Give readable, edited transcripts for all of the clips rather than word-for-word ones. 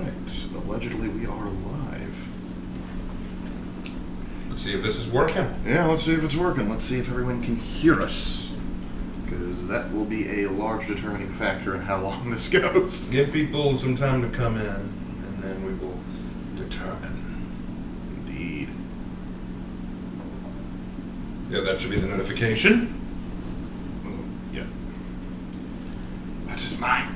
Alright, allegedly we are live. Let's see if this is working. Yeah, let's see if it's working. Let's see if everyone can hear us. Because that will be a large determining factor in how long this goes. Give people some time to come in, and then we will determine. Indeed. Yeah, that should be the notification. Yeah. That is mine.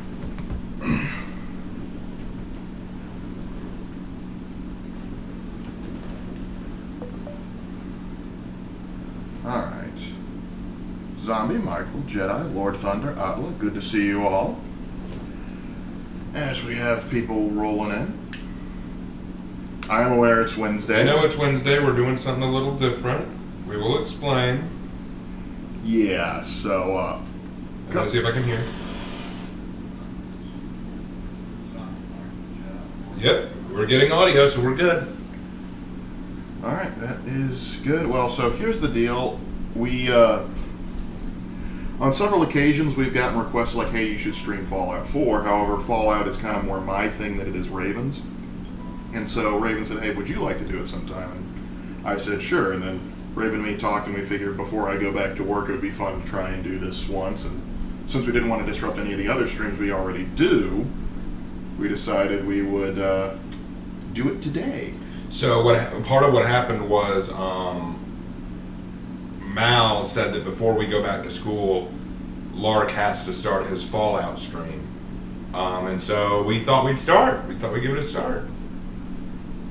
Alright. Zombie, Michael, Jedi, Lord Thunder, Atla, good to see you all. As we have people rolling in. I am aware it's Wednesday. I know it's Wednesday. We're doing something a little different. We will explain. Yeah, so, Let's see if I can hear. Yep, we're getting audio, so we're good. Alright, that is good. Well, so here's the deal. We, on several occasions, we've gotten requests like, hey, you should stream Fallout 4. However, Fallout is kind of more my thing than it is Raven's. And so Raven said, hey, would you like to do it sometime? And I said, sure. And then Raven and me talked, and we figured before I go back to work, it would be fun to try and do this once. And since we didn't want to disrupt any of the other streams we already do, we decided we would do it today. So part of what happened was Mal said that before we go back to school, Lark has to start his Fallout stream. And so we thought we'd start. We thought we'd give it a start.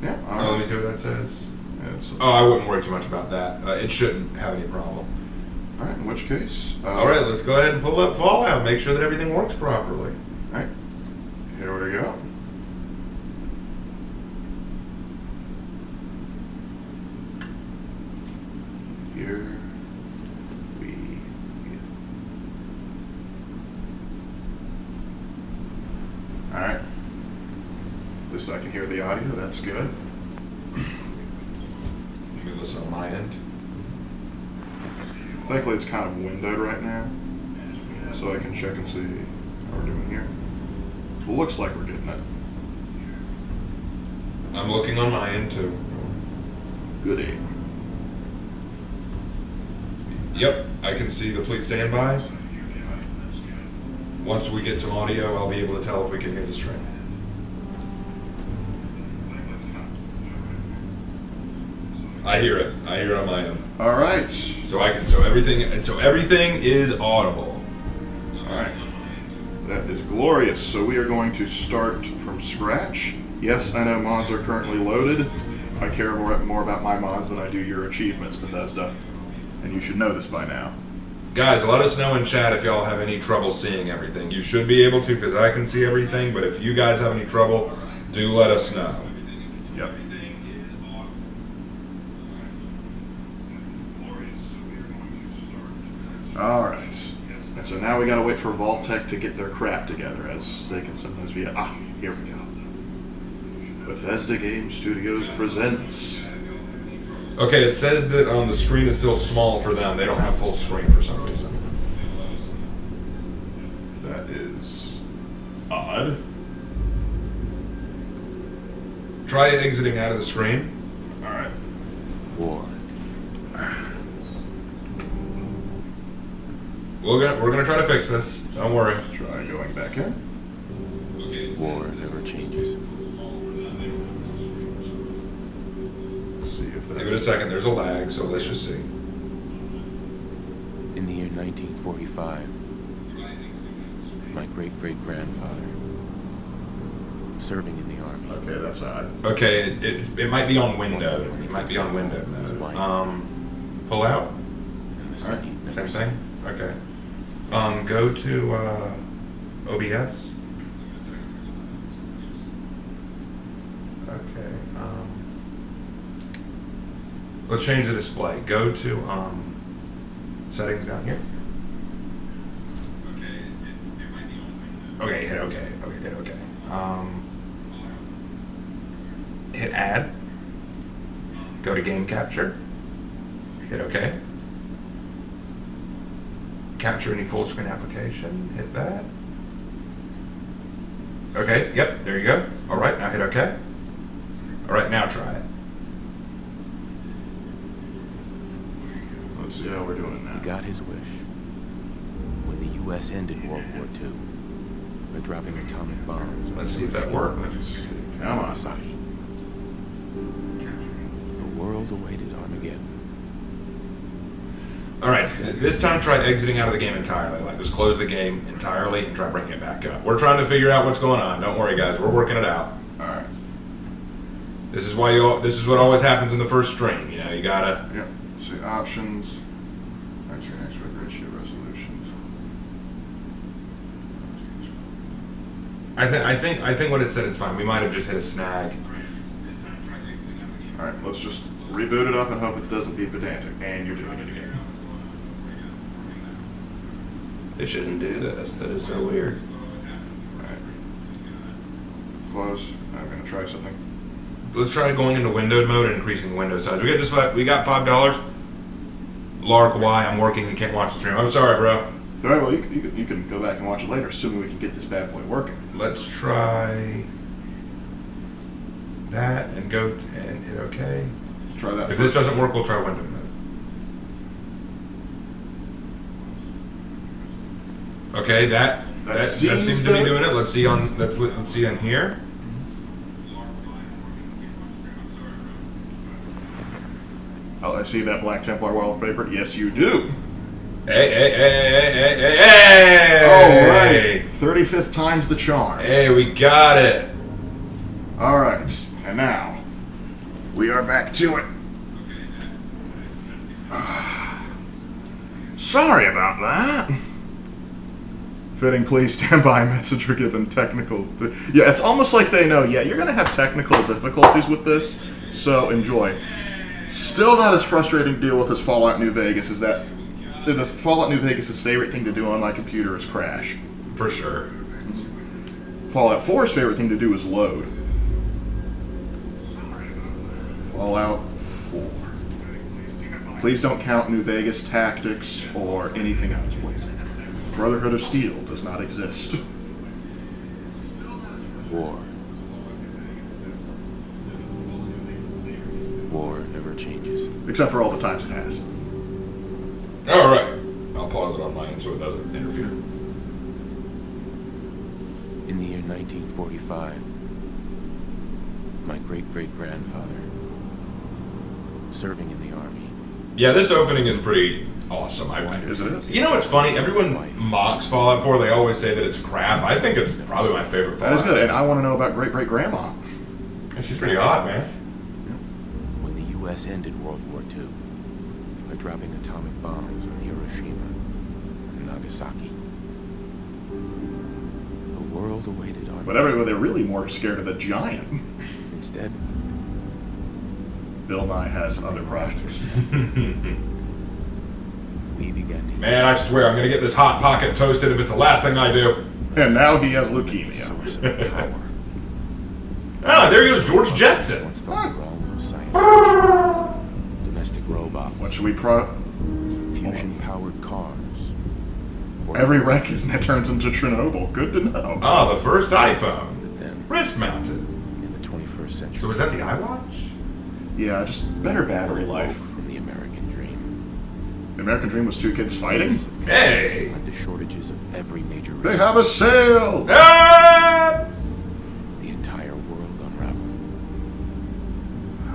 Yeah. Let me see what that says. Yeah, I wouldn't worry too much about that. It shouldn't have any problem. all right, in which case... All right, let's go ahead and pull up Fallout. Make sure that everything works properly. All right, here we go. Here we go. All right. At least I can hear the audio. That's good. Let me listen on my end. Thankfully, it's kind of windowed right now, so I can check and see how we're doing here. It looks like we're getting it. I'm looking on my end too. Goody. Yep, I can see the please stand by. Once we get some audio, I'll be able to tell if we can hear the stream. I hear it. I hear it on my end. All right. So everything is audible. All right. That is glorious. So we are going to start from scratch. Yes, I know mods are currently loaded. I care more about my mods than I do your achievements, Bethesda. And you should know this by now. Guys, let us know in chat if y'all have any trouble seeing everything. You should be able to because I can see everything, but if you guys have any trouble, do let us know. Yep. Alright. And so now we gotta wait for Vault-Tec to get their crap together, as they can sometimes be... here we go. Bethesda Game Studios presents... Okay, it says that the screen is still small for them. They don't have full screen for some reason. That is... odd. Try exiting out of the screen. Alright. War. We're gonna try to fix this. Don't worry. Try going back in. War never changes. Let's see if that... Give it a second. There's a lag, so let's just see. In the year 1945, my great-great-grandfather was serving in the army. Okay, that's odd. Okay, it might be on window. It might be on window mode. Pull out. And the sun heat never Same thing. Okay. Go to OBS. Okay. Let's change the display. Go to settings down here. Okay, hit OK. Okay, hit OK. Hit Add. Go to Game Capture. Hit OK. Capture any full screen application. Hit that. Okay, yep, there you go. All right, now hit OK. All right, now try it. Let's see how we're doing He now. got his wish. When the U.S. ended World War II by dropping atomic bombs on Let's see if that worked. Come on. Nagasaki. The world awaited Armageddon. All right, this time try exiting out of the game entirely. Like, just close the game entirely and try bringing it back up. We're trying to figure out what's going on. Don't worry, guys. We're working it out. All right. This is why this is what always happens in the first stream. You know, you gotta. Yep. See options. Actually, aspect ratio resolutions. I think what it said it's fine. We might have just hit a snag. All right. Let's just reboot it up and hope it doesn't be pedantic. And you're doing it again. They shouldn't do this. That is so weird. All right. Close. I'm gonna try something. Let's try going into windowed mode and increasing the window size. We got $5. Lark, why? I'm working. You can't watch the stream. I'm sorry, bro. All right. Well, you can go back and watch it later, assuming we can get this bad boy working. Let's try that and go and hit OK. Let's try that. If first. this doesn't work, we'll try window mode. Okay, that seems to be doing it. Let's see on here. Oh, I see that Black Templar wallpaper. Yes, you do. Hey! All right. 35th time's the charm. Hey, we got it. All right. And now we are back to it. Sorry about that. Fitting, please stand by message or given technical. Yeah, it's almost like they know, yeah, you're going to have technical difficulties with this, so enjoy. Still not as frustrating to deal with as Fallout New Vegas is that the Fallout New Vegas' favorite thing to do on my computer is crash. For sure. Fallout 4's favorite thing to do is load. Fallout 4. Please don't count New Vegas tactics or anything else, please. Brotherhood of Steel does not exist. War. War never changes. Except for all the times it has. All right. I'll pause it on mine so it doesn't interfere. In the year 1945, my great-great-grandfather, serving in the army. Yeah, this opening is pretty awesome. Is it? You know what's funny? Everyone mocks Fallout 4. They always say that it's crap. I think it's probably my favorite That Fallout. is good, and I want to know about great-great-grandma. Yeah, she's pretty hot, man. When the U.S. ended World War II by dropping atomic bombs on Hiroshima and Nagasaki. The world awaited Armageddon. But they're really more scared of the giant. Instead, Bill Nye has other projects. we began to Man, I swear I'm going to get this Hot Pocket toasted if it's the last thing I do. And now he has leukemia. source of power. Ah, there goes George Jetson. Once thought the realm of science. Domestic robots. What should we Fusion-powered cars. Or Every wreck turns into Chernobyl. Good to know. Ah, the first iPhone. But then, Wrist mounted. in the 21st century, So is that the iWatch? Yeah, just better battery life. from the American dream. The American dream was two kids fighting? Hey! Led to shortages of every major They resource. have a sale! Ah! The entire world unraveled.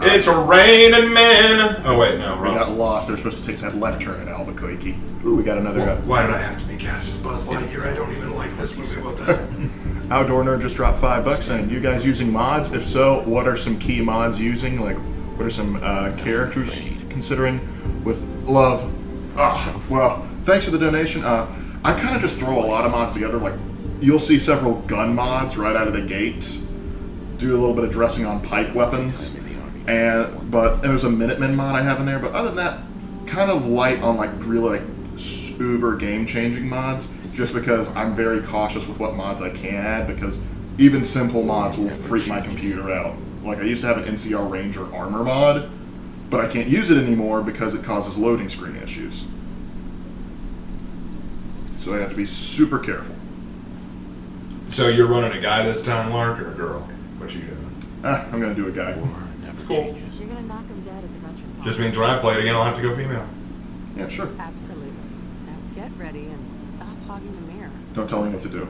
It's raining men. Oh wait, no, We wrong. got lost. They were supposed to take that left turn at Albuquerque. Ooh, we got another Why did I have to be cast as Buzz Lightyear? I don't even like this movie. What the? Outdoor Nerd just dropped $5 saying, you guys using mods? If so, what are some key mods using? Like, what are some characters considering? With love. Well, thanks for the donation. I kind of just throw a lot of mods together. Like, you'll see several gun mods right out of the gate. Do a little bit of dressing on pike weapons. And there's a Minutemen mod I have in there. But other than that, kind of light on like really like uber game-changing mods. Just because I'm very cautious with what mods I can add. Because even simple mods will freak my computer out. Like I used to have an NCR Ranger armor mod, but I can't use it anymore because it causes loading screen issues. So I have to be super careful. So you're running a guy this time, Lark, or a girl? What you doing? I'm gonna do a guy. War never That's cool. changes. You're gonna knock him dead at the veterans hall. Just means when I play it again, I'll have to go female. Yeah, sure. Absolutely. Now get ready and stop hogging the mirror. Don't tell me what to do.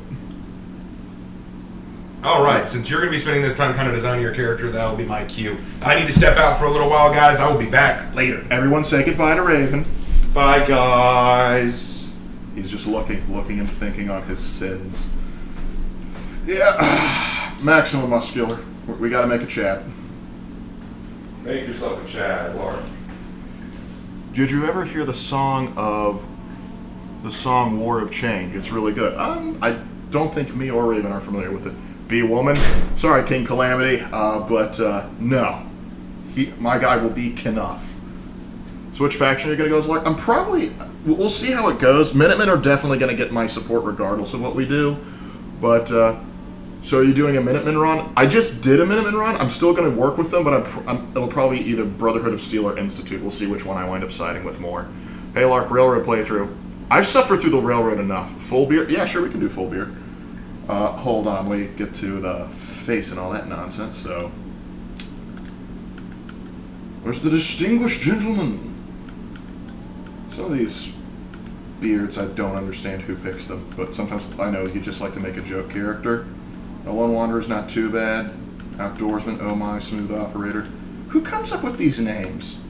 All right, since you're going to be spending this time kind of designing your character, that'll be my cue. I need to step out for a little while, guys. I will be back later. Everyone say goodbye to Raven. Bye, guys. He's just looking and thinking on his sins. Yeah, maximum muscular. We gotta make a chat. Make yourself a Chad, Lark. Did you ever hear the song War of Change? It's really good. I don't think me or Raven are familiar with it. Be woman. Sorry, King Calamity, but no. My guy will be Knuff. So which faction are you going to go as Lark? We'll see how it goes. Minutemen are definitely going to get my support regardless of what we do. But, so are you doing a Minutemen run? I just did a Minutemen run. I'm still going to work with them, but it'll probably either Brotherhood of Steel or Institute. We'll see which one I wind up siding with more. Hey, Lark, Railroad playthrough. I've suffered through the Railroad enough. Full beer? Yeah, sure, we can do full beer. Hold on, we get to the face and all that nonsense, so... Where's the distinguished gentleman? Some of these beards, I don't understand who picks them, but sometimes I know you just like to make a joke character. A Lone Wanderer's not too bad. Outdoorsman, oh my, Smooth Operator. Who comes up with these names?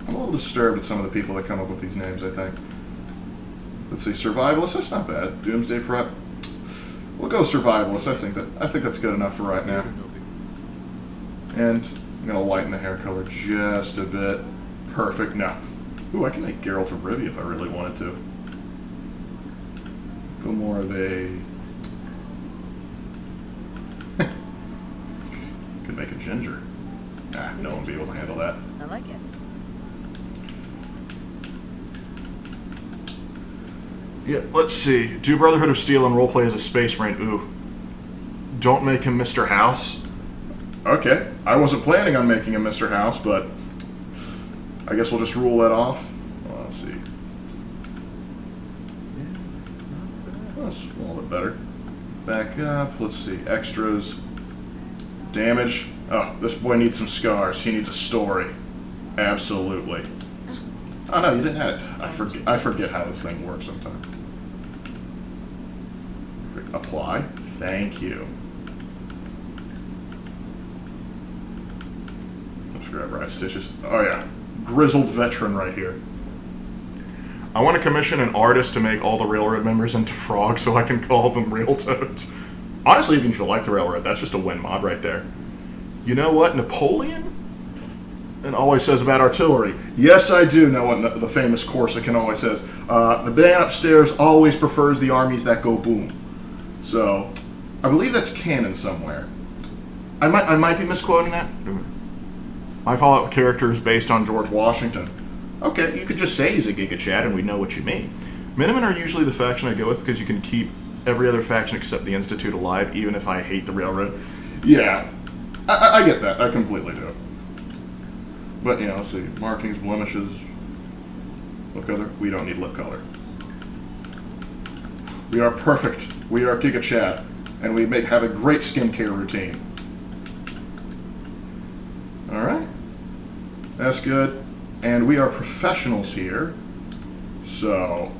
I'm a little disturbed at some of the people that come up with these names, I think. Let's see, Survivalist, that's not bad. Doomsday Prep. We'll go Survivalist. I think that's good enough for right now. And I'm gonna lighten the hair color just a bit. Perfect. No. Ooh, I can make Geralt of Rivia if I really wanted to. Go more of a... Could make a ginger. No one will be able to handle that. I like it. Yeah, let's see. Do Brotherhood of Steel and roleplay as a Space Marine. Ooh. Don't make him Mr. House. Okay. I wasn't planning on making him Mr. House, but I guess we'll just rule that off. Well, let's see. That's a little bit better. Back up. Let's see. Extras. Damage. Oh, this boy needs some scars. He needs a story. Absolutely. Oh no, you didn't have it. I forget how this thing works sometimes. Apply. Thank you. Let's grab Rice Stitches. Oh yeah. Grizzled veteran right here. I want to commission an artist to make all the Railroad members into frogs so I can call them Railtoads. Honestly, even if you like the Railroad, that's just a win mod right there. You know what? Napoleon? And always says about artillery. Yes, I do know what the famous Corsican always says. The man upstairs always prefers the armies that go boom. So, I believe that's canon somewhere. I might be misquoting that. My Fallout character is based on George Washington. Okay, you could just say he's a Giga Chad and we know what you mean. Minutemen are usually the faction I go with because you can keep every other faction except the Institute alive, even if I hate the Railroad. Yeah, I get that. I completely do. But, yeah, let's see. Markings, blemishes. Lip color? We don't need lip color. We are perfect. We are Giga Chad. And we have a great skincare routine. Alright. That's good. And we are professionals here. So,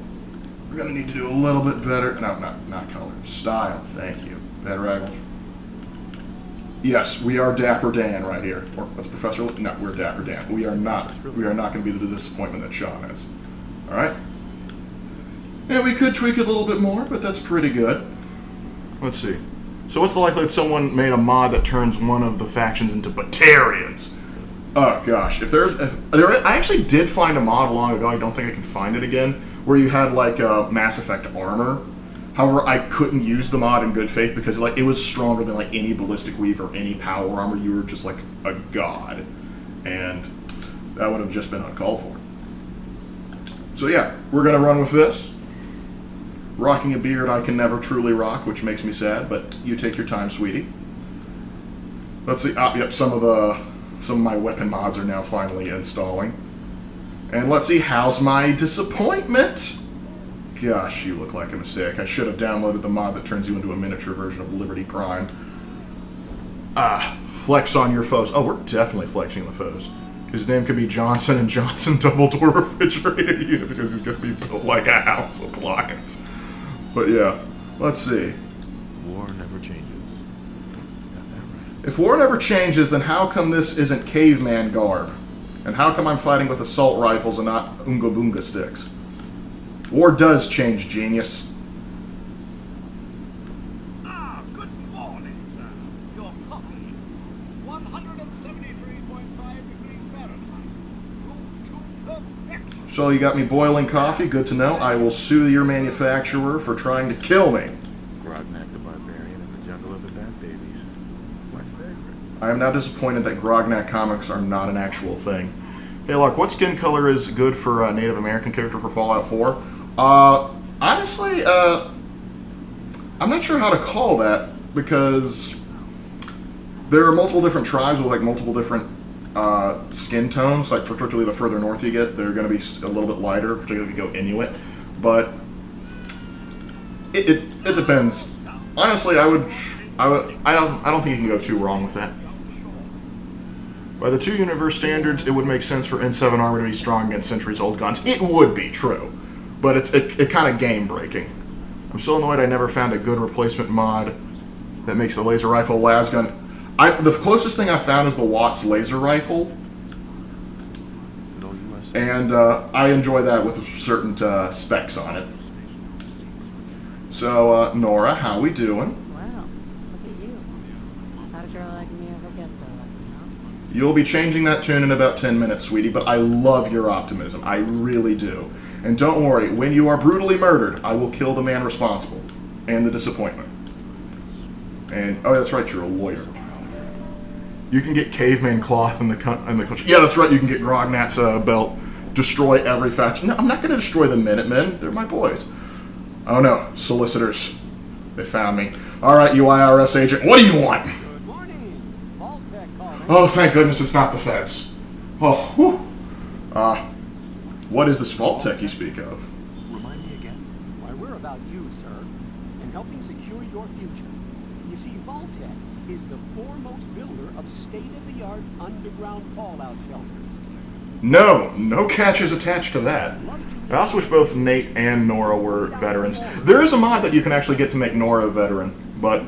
we're going to need to do a little bit better. No, not color. Style. Thank you. Bad Raggles. Yes, we are Dapper Dan right here. Or what's Professor? No, we're Dapper Dan. We are not going to be the disappointment that Sean is. All right. And we could tweak it a little bit more, but that's pretty good. Let's see. So what's the likelihood someone made a mod that turns one of the factions into Batarians? Oh gosh, I actually did find a mod long ago. I don't think I can find it again, where you had like Mass Effect armor. However, I couldn't use the mod in good faith because it was stronger than like any ballistic weave or any power armor. You were just like a god, and that would have just been uncalled for. So yeah, we're gonna run with this. Rocking a beard I can never truly rock, which makes me sad. But you take your time, sweetie. Let's see. Yep, some of my weapon mods are now finally installing, and let's see how's my disappointment. Gosh, you look like a mistake. I should have downloaded the mod that turns you into a miniature version of Liberty Prime. Flex on your foes. Oh, we're definitely flexing the foes. His name could be Johnson & Johnson Double Door Refrigerator Unit because he's going to be built like a house appliance. But yeah, let's see. War never changes. Got that right. If war never changes, then how come this isn't caveman garb? And how come I'm fighting with assault rifles and not Oonga Boonga sticks? War does change, genius. Good morning, sir. Your coffee. 173.5 degrees Fahrenheit. Brewed to perfection. So you got me boiling coffee, good to know. I will sue your manufacturer for trying to kill me. Grognak the Barbarian in the Jungle of the Bat Babies. My favorite. I am now disappointed that Grognak comics are not an actual thing. Hey, Lark, what skin color is good for a Native American character for Fallout 4? Honestly, I'm not sure how to call that, because there are multiple different tribes with, like, multiple different skin tones. Like, particularly the further north you get, they're going to be a little bit lighter, particularly if you go Inuit. But it depends. Honestly, I don't think you can go too wrong with that. By the 2 universe standards, it would make sense for N7 armor to be strong against centuries-old guns. It would be true, but it's kind of game-breaking. I'm so annoyed I never found a good replacement mod that makes the laser rifle las gun. The closest thing I've found is the Watts laser rifle, Good old US. and I enjoy that with certain specs on it. So, Nora, how we doing? Wow, look at you. How'd a girl like me ever get so lucky, huh? You'll be changing that tune in about 10 minutes, sweetie, but I love your optimism. I really do. And don't worry, when you are brutally murdered, I will kill the man responsible. And the disappointment. And, oh, that's right, you're a lawyer. You can get caveman cloth in the culture. Yeah, that's right, you can get Grognat's belt. Destroy every faction. No, I'm not going to destroy the Minutemen. They're my boys. Oh no, solicitors. They found me. Alright, you IRS agent, what do you want? Good morning. Vault-Tec calling. Oh, thank goodness it's not the feds. Oh, whew. What is this Vault-Tec you speak of? Remind me again. Why, we're about you, sir, and helping secure your future. You see, Vault-Tec is the foremost builder of state-of-the-art underground fallout shelters. No catches attached to that. I also wish both Nate and Nora were veterans. There is a mod that you can actually get to make Nora a veteran, but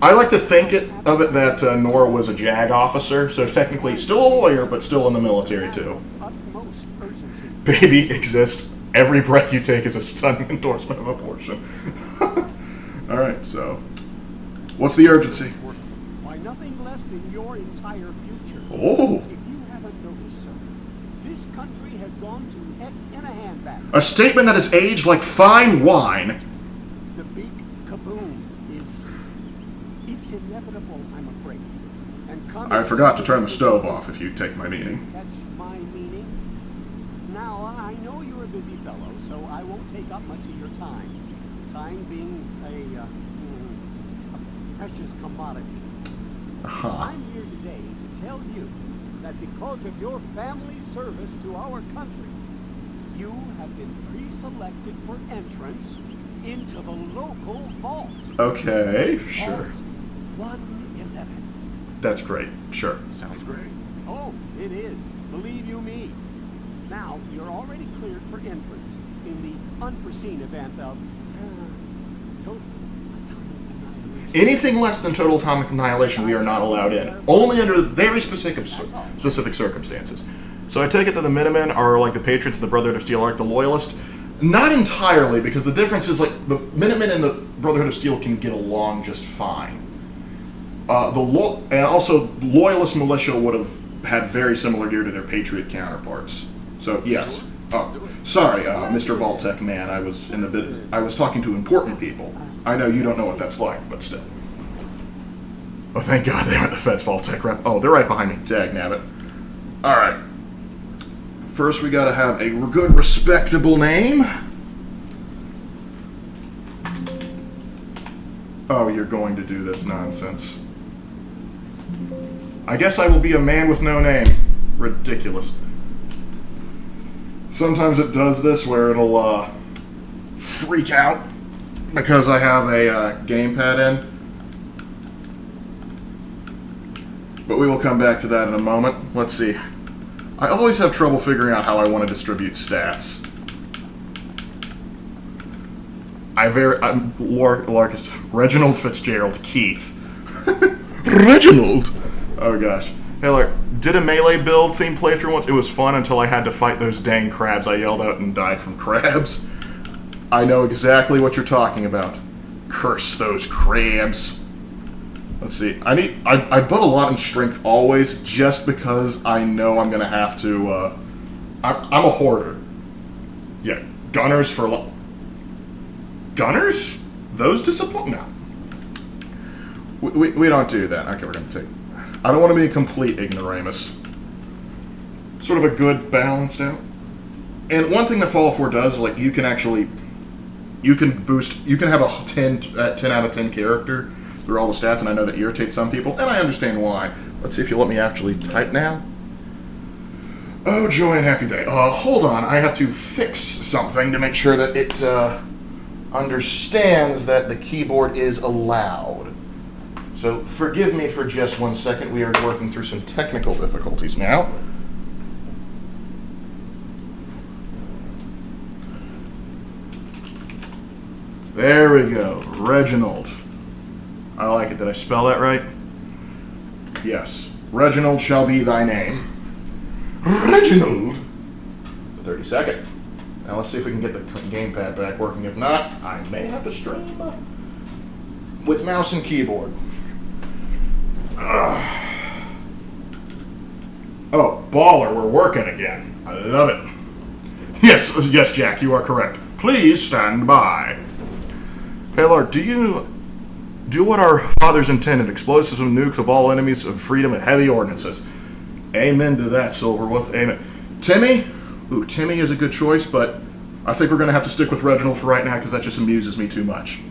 I like to think of it that Nora was a JAG officer, so technically still a lawyer, but still in the military too. Utmost urgency. Baby exist. Every breath you take is a stunning endorsement of abortion. Alright, so what's the urgency? Why, nothing less than your entire future. Oh, If you haven't noticed, sir, this country has gone to heck in a handbasket. a statement that is aged like fine wine. The big kaboom is... It's inevitable, I'm afraid. And I forgot to turn the stove off, if you take my meaning. Catch my meaning? Now, I know you're a busy fellow, so I won't take up much of your time. Time being a precious commodity. I'm here today to tell you that because of your family's service to our country, you have been pre-selected for entrance into the local vault. Okay, sure. Vault 111. That's great, sure. Sounds great. Oh, it is. Believe you me. Now, you're already cleared for entrance in the unforeseen event of total atomic annihilation. Anything less than total atomic annihilation we are not allowed in. Only under very specific circumstances. So I take it that the Minutemen are like the Patriots and the Brotherhood of Steel are like the Loyalists? Not entirely, because the difference is like the Minutemen and the Brotherhood of Steel can get along just fine. And also, Loyalist militia would have had very similar gear to their Patriot counterparts. So yes. Oh, sorry, Mr. Vault-Tec man. I was talking to important people. I know you don't know what that's like, but still. Oh, thank God they aren't the Fed's Vault-Tec rep. Oh, they're right behind me. Dagnabbit. All right. First, we gotta have a good, respectable name. Oh, you're going to do this nonsense. I guess I will be a man with no name. Ridiculous. Sometimes it does this where it'll freak out because I have a gamepad in. But we will come back to that in a moment. Let's see. I always have trouble figuring out how I want to distribute stats. I'm Lark, Reginald Fitzgerald Keith. Reginald! Oh gosh. Hey Lark, did a melee build theme playthrough once. It was fun until I had to fight those dang crabs. I yelled out and died from crabs. I know exactly what you're talking about. Curse those crabs. Let's see. I put a lot in strength always, just because I know I'm gonna have to. I'm a hoarder. Yeah, gunners for. Gunners? Those disappoint? No. We don't do that. Okay, we're gonna take. I don't want to be a complete ignoramus. Sort of a good balanced out. And one thing that Fallout 4 does is like you can actually. You can have a 10 out of 10 character through all the stats, and I know that irritates some people, and I understand why. Let's see if you let me actually type now. Oh, joy and happy day. Hold on, I have to fix something to make sure that it understands that the keyboard is allowed. So forgive me for just 1 second. We are working through some technical difficulties now. There we go, Reginald. I like it. Did I spell that right? Yes. Reginald shall be thy name. Reginald! 32nd. Now let's see if we can get the gamepad back working. If not, I may have to stream with mouse and keyboard. Oh, baller, we're working again. I love it. Yes, Jack, you are correct. Please stand by. Hey, Lark, do what our fathers intended. Explosives and nukes of all enemies of freedom and heavy ordinances. Amen to that, Silverwolf. Amen. Timmy? Ooh, Timmy is a good choice, but I think we're going to have to stick with Reginald for right now because that just amuses me too much.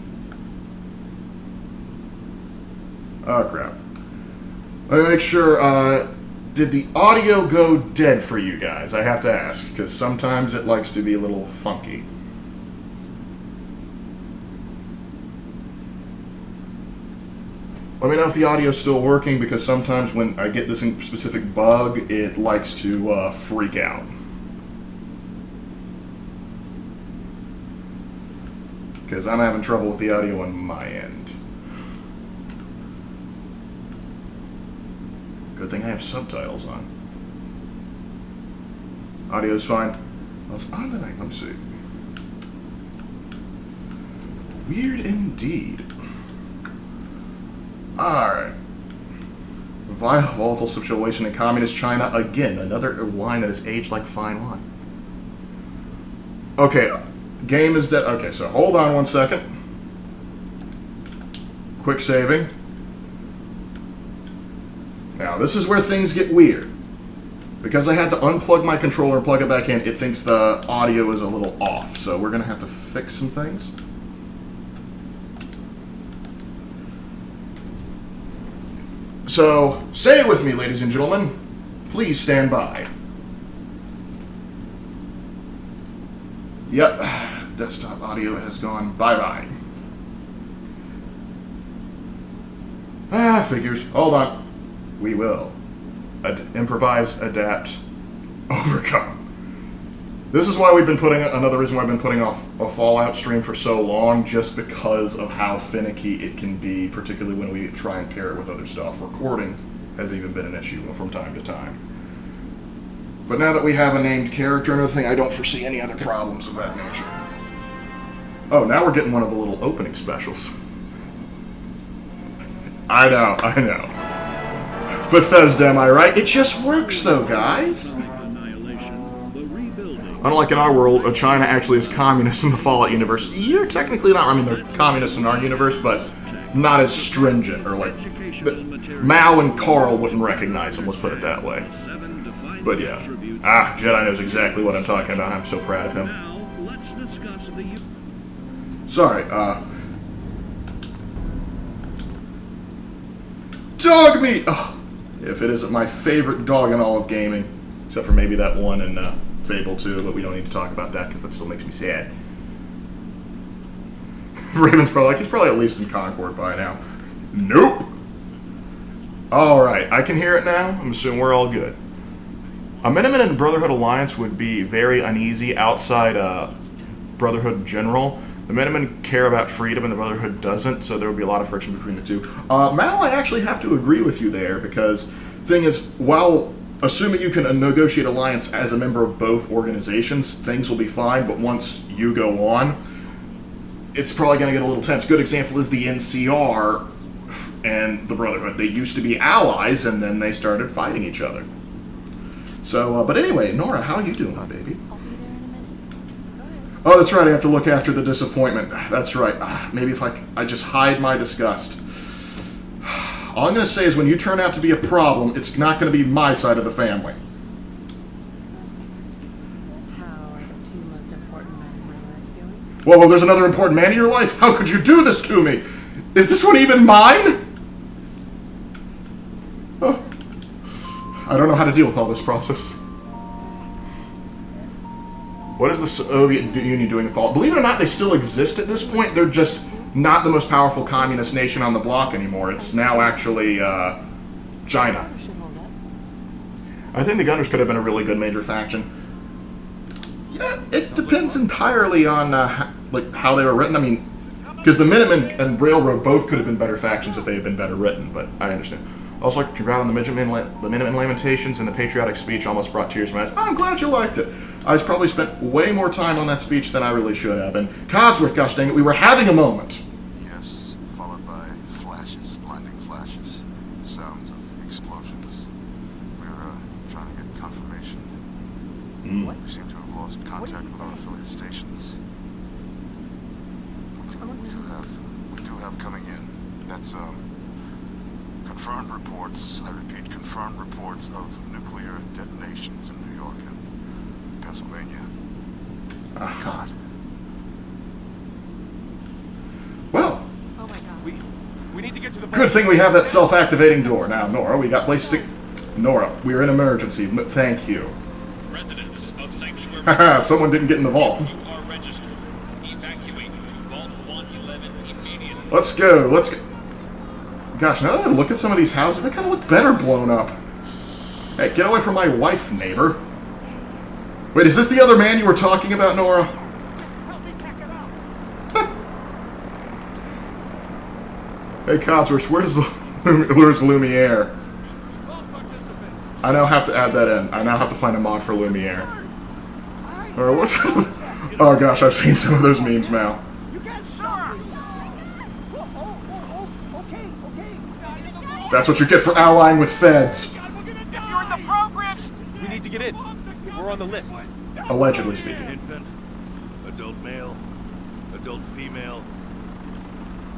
Oh, crap. Let me make sure, did the audio go dead for you guys? I have to ask, because sometimes it likes to be a little funky. Let me know if the audio's still working, because sometimes when I get this specific bug, it likes to freak out. Because I'm having trouble with the audio on my end. Good thing I have subtitles on. Audio's fine. Well, it's on tonight. Let me see. Weird indeed. Alright. Volatile situation in communist China. Again, another wine that is aged like fine wine. Okay, game is dead. Okay, so hold on 1 second. Quick saving. Now, this is where things get weird. Because I had to unplug my controller and plug it back in, it thinks the audio is a little off. So we're going to have to fix some things. So, say it with me, ladies and gentlemen. Please stand by. Yep, desktop audio has gone bye-bye. Figures. Hold on. We will. Improvise, adapt, overcome. This is why we've been putting, another reason why I've been putting off a Fallout stream for so long, just because of how finicky it can be, particularly when we try and pair it with other stuff. Recording has even been an issue from time to time. But now that we have a named character and everything, I don't foresee any other problems of that nature. Oh, now we're getting one of the little opening specials. I know. Bethesda, am I right? It just works though, guys. Unlike in our world, China actually is communist in the Fallout universe. You're technically not. I mean, they're communist in our universe, but not as stringent. Or like, Mao and Carl wouldn't recognize them. Let's put it that way. But yeah, Jedi knows exactly what I'm talking about. I'm so proud of him. Sorry. Dog meat. Oh, if it isn't my favorite dog in all of gaming, except for maybe that one in Fable 2, but we don't need to talk about that because that still makes me sad. Raven's probably like, he's probably at least in Concord by now. Nope. Alright, I can hear it now. I'm assuming we're all good. A Minuteman and Brotherhood alliance would be very uneasy outside Brotherhood General. The Minutemen care about freedom and the Brotherhood doesn't, so there would be a lot of friction between the two. Mal, I actually have to agree with you there, because thing is, while assuming you can negotiate alliance as a member of both organizations, things will be fine, but once you go on, it's probably going to get a little tense. Good example is the NCR and the Brotherhood. They used to be allies, and then they started fighting each other. So, but anyway, Nora, how are you doing, my baby? I'll be there in a minute. Go ahead. Oh, that's right, I have to look after the disappointment. That's right. Maybe if I just hide my disgust. All I'm going to say is when you turn out to be a problem, it's not going to be my side of the family. How are the two most important men in my life doing? Whoa, there's another important man in your life? How could you do this to me? Is this one even mine? Oh. I don't know how to deal with all this process. What is the Soviet Union doing with all? Believe it or not, they still exist at this point. They're just not the most powerful communist nation on the block anymore. It's now actually China. Should hold up. I think the Gunners could have been a really good major faction. Yeah, it depends entirely on how they were written. I mean, because the Minutemen and Railroad both could have been better factions if they had been better written, but I understand. Also, congrats on the Minutemen Lamentations, and the patriotic speech almost brought tears to my eyes. I'm glad you liked it. I probably spent way more time on that speech than I really should have. And Codsworth, gosh dang it, we were having a moment. Yes, followed by flashes, blinding flashes, sounds of explosions. We're trying to get confirmation. What? We seem to have lost contact with our affiliate stations. We do have coming in. That's confirmed reports. I repeat, confirmed reports of nuclear detonations in New York and Pennsylvania. God. Well, Oh my god. We need to get to the good thing we have that self-activating door. Now, Nora, we got place to... Nora, we're in emergency. Thank you. Residents of Sanctuary Haha, someone didn't get in the vault. you are registered. Evacuate to Vault 111 immediately. Let's go. Let's go. Gosh, now that I look at some of these houses, they kind of look better blown up. Hey, get away from my wife, neighbor. Wait, is this the other man you were talking about, Nora? Help me pack it up. Hey, Codsworth, where's Lumiere? All participants. I now have to add that in. I now have to find a mod for Lumiere. Or what's... Oh gosh, I've seen some of those memes now. You can't stop. Okay. That's what you get for allying with feds. If you're in the programs, We need to get in. We're on the list. Allegedly speaking. Infant, adult male, adult female.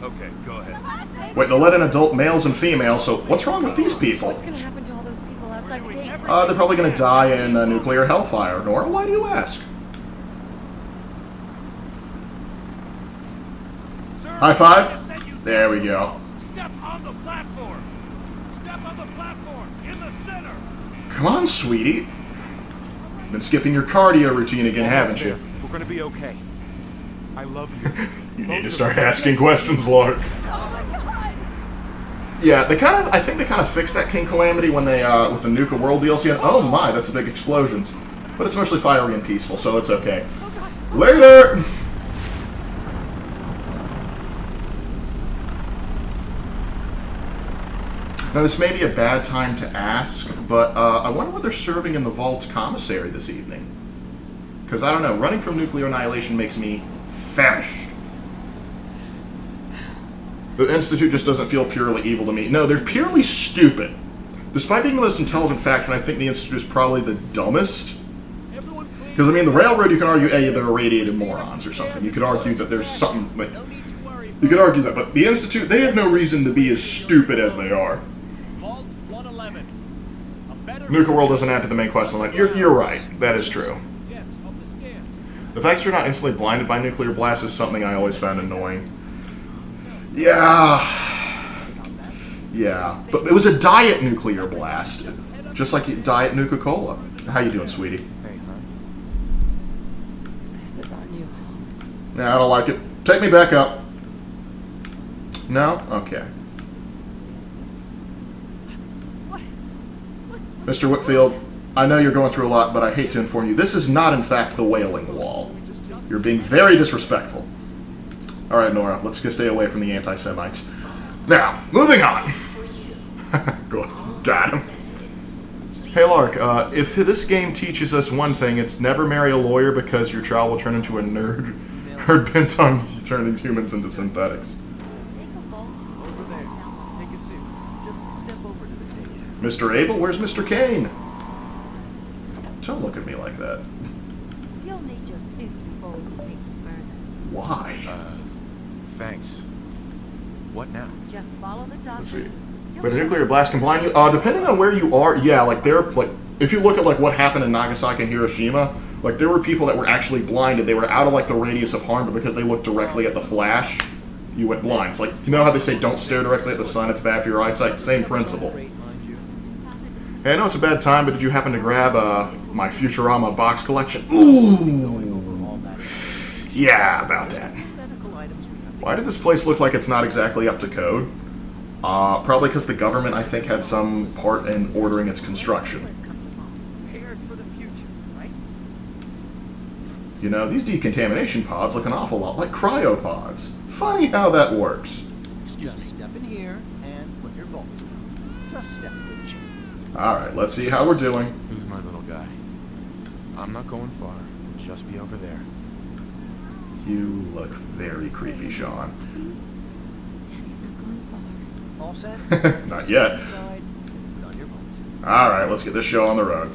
Okay, go ahead. Wait, they'll let in adult males and females, so what's wrong with these people? What's gonna happen to all those people outside the gate? They're probably gonna die in nuclear hellfire. Nora, why do you ask? Sir, High I five? just said you There we go. step on the platform. Step on the platform in the center. Come on, sweetie. Been skipping your cardio routine again, haven't you? We're gonna be okay. I love you. You need to start asking questions, Lark. Yeah, I think they kind of fixed that King Calamity when they, with the Nuka World DLC. And, oh my, that's a big explosions. But it's mostly fiery and peaceful, so it's okay. Later! Now, this may be a bad time to ask, but I wonder what they're serving in the Vault Commissary this evening. Because, I don't know, running from nuclear annihilation makes me famished. The Institute just doesn't feel purely evil to me. No, they're purely stupid. Despite being the most intelligent faction, I think the Institute is probably the dumbest. Because, I mean, the Railroad, you can argue, hey, they're irradiated morons or something. You could argue that there's something, like... You could argue that, but the Institute, they have no reason to be as stupid as they are. Vault 111. A better Nuka World doesn't add to the main quest line. You're right. That is true. Yes, of the scan. The fact that you're not instantly blinded by nuclear blast is something I always found annoying. Yeah. Yeah. But it was a diet nuclear blast. Just like diet Nuka-Cola. How you doing, sweetie? Hey, huh? This is our new home. Yeah, I don't like it. Take me back up. No? Okay. Mr. Whitfield, I know you're going through a lot, but I hate to inform you, this is not in fact the Wailing Wall. You're being very disrespectful. Alright, Nora, let's just stay away from the anti-Semites. Now, moving on! Cool. Got him. Hey Lark, if this game teaches us one thing, it's never marry a lawyer because your child will turn into a nerd bent on turning humans into synthetics. Take a vault seat. Over there. Take a seat. Just step over to the table. Mr. Abel, where's Mr. Kane? Don't look at me like that. You'll need your suits before we can take you further. Why? Thanks. What now? Just follow the doctor. Let's see. You'll But a see- nuclear blast can blind you. Depending on where you are, yeah, like they're like, if you look at like what happened in Nagasaki and Hiroshima, like there were people that were actually blinded. They were out of like the radius of harm, but because they looked directly at the flash, you went blind. It's like, you know how they say don't stare directly at the sun, it's bad for your eyesight? Same principle. Great, mind you. Hey, I know it's a bad time, but did you happen to grab my Futurama box collection? Ooh! All that. Yeah, about that. Medical items we have to Why does this place look like it's not exactly up to code? Probably because the government, I think, had some part in ordering its construction. prepared for the future, right? You know, these decontamination pods look an awful lot like cryopods. Funny how that works. Just step in here and put your vaults on. Just step, didn't you? Alright, let's see how we're doing. Who's my little guy? I'm not going far. I'll just be over there. You look very creepy, Sean. Daddy's not going far. All set? Not Step yet. inside and put on your vaults. Alright, let's get this show on the road.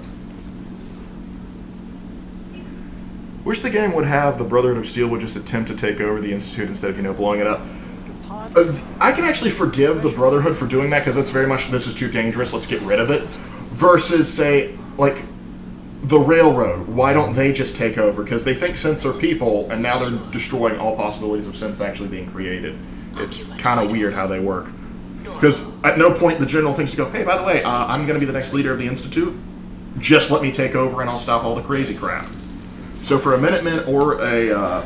Wish the game would have the Brotherhood of Steel would just attempt to take over the Institute instead of, you know, blowing it up. I can actually forgive the Brotherhood for doing that because it's very much, this is too dangerous, let's get rid of it. Versus, say, like, the Railroad. Why don't they just take over? Because they think synths are people, and now they're destroying all possibilities of synths actually being created. It's kind of weird how they work. Because at no point the General thinks to go, hey, by the way, I'm going to be the next leader of the Institute. Just let me take over and I'll stop all the crazy crap. So for a Minuteman or a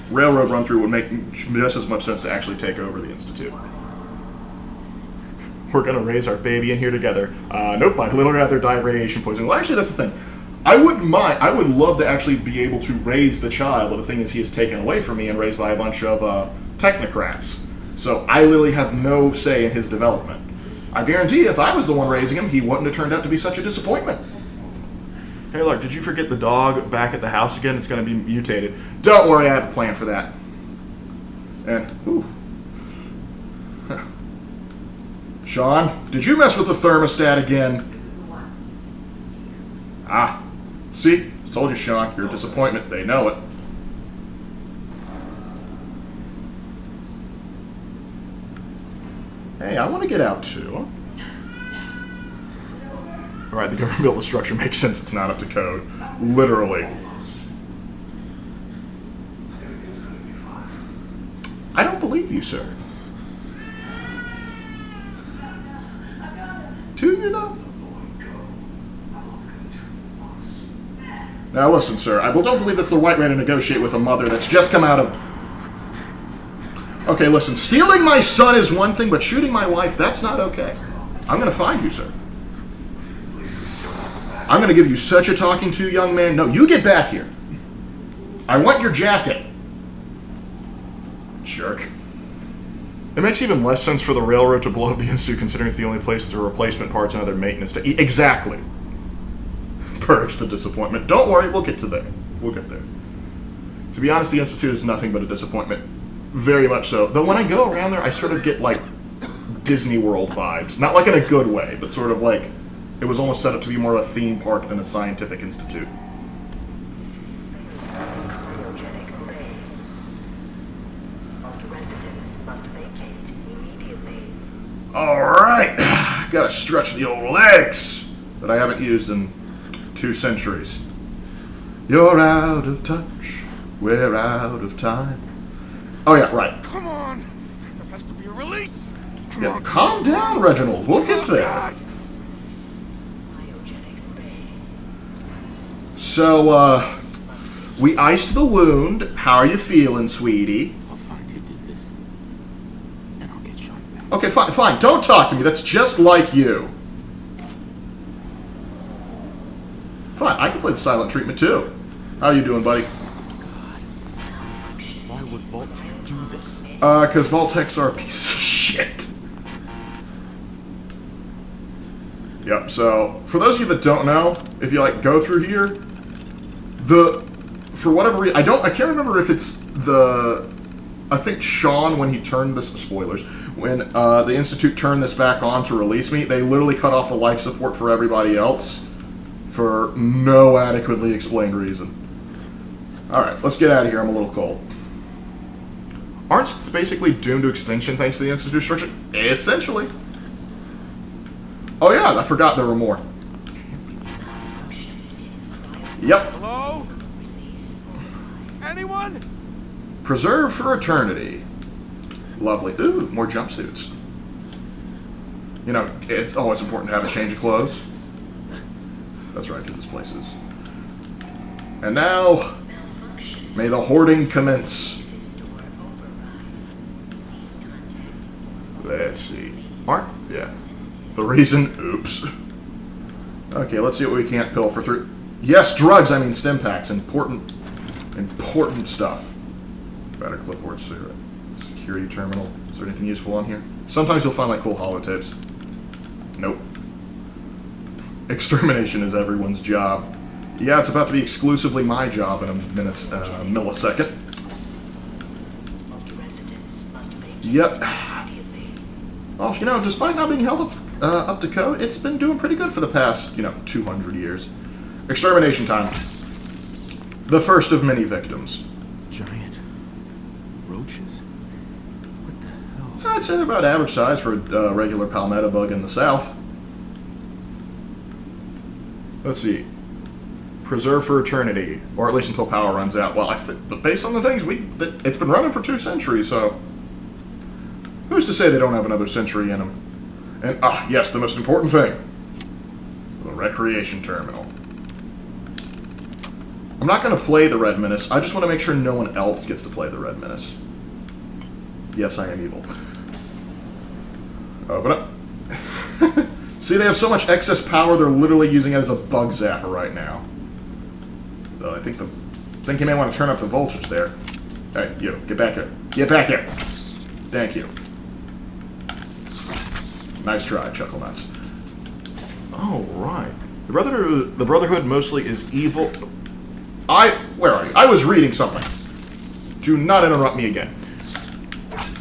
Railroad run-through would make just as much sense to actually take over the Institute. We're going to raise our baby in here together. Nope, I'd little rather die of radiation poisoning. Well, actually, that's the thing. I wouldn't mind. I would love to actually be able to raise the child, but the thing is he is taken away from me and raised by a bunch of technocrats. So I literally have no say in his development. I guarantee if I was the one raising him, he wouldn't have turned out to be such a disappointment. Hey, look, did you forget the dog back at the house again? It's going to be mutated. Don't worry, I have a plan for that. And, ooh. Huh. Sean, did you mess with the thermostat again? Ah, see? I told you, Sean, you're a disappointment. They know it. Hey, I want to get out too. Alright, the government built the structure makes sense. It's not up to code. Literally. I don't believe you, sir. Do you, though? Now listen, sir, I don't believe that's the right way to negotiate with a mother that's just come out of... Okay, listen, stealing my son is one thing, but shooting my wife, that's not okay. I'm gonna find you, sir. I'm gonna give you such a talking to, young man. No, you get back here. I want your jacket. Jerk. It makes even less sense for the Railroad to blow up the Institute, considering it's the only place there are replacement parts and other maintenance to... Exactly. Purge the disappointment. Don't worry, we'll get to there. We'll get there. To be honest, the Institute is nothing but a disappointment. Very much so. Though when I go around there, I sort of get, like, Disney World vibes. Not like in a good way, but sort of like... It was almost set up to be more of a theme park than a scientific institute. Alright, gotta stretch the old legs that I haven't used in 2 centuries. You're out of touch, we're out of time. Oh yeah, right. Come on! There has to be a release! Yeah, calm down, Reginald, we'll get there. So, we iced the wound. How are you feeling, sweetie? I'll find who did this. Okay, fine, fine. Don't talk to me. That's just like you. Fine, I can play the silent treatment too. How you doing, buddy? Why would Vault-Tec do this? Because Vault-Tecs are a piece of shit. Yep, so, for those of you that don't know, if you, like, go through here, for whatever reason, I can't remember if it's I think Sean, when he turned this, spoilers, when the Institute turned this back on to release me, they literally cut off the life support for everybody else for no adequately explained reason. Alright, let's get out of here, I'm a little cold. Aren't Siths basically doomed to extinction thanks to the Institute structure? Essentially. Oh yeah, I forgot there were more. Yep. Hello? Anyone? Preserve for eternity. Lovely. Ooh, more jumpsuits. You know, it's always important to have a change of clothes. That's right, because this place is... And now, may the hoarding commence. Let's see. Yeah. The reason... Oops. Okay, let's see what we can't pilfer through. Yes, drugs, I mean stim packs. Important stuff. Better clipboard, cigarette. Security terminal. Is there anything useful on here? Sometimes you'll find, like, cool holotapes. Nope. Extermination is everyone's job. Yeah, it's about to be exclusively my job in a millisecond. Yep. Well, you know, despite not being held up to code, it's been doing pretty good for the past, 200 years. Extermination time. The first of many victims. Giant roaches? What the hell? I'd say they're about average size for a regular palmetto bug in the south. Let's see. Preserve for eternity, or at least until power runs out. Well, but based on the things it's been running for 2 centuries, so who's to say they don't have another century in them? And yes, the most important thing: the recreation terminal. I'm not going to play the Red Menace. I just want to make sure no one else gets to play the Red Menace. Yes, I am evil. Open up. See, they have so much excess power, they're literally using it as a bug zapper right now. Though I think you may want to turn up the voltage there. Hey, you, get back here. Get back here! Thank you. Nice try, Chuckle Nuts. Alright. The Brotherhood mostly is evil. Where are you? I was reading something. Do not interrupt me again.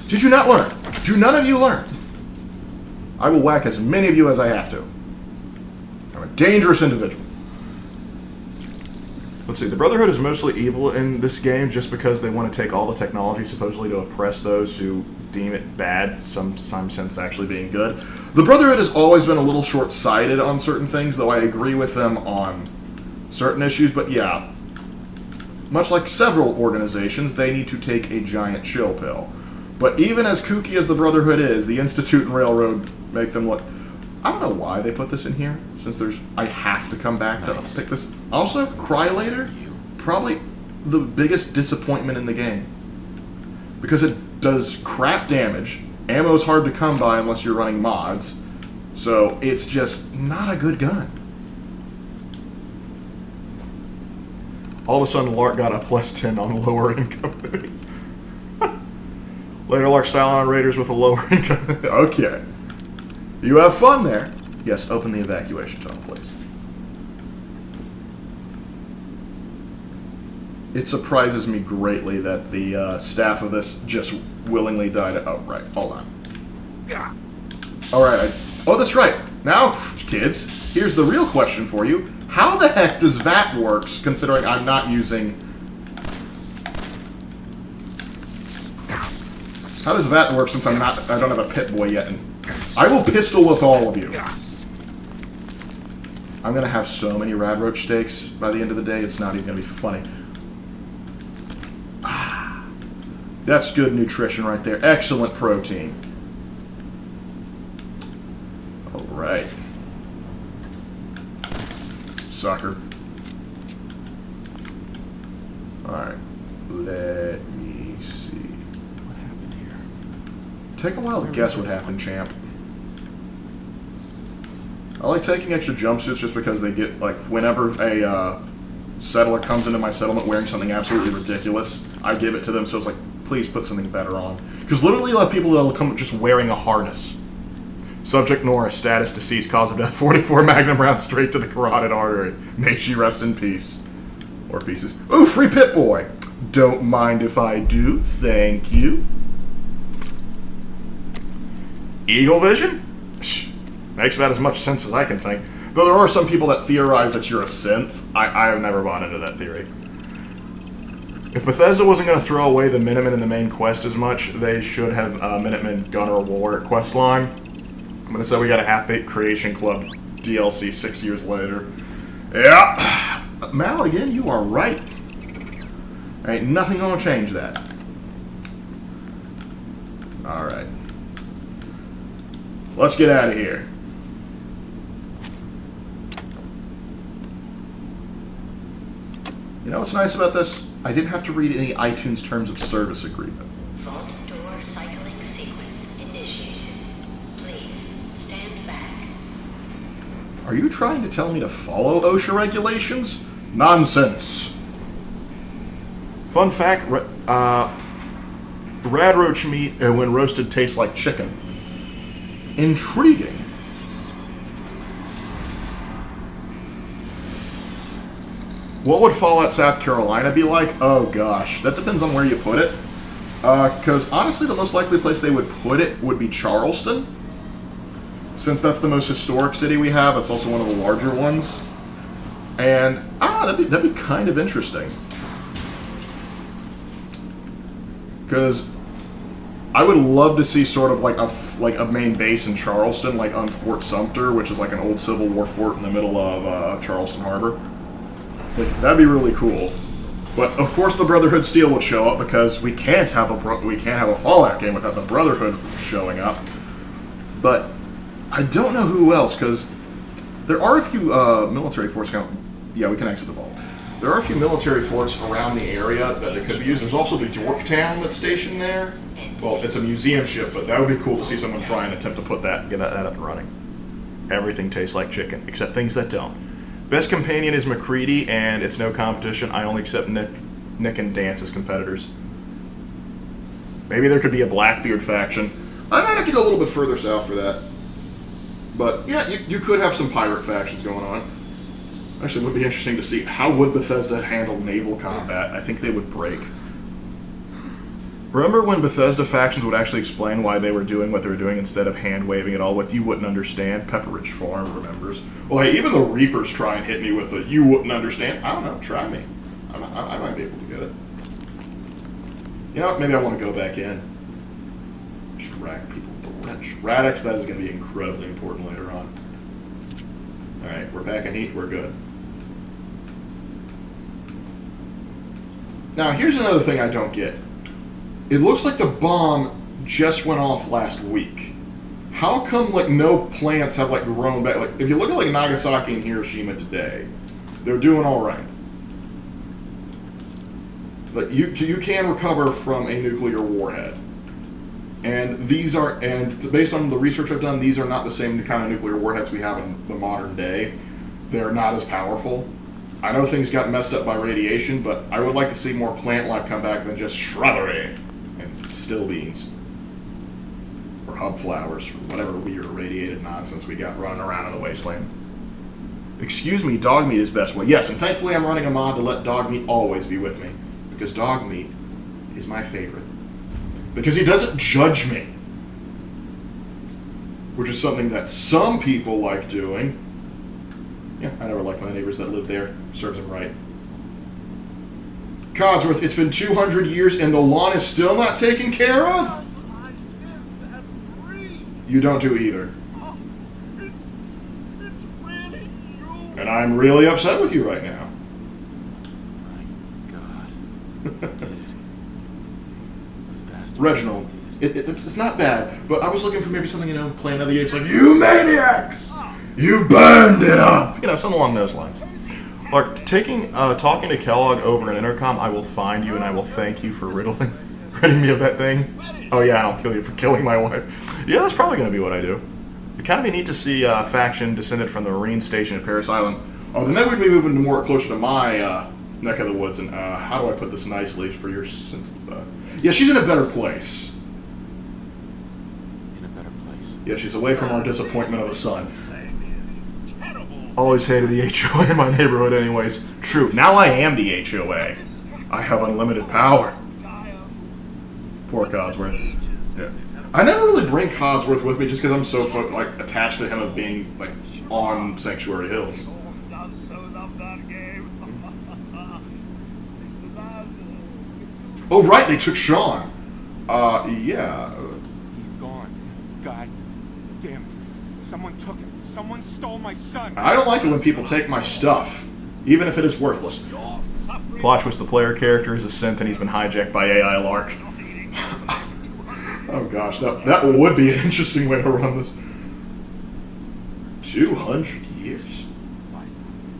Did you not learn? Do none of you learn? I will whack as many of you as I have to. I'm a dangerous individual. Let's see, the Brotherhood is mostly evil in this game just because they want to take all the technology supposedly to oppress those who deem it bad, some sense actually being good. The Brotherhood has always been a little short-sighted on certain things, though I agree with them on certain issues, but yeah. Much like several organizations, they need to take a giant chill pill. But even as kooky as the Brotherhood is, the Institute and Railroad make them look... I don't know why they put this in here, since I have to come back to pick this. Also, Cry Later, probably the biggest disappointment in the game. Because it does crap damage, ammo's hard to come by unless you're running mods, so it's just not a good gun. All of a sudden, Lark got a +10 on lower income enemies. Later, Lark style on raiders with a lower income. Okay. You have fun there. Yes, open the evacuation tunnel, please. It surprises me greatly that the staff of this just willingly died. Oh, right. Hold on. Alright. Oh, that's right. Now, kids, here's the real question for you. How the heck does that work, considering I'm not using... How does that work since I don't have a Pit-Boy yet? And I will pistol whip all of you. I'm gonna have so many Rad Roach steaks by the end of the day, it's not even gonna be funny. That's good nutrition right there. Excellent protein. Alright. Sucker. Alright. Let me see. What happened here? Take a while to guess what happened, champ. I like taking extra jumpsuits just because they get, like, whenever a settler comes into my settlement wearing something absolutely ridiculous, I give it to them, so it's like, please put something better on. Because literally a lot of people that'll come just wearing a harness. Subject Nora, status deceased, cause of death, 44 magnum round straight to the carotid artery. May she rest in peace. Or pieces. Ooh, free Pit Boy! Don't mind if I do, thank you. Eagle Vision? Makes about as much sense as I can think. Though there are some people that theorize that you're a synth. I have never bought into that theory. If Bethesda wasn't going to throw away the Minutemen in the main quest as much, they should have Minutemen Gunner War quest line. I'm going to say we got a Half-Baked Creation Club DLC 6 years later. Yeah. Mal, again, you are right. Ain't nothing going to change that. Alright. Let's get out of here. You know what's nice about this? I didn't have to read any iTunes Terms of Service agreement. Vault door cycling sequence initiated. Please stand back. Are you trying to tell me to follow OSHA regulations? Nonsense. Fun fact, radroach meat when roasted tastes like chicken. Intriguing. What would Fallout South Carolina be like? Oh gosh, that depends on where you put it. Because honestly, the most likely place they would put it would be Charleston. Since that's the most historic city we have, it's also one of the larger ones. And, I don't know, that'd be kind of interesting. Because I would love to see sort of like a main base in Charleston, like on Fort Sumter, which is like an old Civil War fort in the middle of Charleston Harbor. Like, that'd be really cool. But of course, the Brotherhood Steel would show up because we can't have a Fallout game without the Brotherhood showing up. But I don't know who else, because there are a few military forts. Yeah, we can exit the vault. There are a few military forts around the area that they could be used. There's also the Yorktown that's stationed there. Well, it's a museum ship, but that would be cool to see someone try and attempt to put that, get that up and running. Everything tastes like chicken, except things that don't. Best companion is McCready, and it's no competition. I only accept Nick and Dance as competitors. Maybe there could be a Blackbeard faction. I might have to go a little bit further south for that. But, yeah, you could have some pirate factions going on. Actually, it would be interesting to see how would Bethesda handle naval combat. I think they would break. Remember when Bethesda factions would actually explain why they were doing what they were doing instead of hand-waving it all with, you wouldn't understand? Pepperidge Farm remembers. Well, hey, even the Reapers try and hit me with a, you wouldn't understand. I don't know, try me. I might be able to get it. You know what, maybe I want to go back in. I should rack people with the wrench. Radix, that is going to be incredibly important later on. Alright, we're packing heat, we're good. Now, here's another thing I don't get. It looks like the bomb just went off last week. How come, like, no plants have, like, grown back? Like, if you look at, like, Nagasaki and Hiroshima today, they're doing all right. Like, you can recover from a nuclear warhead. And these are, and based on the research I've done, these are not the same kind of nuclear warheads we have in the modern day. They're not as powerful. I know things got messed up by radiation, but I would like to see more plant life come back than just shrubbery and still beans. Or hub flowers, or whatever weird irradiated nonsense we got running around in the wasteland. Excuse me, dog meat is best. Well, yes, and thankfully I'm running a mod to let dog meat always be with me. Because dog meat is my favorite. Because he doesn't judge me. Which is something that some people like doing. Yeah, I never liked my neighbors that lived there. Serves them right. Codsworth, it's been 200 years and the lawn is still not taken care of? You don't do either. It's really you. And I'm really upset with you right now. Reginald, it's not bad, but I was looking for maybe something, Planet of the Apes, like, you maniacs! You burned it up! Something along those lines. Lark, talking to Kellogg over an intercom, I will find you and I will thank you for ridding me of that thing. Oh yeah, and I'll kill you for killing my wife. Yeah, that's probably going to be what I do. It'd kind of be neat to see a faction descended from the Marine station at Paris Island. Oh, then we'd be moving more closer to my neck of the woods. And how do I put this nicely for your sense of... yeah, she's in a better place. In a better place. Yeah, she's away from our disappointment of a son. Always hated the HOA in my neighborhood anyways. True, now I am the HOA. I have unlimited power. Poor Codsworth. Yeah. I never really bring Codsworth with me just because I'm so attached to him of being like on Sanctuary Hills. Oh right, they took Sean. Yeah. He's gone. God damn it. Someone took him. Someone stole my son. I don't like it when people take my stuff, even if it is worthless. Plot twist: the player character is a synth and he's been hijacked by AI Lark. Oh gosh, that would be an interesting way to run this. 200 years.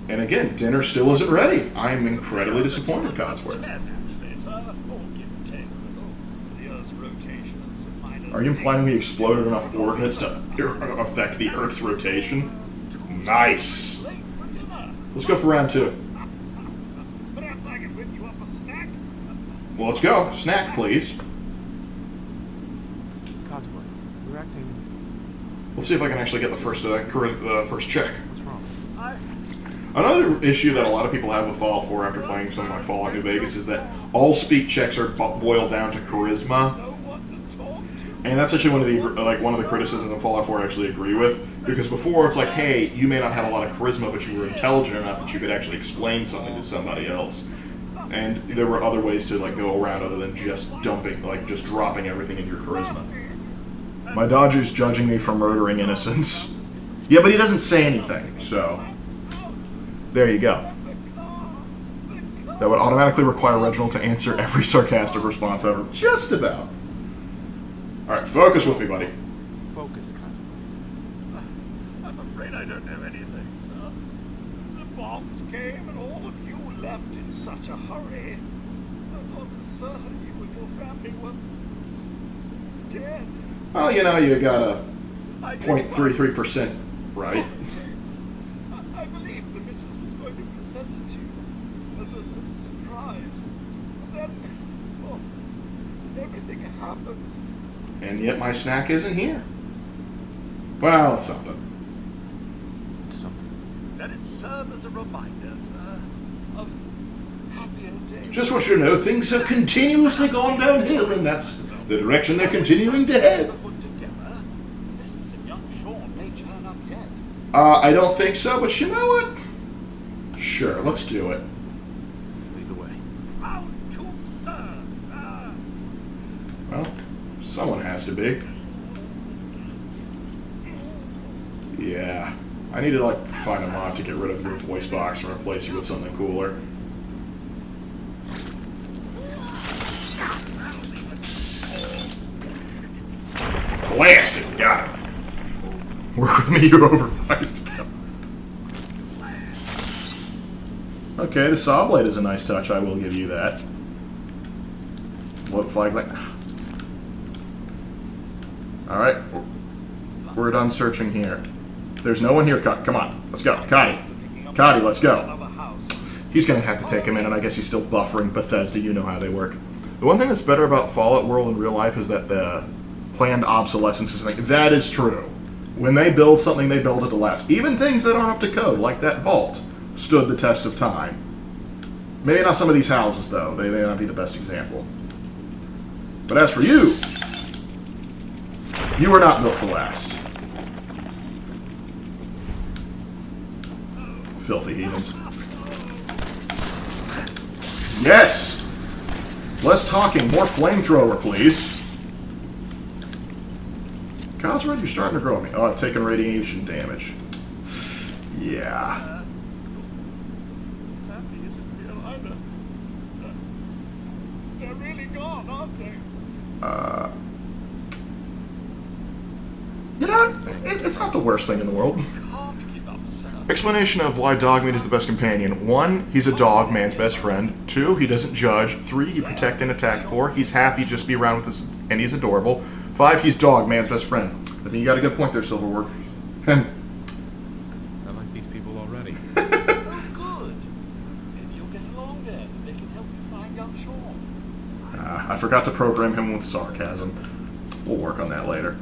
And again, dinner still isn't ready. I'm incredibly disappointed, Codsworth. Are you implying we exploded enough ordnance to affect the Earth's rotation? Nice. Let's go for round 2. Well, let's go. Snack, please. Codsworth, you're acting... Let's see if I can actually get the first check. What's wrong? Another issue that a lot of people have with Fallout 4 after playing something like Fallout New Vegas is that all speak checks are boiled down to charisma. And that's actually one of the criticisms of Fallout 4 I actually agree with, because before it's like, hey, you may not have a lot of charisma, but you were intelligent enough that you could actually explain something to somebody else. And there were other ways to go around other than just just dropping everything in your charisma. My Dodger's judging me for murdering innocents. Yeah, but he doesn't say anything, so there you go. That would automatically require Reginald to answer every sarcastic response ever. Just about. Alright, focus with me, buddy. Focus, Codsworth. I'm afraid I don't know anything, sir. The bombs came and all of you left in such a hurry. I thought for certain you and your family were dead. Well, you got a 0.33% right. I believe the missus was going to present it to you as a surprise. But then, well, everything happened. And yet my snack isn't here. Well, it's something. It's something. Let it serve as a reminder, sir, of happier days. Just want you to know things have continuously gone downhill, and that's the direction they're continuing to head. Mrs. and young Sean may turn up yet. I don't think so, but you know what? Sure, let's do it. Lead the way. Round 2, sir. Well, someone has to be. Yeah. I need to, find a mod to get rid of your voice box and replace you with something cooler. Blasted! Got it. Work with me, you're overpriced. Okay, the saw blade is a nice touch, I will give you that. Float flag... Alright. We're done searching here. There's no one here. Come on. Let's go. Cotty, let's go. He's going to have to take a minute. I guess he's still buffering Bethesda. You know how they work. The one thing that's better about Fallout World in real life is that the planned obsolescence is something. That is true. When they build something, they build it to last. Even things that aren't up to code, like that vault, stood the test of time. Maybe not some of these houses, though. They may not be the best example. But as for you... you were not built to last. Filthy heathens. Yes! Less talking, more flamethrower, please. Codsworth, you're starting to grow on me. Oh, I've taken radiation damage. Yeah. Family isn't real either. They're really gone, aren't they? It's not the worst thing in the world. Explanation of why Dogmeat is the best companion. 1, he's a dog, man's best friend. 2, he doesn't judge. 3, he protect and attack. 4, he's happy just be around with his and he's adorable. 5, he's dog, man's best friend. I think you got a good point there, Silverwork. I like these people already. Oh, good. Maybe you'll get along there, and they can help you find young Sean. I forgot to program him with sarcasm. We'll work on that later.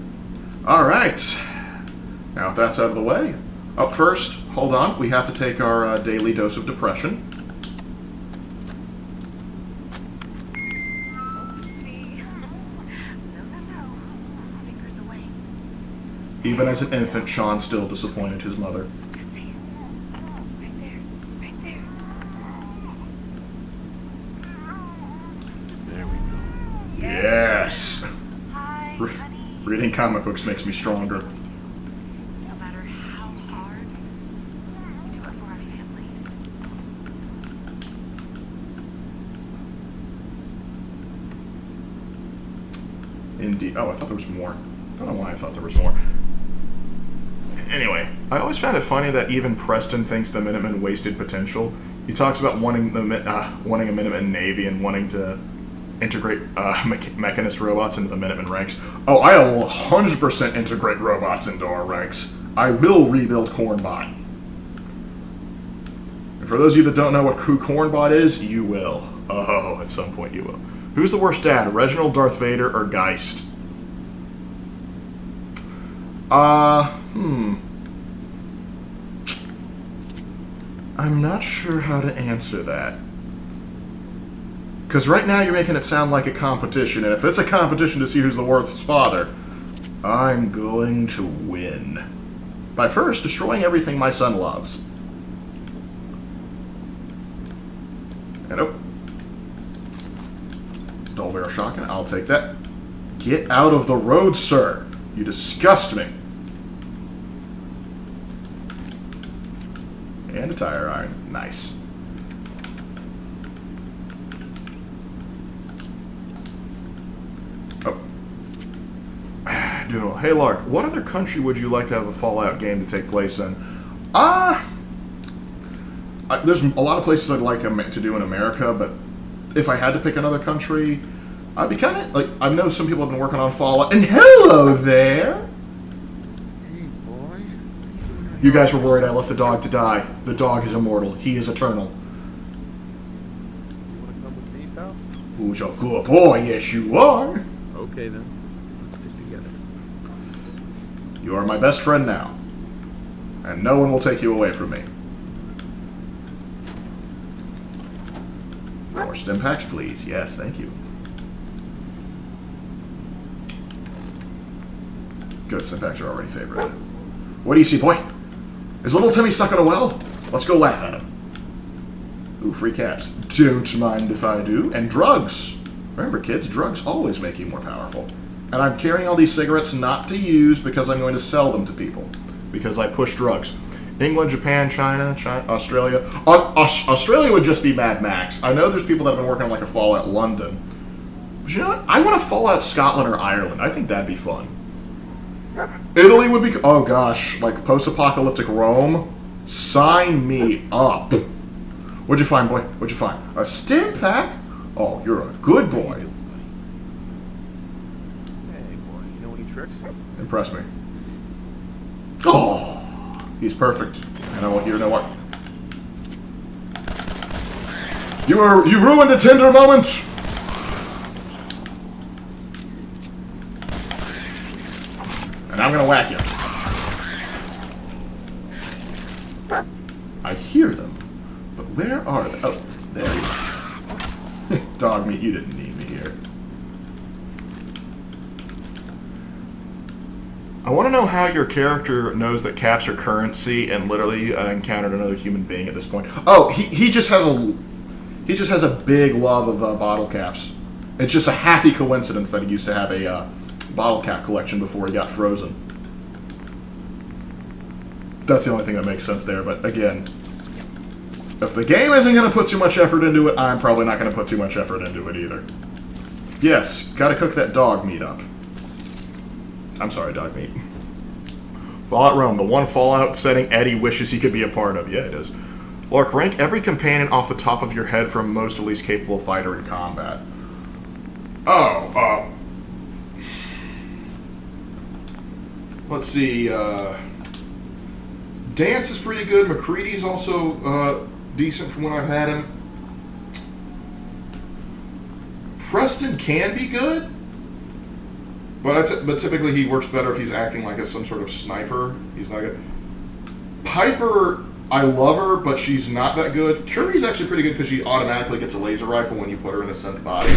Alright. Now, if that's out of the way, up first, hold on, we have to take our daily dose of depression. Even as an infant, Sean still disappointed his mother. There we go. Yes! Hi, honey. Reading comic books makes me stronger. No matter how hard, we do it for our families. Indeed. Oh, I thought there was more. I don't know why I thought there was more. Anyway, I always found it funny that even Preston thinks the Minutemen wasted potential. He talks about wanting wanting a Minutemen Navy and wanting to integrate mechanist robots into the Minutemen ranks. Oh, I'll 100% integrate robots into our ranks. I will rebuild Cornbot. And for those of you that don't know who Cornbot is, you will. Oh, at some point you will. Who's the worst dad, Reginald, Darth Vader, or Geist? I'm not sure how to answer that. Because right now you're making it sound like a competition, and if it's a competition to see who's the worst father, I'm going to win. By first destroying everything my son loves. And oh. Dull barrel shotgun, I'll take that. Get out of the road, sir. You disgust me. And a tire iron. Nice. Oh. Doing well. Hey, Lark, what other country would you like to have a Fallout game to take place in? There's a lot of places I'd like to do in America, but if I had to pick another country, I'd be kind of like, I know some people have been working on Fallout, and hello there! Hey, boy. You guys were worried I left the dog to die. The dog is immortal. He is eternal. You want to come with me, pal? Who's a good boy? Yes, you are. Okay then, let's stick together. You are my best friend now. And no one will take you away from me. More stim packs, please. Yes, thank you. Good, stim packs are already favorite. What do you see, boy? Is little Timmy stuck in a well? Let's go laugh at him. Ooh, free cats. Don't mind if I do. And drugs. Remember, kids, drugs always make you more powerful. And I'm carrying all these cigarettes not to use because I'm going to sell them to people. Because I push drugs. England, Japan, China, Australia. Australia would just be Mad Max. I know there's people that have been working on like a Fallout London. But you know what? I want a Fallout Scotland or Ireland. I think that'd be fun. Italy would be... Oh gosh. Like post-apocalyptic Rome? Sign me up. What'd you find, boy? What'd you find? A stim pack? Oh, you're a good boy. Hey, boy. You know any tricks? Impress me. Oh! He's perfect. And I want you to know what. You ruined a tender moment! And I'm gonna whack you. I hear them. But where are they? Oh, there you are. Dog meat, you didn't need me here. I want to know how your character knows that caps are currency and literally encountered another human being at this point. Oh, he just has a big love of bottle caps. It's just a happy coincidence that he used to have a bottle cap collection before he got frozen. That's the only thing that makes sense there, but again, if the game isn't going to put too much effort into it, I'm probably not going to put too much effort into it either. Yes, gotta cook that dog meat up. I'm sorry, dog meat. Fallout Rome, the one Fallout setting Eddie wishes he could be a part of. Yeah, it is. Lark, rank every companion off the top of your head from most to least capable fighter in combat. Oh, Let's see. Dance is pretty good. McCready's also decent from when I've had him. Preston can be good, but typically he works better if he's acting like some sort of sniper. He's not good. Piper, I love her, but she's not that good. Curie's actually pretty good because she automatically gets a laser rifle when you put her in a synth body.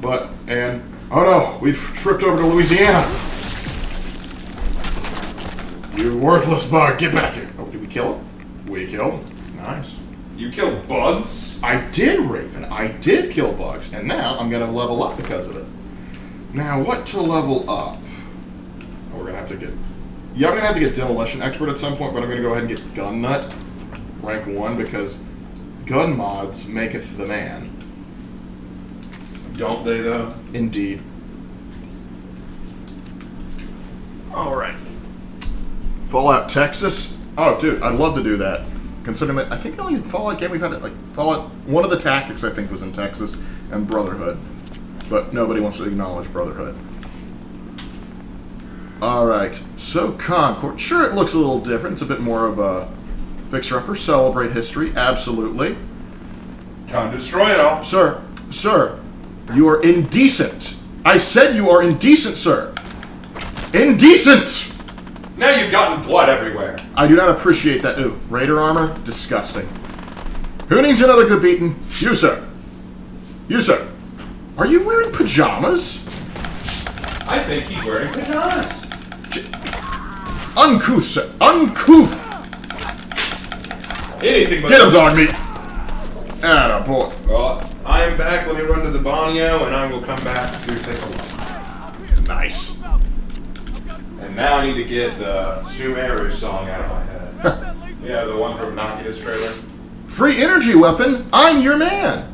Oh no, we've tripped over to Louisiana. You worthless bug, get back here. Oh, did we kill him? We killed him. Nice. You killed bugs? I did, Raven. I did kill bugs, and now I'm going to level up because of it. Now, what to level up? Oh, we're going to have to get... Yeah, I'm going to have to get Demolition Expert at some point, but I'm going to go ahead and get Gun Nut, rank 1, because gun mods maketh the man. Don't they, though? Indeed. Alright. Fallout Texas? Oh, dude, I'd love to do that. Considering that, I think the only Fallout game we've had, like, Fallout, one of the Tactics, I think, was in Texas, and Brotherhood. But nobody wants to acknowledge Brotherhood. Alright, so Concord. Sure, it looks a little different. It's a bit more of a fixer-upper. Celebrate history, absolutely. Time to destroy it all. Sir, you are indecent. I said you are indecent, sir. Indecent! Now you've gotten blood everywhere. I do not appreciate that. Ooh, Raider armor? Disgusting. Who needs another good beating? You, sir. You, sir. Are you wearing pajamas? I think he's wearing pajamas. Uncouth, sir. Uncouth! Anything but... Get him, dog meat! Attaboy. Well, I am back. Let me run to the Bonio, and I will come back to take a look. Nice. And now I need to get the Sumeru song out of my head. Yeah, the one from Nokia's trailer. Free energy weapon. I'm your man.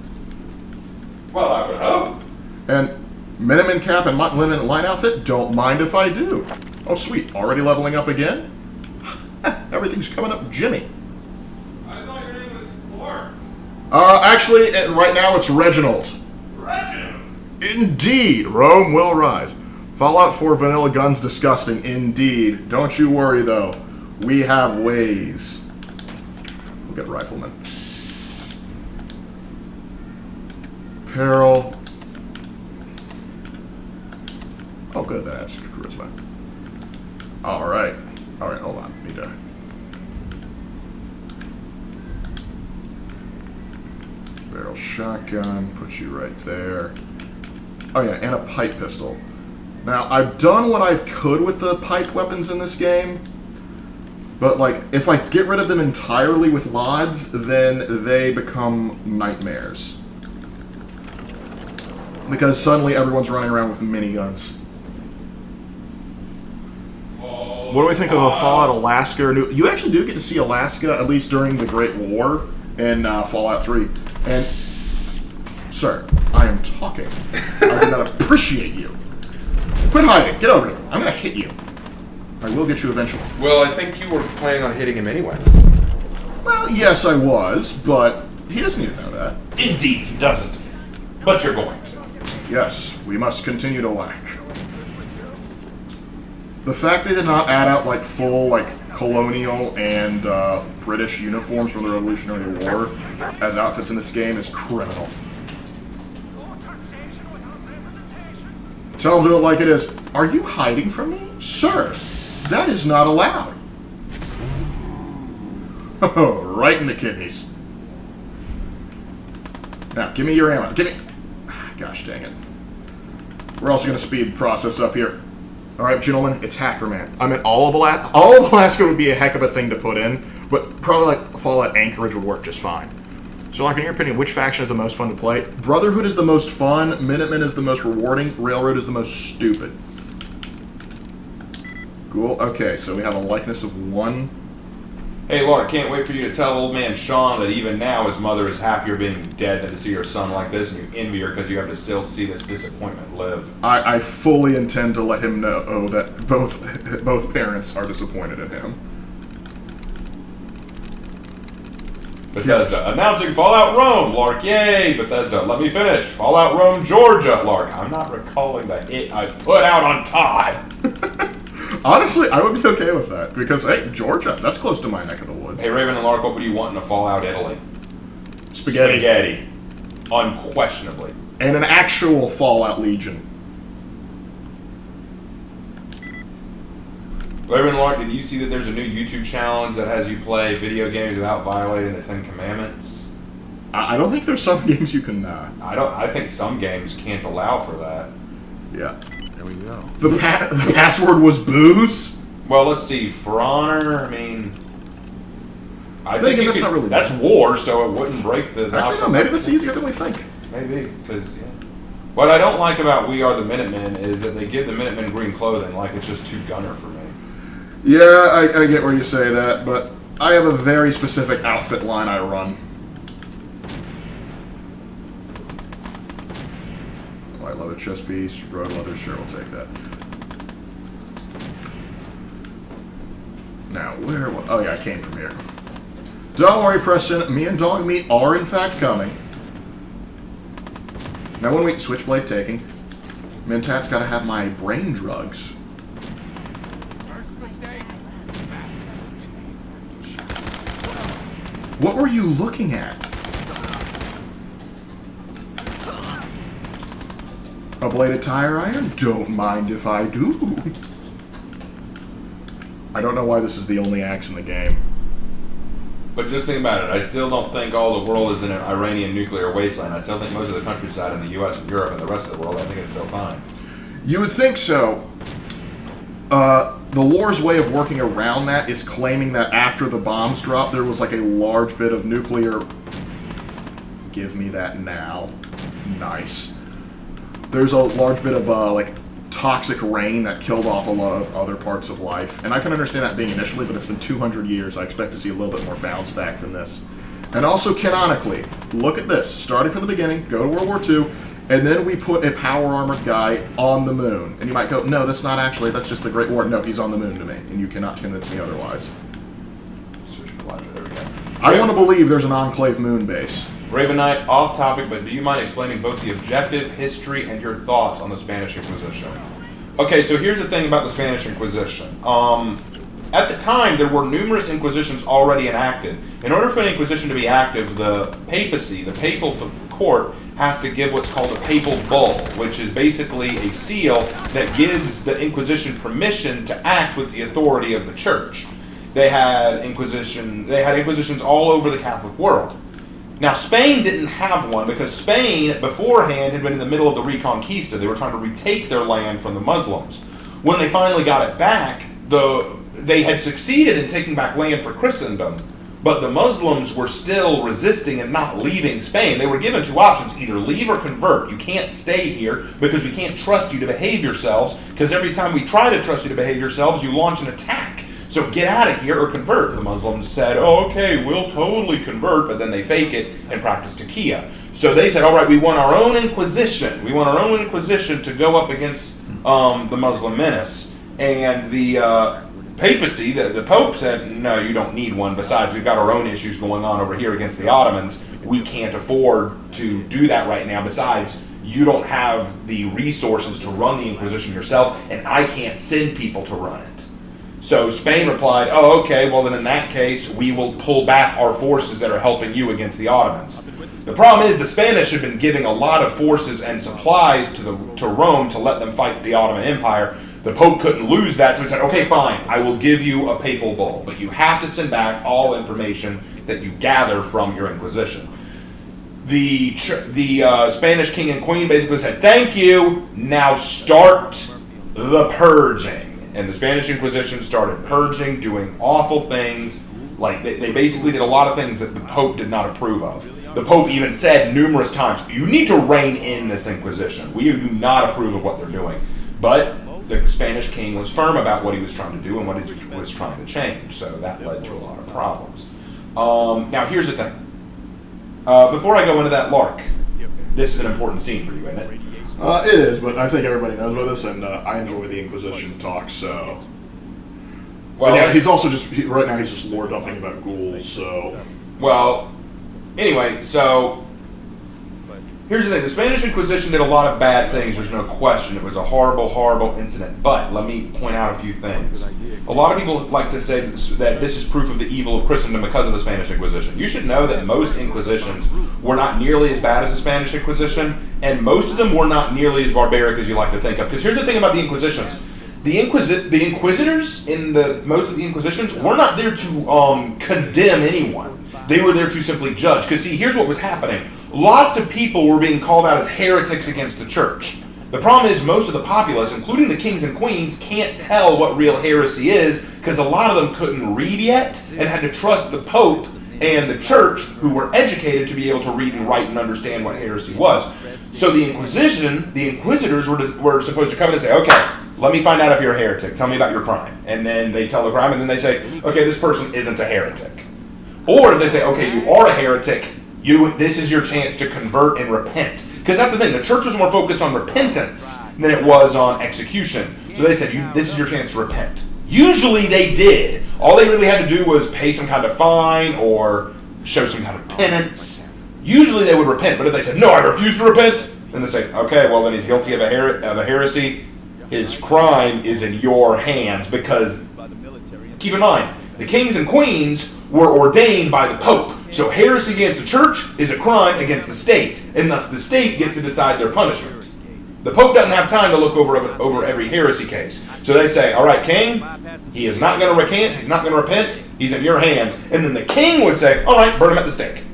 Well, I would hope. And Miniman cap and linen line outfit. Don't mind if I do. Oh, sweet. Already leveling up again? Everything's coming up Jimmy. I thought your name was Lark. Actually, right now it's Reginald. Reginald? Indeed. Rome will rise. Fallout 4 vanilla guns disgusting. Indeed. Don't you worry, though. We have ways. Look at Rifleman. Peril. Oh, good. That's charisma. Alright. Alright, hold on. Need to... Barrel shotgun. Put you right there. Oh, yeah, and a pipe pistol. Now, I've done what I could with the pipe weapons in this game, but, like, if I get rid of them entirely with mods, then they become nightmares. Because suddenly everyone's running around with miniguns. What do we think of a Fallout Alaska? You actually do get to see Alaska, at least during the Great War in Fallout 3. And, sir, I am talking. I do not appreciate you. Quit hiding. Get over here. I'm going to hit you. I will get you eventually. Well, I think you were planning on hitting him anyway. Well, yes, I was, but he doesn't need to know that. Indeed, he doesn't. But you're going to. Yes, we must continue to whack. The fact they did not add out, like, full, like, colonial and British uniforms from the Revolutionary War as outfits in this game is criminal. Tell them to do it like it is. Are you hiding from me? Sir, that is not allowed. Oh, right in the kidneys. Now, give me your ammo. Give me... Gosh dang it. We're also going to speed process up here. Alright, gentlemen, it's Hacker Man. I mean, all of Alaska... All of Alaska would be a heck of a thing to put in, but probably, like, Fallout Anchorage would work just fine. So, like, in your opinion, which faction is the most fun to play? Brotherhood is the most fun, Minutemen is the most rewarding, Railroad is the most stupid. Cool, okay, so we have a likeness of one. Hey, Lark, can't wait for you to tell old man Sean that even now his mother is happier being dead than to see her son like this, and you envy her because you have to still see this disappointment live. I fully intend to let him know that both parents are disappointed in him. Bethesda, announcing Fallout Rome, Lark, yay! Bethesda, let me finish. Fallout Rome, Georgia, Lark. I'm not recalling the hit I put out on Todd. Honestly, I would be okay with that because hey, Georgia, that's close to my neck of the woods. Hey, Raven and Lark, what would you want in a Fallout Italy? Spaghetti. Spaghetti. Unquestionably. And an actual Fallout Legion. Raven and Lark, did you see that there's a new YouTube challenge that has you play video games without violating the Ten Commandments? I don't think there's some games you can. I think some games can't allow for that. Yeah. There we go. The password was booze. Well, let's see. For Honor, I mean, I think again, that's not really that's war, so it wouldn't break the. Actually, no. Maybe that's easier than we think. Maybe because what I don't like about We Are the Minutemen is that they give the Minutemen green clothing like it's just too gunner for me. Yeah, I get where you say that, but I have a very specific outfit line I run. Oh, I love a chest piece. Road leather, sure, we'll take that. Now, where... Oh, yeah, I came from here. Don't worry, Preston. Me and Dog Meat are, in fact, coming. Now, when we... Switchblade taking. Mintat's got to have my brain drugs. What were you looking at? A bladed tire iron? Don't mind if I do. I don't know why this is the only axe in the game. But just think about it. I still don't think all the world is in an Iranian nuclear wasteland. I still think most of the countryside in the U.S. and Europe and the rest of the world, I think it's still fine. You would think so. The war's way of working around that is claiming that after the bombs dropped, there was like a large bit of nuclear... Give me that now. Nice. There's a large bit of, like, toxic rain that killed off a lot of other parts of life. And I can understand that being initially, but it's been 200 years. I expect to see a little bit more bounce back than this. And also, canonically, look at this. Starting from the beginning, go to World War II, and then we put a power-armored guy on the moon. And you might go, no, that's not actually, that's just the Great War. No, he's on the moon to me, and you cannot convince me otherwise. There we go. I want to believe there's an Enclave moon base. Raven Knight, off topic, but do you mind explaining both the objective, history, and your thoughts on the Spanish Inquisition? Okay, so here's the thing about the Spanish Inquisition. At the time, there were numerous inquisitions already enacted. In order for an inquisition to be active, the papacy, the papal court, has to give what's called a papal bull, which is basically a seal that gives the Inquisition permission to act with the authority of the church. They had inquisitions all over the Catholic world. Now, Spain didn't have one because Spain, beforehand, had been in the middle of the Reconquista. They were trying to retake their land from the Muslims. When they finally got it back, they had succeeded in taking back land for Christendom, but the Muslims were still resisting and not leaving Spain. They were given two options, either leave or convert. You can't stay here because we can't trust you to behave yourselves, because every time we try to trust you to behave yourselves, you launch an attack. So get out of here or convert. The Muslims said, oh, okay, we'll totally convert, but then they fake it and practice taqiyya. So they said, all right, we want our own Inquisition. We want our own Inquisition to go up against the Muslim menace. And the papacy, the Pope said, no, you don't need one. Besides, we've got our own issues going on over here against the Ottomans. We can't afford to do that right now. Besides, you don't have the resources to run the Inquisition yourself, and I can't send people to run it. So Spain replied, oh, okay, well then in that case, we will pull back our forces that are helping you against the Ottomans. The problem is the Spanish had been giving a lot of forces and supplies to Rome to let them fight the Ottoman Empire. The Pope couldn't lose that, so he said, okay, fine, I will give you a papal bull, but you have to send back all information that you gather from your Inquisition. The Spanish king and queen basically said, thank you, now start the purging. And the Spanish Inquisition started purging, doing awful things. Like, they basically did a lot of things that the Pope did not approve of. The Pope even said numerous times, you need to rein in this Inquisition. We do not approve of what they're doing. But the Spanish king was firm about what he was trying to do and what he was trying to change. So that led to a lot of problems. Now, here's the thing. Before I go into that, Lark, this is an important scene for you, isn't it? It is, but I think everybody knows about this, and I enjoy the Inquisition talk, so... Well, yeah, he's also just... right now, he's just lore dumping about ghouls, so... Well, anyway, so... Here's the thing. The Spanish Inquisition did a lot of bad things. There's no question. It was a horrible, horrible incident. But let me point out a few things. A lot of people like to say that this is proof of the evil of Christendom because of the Spanish Inquisition. You should know that most Inquisitions were not nearly as bad as the Spanish Inquisition, and most of them were not nearly as barbaric as you like to think of. Because here's the thing about the Inquisitions. The Inquisitors in most of the Inquisitions were not there to condemn anyone. They were there to simply judge. Because see, here's what was happening. Lots of people were being called out as heretics against the church. The problem is most of the populace, including the kings and queens, can't tell what real heresy is because a lot of them couldn't read yet and had to trust the Pope and the church, who were educated to be able to read and write and understand what heresy was. So the Inquisition, the Inquisitors were supposed to come in and say, okay, let me find out if you're a heretic. Tell me about your crime. And then they tell the crime, and then they say, okay, this person isn't a heretic. Or if they say, okay, you are a heretic, this is your chance to convert and repent. Because that's the thing, the church was more focused on repentance than it was on execution. So they said, this is your chance to repent. Usually they did. All they really had to do was pay some kind of fine or show some kind of penance. Usually they would repent, but if they said, no, I refuse to repent, then they say, okay, well then he's guilty of a heresy. His crime is in your hands because, keep in mind, the kings and queens were ordained by the Pope. So heresy against the church is a crime against the state, and thus the state gets to decide their punishment. The Pope doesn't have time to look over every heresy case. So they say, all right, king, he is not going to recant, he's not going to repent, he's in your hands. And then the king would say, all right, burn him at the stake.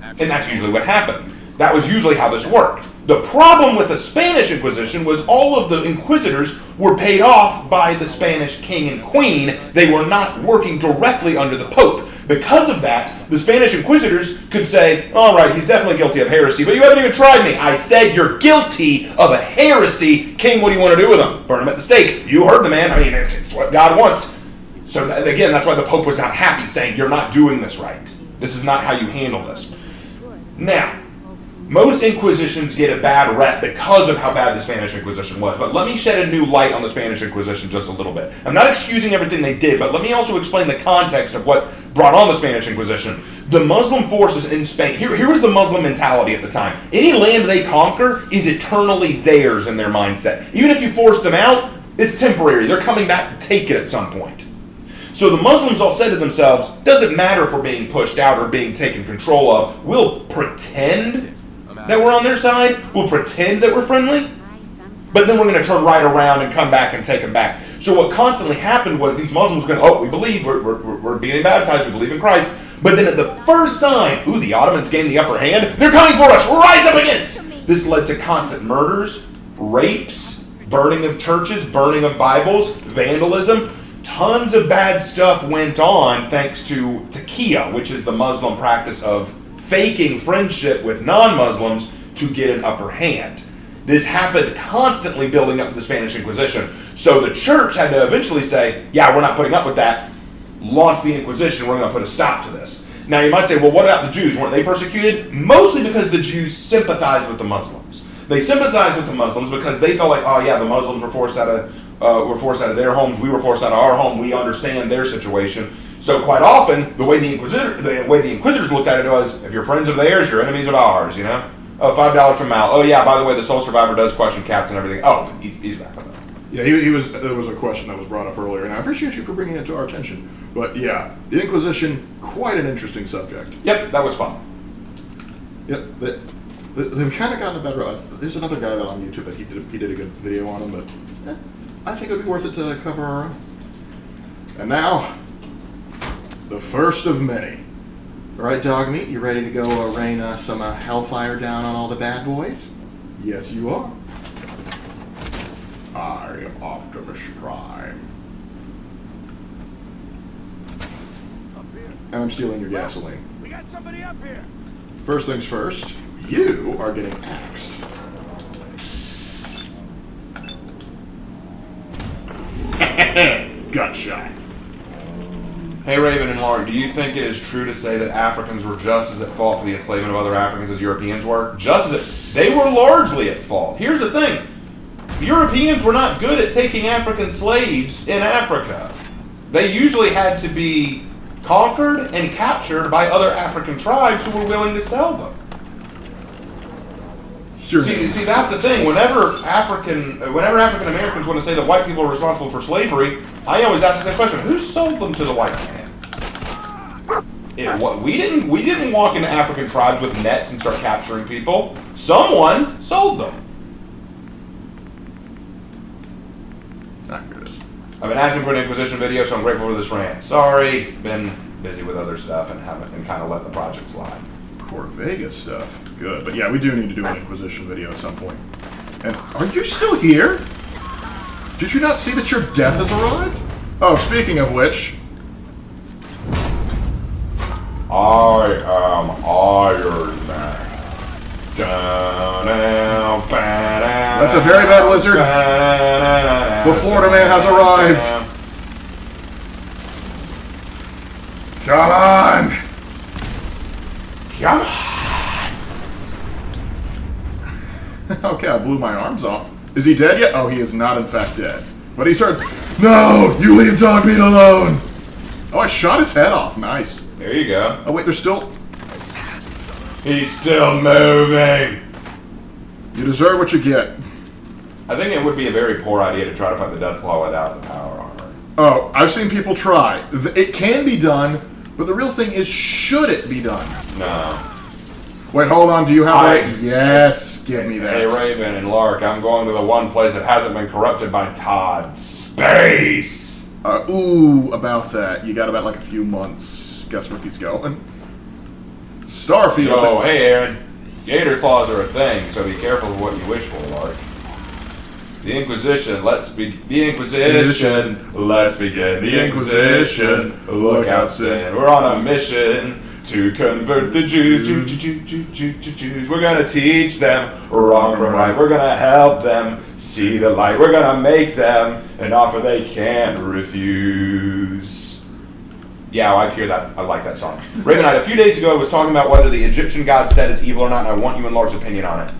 And that's usually what happened. That was usually how this worked. The problem with the Spanish Inquisition was all of the inquisitors were paid off by the Spanish king and queen. They were not working directly under the Pope. Because of that, the Spanish inquisitors could say, all right, he's definitely guilty of heresy, but you haven't even tried me. I said you're guilty of a heresy. King, what do you want to do with him? Burn him at the stake. You heard the man. I mean, it's what God wants. So again, that's why the Pope was not happy, saying you're not doing this right. This is not how you handle this. Now, most Inquisitions get a bad rep because of how bad the Spanish Inquisition was. But let me shed a new light on the Spanish Inquisition just a little bit. I'm not excusing everything they did, but let me also explain the context of what brought on the Spanish Inquisition. The Muslim forces in Spain, here was the Muslim mentality at the time. Any land they conquer is eternally theirs in their mindset. Even if you force them out, it's temporary. They're coming back to take it at some point. So the Muslims all said to themselves, doesn't matter if we're being pushed out or being taken control of, we'll pretend that we're on their side, we'll pretend that we're friendly, but then we're going to turn right around and come back and take them back. So what constantly happened was these Muslims going, oh, we believe, we're being baptized, we believe in Christ, but then at the first sign, ooh, the Ottomans gained the upper hand, they're coming for us, rise up against! This led to constant murders, rapes, burning of churches, burning of Bibles, vandalism. Tons of bad stuff went on thanks to taqiyya, which is the Muslim practice of faking friendship with non-Muslims to get an upper hand. This happened constantly building up to the Spanish Inquisition. So the church had to eventually say, yeah, we're not putting up with that. Launch the Inquisition, we're going to put a stop to this. Now you might say, well, what about the Jews? Weren't they persecuted? Mostly because the Jews sympathized with the Muslims. They sympathized with the Muslims because they felt like, oh yeah, the Muslims were forced out of their homes, we were forced out of our home, we understand their situation. So quite often, the way the Inquisitors looked at it was, if you're friends of theirs, you're enemies of ours, you know? Oh, $5 from Mal. Oh yeah, by the way, the sole survivor does question caps and everything. Oh, he's back on that. Yeah, he was. There was a question that was brought up earlier, and I appreciate you for bringing it to our attention. But yeah, the Inquisition, quite an interesting subject. Yep, that was fun. Yep, they've kind of gotten a better. There's another guy on YouTube that he did a good video on them, but I think it would be worth it to cover our own. And now, the first of many. All right, dog meat, you ready to go rain some hellfire down on all the bad boys? Yes, you are. I am Optimus Prime. And I'm stealing your gasoline. We got somebody up here. First things first, you are getting axed. Gotcha. Hey Raven and Lark, do you think it is true to say that Africans were just as at fault for the enslavement of other Africans as Europeans were? They were largely at fault. Here's the thing. Europeans were not good at taking African slaves in Africa. They usually had to be conquered and captured by other African tribes who were willing to sell them. See, that's the thing. Whenever African Americans want to say that white people are responsible for slavery, I always ask the same question: who sold them to the white man? We didn't walk into African tribes with nets and start capturing people. Someone sold them. Here it is. I've been asking for an Inquisition video, so I'm grateful for this rant. Sorry, been busy with other stuff and kind of let the project slide. Corvega stuff. Good. But yeah, we do need to do an Inquisition video at some point. And are you still here? Did you not see that your death has arrived? Oh, speaking of which... I am Iron Man. That's a very bad lizard. The Florida man has arrived. Come on! Come on! Okay, I blew my arms off. Is he dead yet? Oh, he is not in fact dead. But he started... No! You leave dog meat alone! Oh, I shot his head off. Nice. There you go. Oh, wait, there's still... He's still moving! You deserve what you get. I think it would be a very poor idea to try to fight the Deathclaw without the power armor. Oh, I've seen people try. It can be done, but the real thing is, should it be done? No. Wait, hold on. Do you have a... Yes, give me that. Hey, Raven and Lark, I'm going to the one place that hasn't been corrupted by Todd. Space! Ooh, about that. You got about like a few months. Guess where he's going? Starfield. Oh, hey, Aaron. Gator claws are a thing, so be careful of what you wish for, Lark. The Inquisition, let's begin. The Inquisition, let's begin. The Inquisition, look out, sin. We're on a mission to convert the Jews. We're gonna teach them wrong from right. We're gonna help them see the light. We're gonna make them an offer they can't refuse. Yeah, I hear that. I like that song. Raven Knight, a few days ago I was talking about whether the Egyptian god Set is evil or not, and I want you and Lark's opinion on it.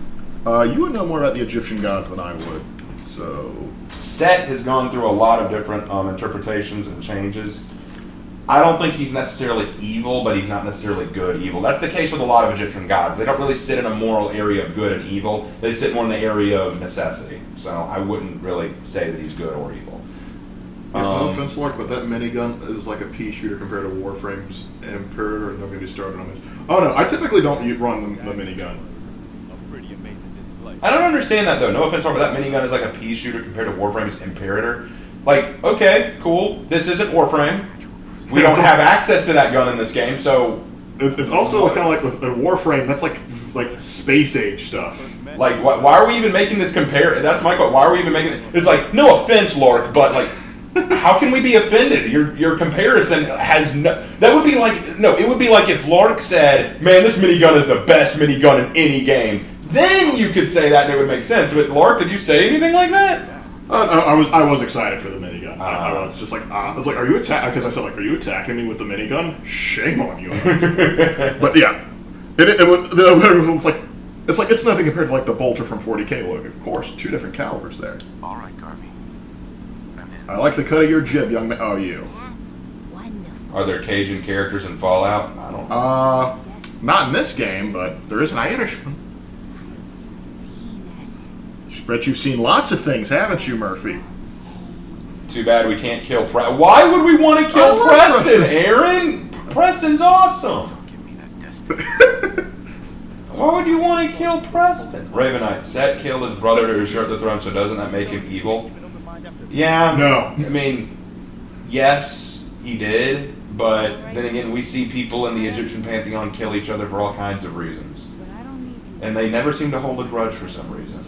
You would know more about the Egyptian gods than I would. So... Set has gone through a lot of different interpretations and changes. I don't think he's necessarily evil, but he's not necessarily good evil. That's the case with a lot of Egyptian gods. They don't really sit in a moral area of good and evil. They sit more in the area of necessity. So I wouldn't really say that he's good or evil. Yeah, no offense, Lark, but that minigun is like a pea shooter compared to Warframe's Imperator, and don't get me started on this. Oh no, I typically don't run the minigun. I don't understand that though. No offense, but that minigun is like a pea shooter compared to Warframe's Imperator. Like, okay, cool. This isn't Warframe. We don't have access to that gun in this game, so... It's also kind of like with a Warframe, that's like space age stuff. Like, why are we even making this compare? That's my question. Why are we even making it? It's like, no offense, Lark, but like, how can we be offended? Your comparison has no... That would be like... No, it would be like if Lark said, man, this minigun is the best minigun in any game. Then you could say that and it would make sense. But Lark, did you say anything like that? I was excited for the minigun. I was just like, I was like, are you attacking? Because I said, like, are you attacking me with the minigun? Shame on you. But yeah, it's like it's nothing compared to like the bolter from 40K. Look, of course, two different calibers there. All right, Garvey. I'm in. I like the cut of your jib, young man. Oh, you. That's wonderful. Are there Cajun characters in Fallout? I don't know. Not in this game, but there is an Irish one. Bet you've seen lots of things, haven't you, Murphy? Too bad we can't kill Preston. Why would we want to kill Preston, Aaron? Preston's awesome. Don't give me that destiny. Why would you want to kill Preston? Ravenite, Set killed his brother to usurp the throne, so doesn't that make him evil? Yeah. No. I mean, yes, he did. But then again, we see people in the Egyptian pantheon kill each other for all kinds of reasons. And they never seem to hold a grudge for some reason.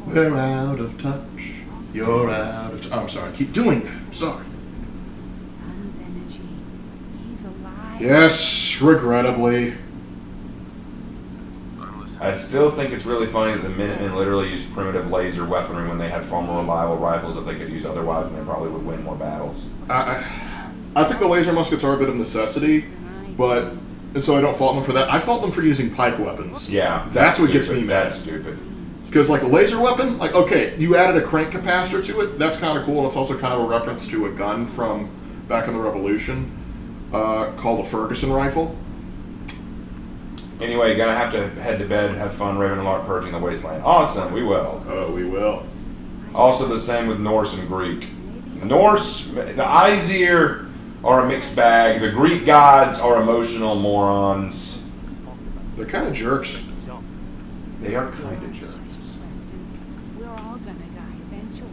We're out of touch. You're out of touch. Oh, I'm sorry. I keep doing that. I'm sorry. Sun's energy. He's alive. Yes, regrettably. I still think it's really funny that the Minutemen literally used primitive laser weaponry when they had far more reliable rifles that they could use otherwise, and they probably would win more battles. I think the laser muskets are a bit of necessity, but and so I don't fault them for that. I fault them for using pipe weapons. Yeah. That's what gets me mad. That's stupid. Because, like, a laser weapon, like, okay, you added a crank capacitor to it. That's kind of cool. It's also kind of a reference to a gun from back in the Revolution called a Ferguson rifle. Anyway, gonna have to head to bed. Have fun, Raven and Lark purging the wasteland. Awesome, we will. Oh, we will. Also the same with Norse and Greek. Norse, the Aesir are a mixed bag. The Greek gods are emotional morons. They're kind of jerks. They are kind of jerks. We're all gonna die eventually.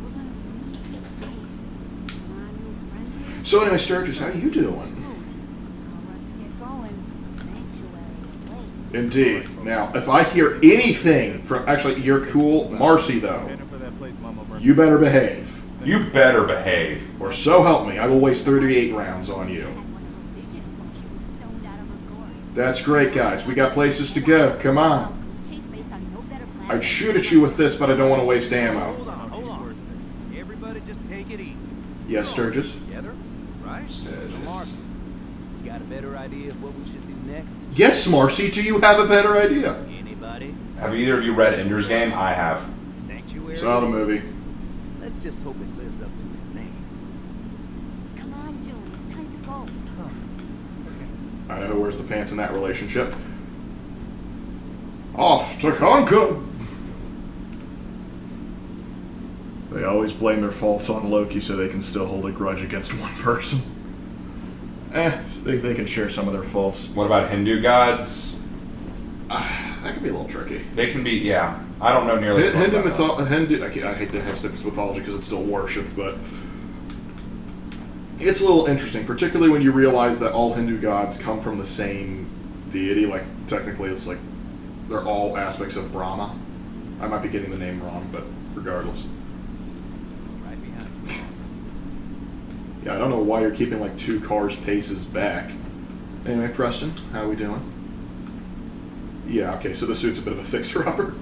We're gonna leave this space. Come on, you friendly. So anyway, Sturgis, how you doing? Let's get going. Sanctuary waits. Indeed. Now, if I hear anything from... Actually, you're cool. Marcy, though. You better behave. You better behave. Or so help me, I will waste 38 rounds on you. That's great, guys. We got places to go. Come on. I'd shoot at you with this, but I don't want to waste ammo. Hold on. Everybody just take it easy. Yes, Sturgis? Together, right? Sturgis. You got a better idea of what we should do next? Yes, Marcy. Do you have a better idea? Anybody? Have either of you read Ender's Game? I have. Sanctuary? Saw the movie. Let's just hope it lives up to his name. Come on, Julie. It's time to go. I know who wears the pants in that relationship. Off to conquer! They always blame their faults on Loki so they can still hold a grudge against one person. They can share some of their faults. What about Hindu gods? That can be a little tricky. They can be, yeah. I don't know nearly. Hindu mythology. I hate to have snippets mythology because it's still worship, but it's a little interesting, particularly when you realize that all Hindu gods come from the same deity. Like technically, it's like they're all aspects of Brahma. I might be getting the name wrong, but regardless. Right behind you, boss. Yeah, I don't know why you're keeping like 2 cars' paces back. Anyway, Preston, how we doing? Yeah, okay, so the suit's a bit of a fixer-upper.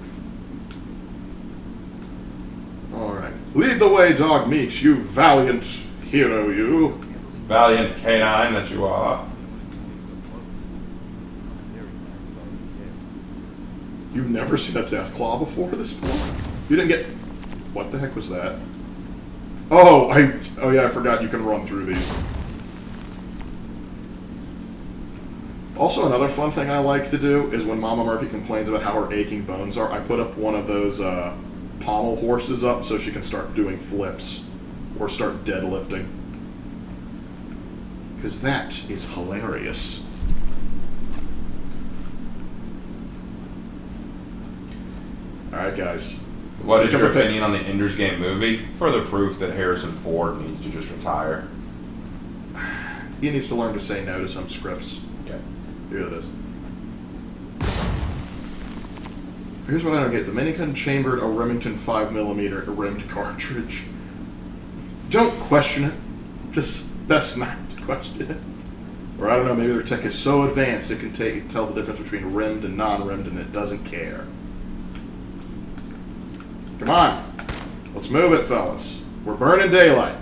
Alright. Lead the way, dog meat, you valiant hero, you. Valiant canine that you are. You've never seen a death claw before this point? You didn't get... What the heck was that? Oh, yeah, I forgot you can run through these. Also, another fun thing I like to do is when Mama Murphy complains about how her aching bones are, I put up one of those pommel horses up so she can start doing flips or start deadlifting. Because that is hilarious. Alright, guys. What is your opinion on the Ender's Game movie? Further proof that Harrison Ford needs to just retire. He needs to learn to say no to some scripts. Yeah. Here it is. Here's what I don't get. The minigun chambered a Remington 5mm rimmed cartridge. Don't question it. Just best not to question it. Or I don't know, maybe their tech is so advanced it can tell the difference between rimmed and non-rimmed and it doesn't care. Come on. Let's move it, fellas. We're burning daylight.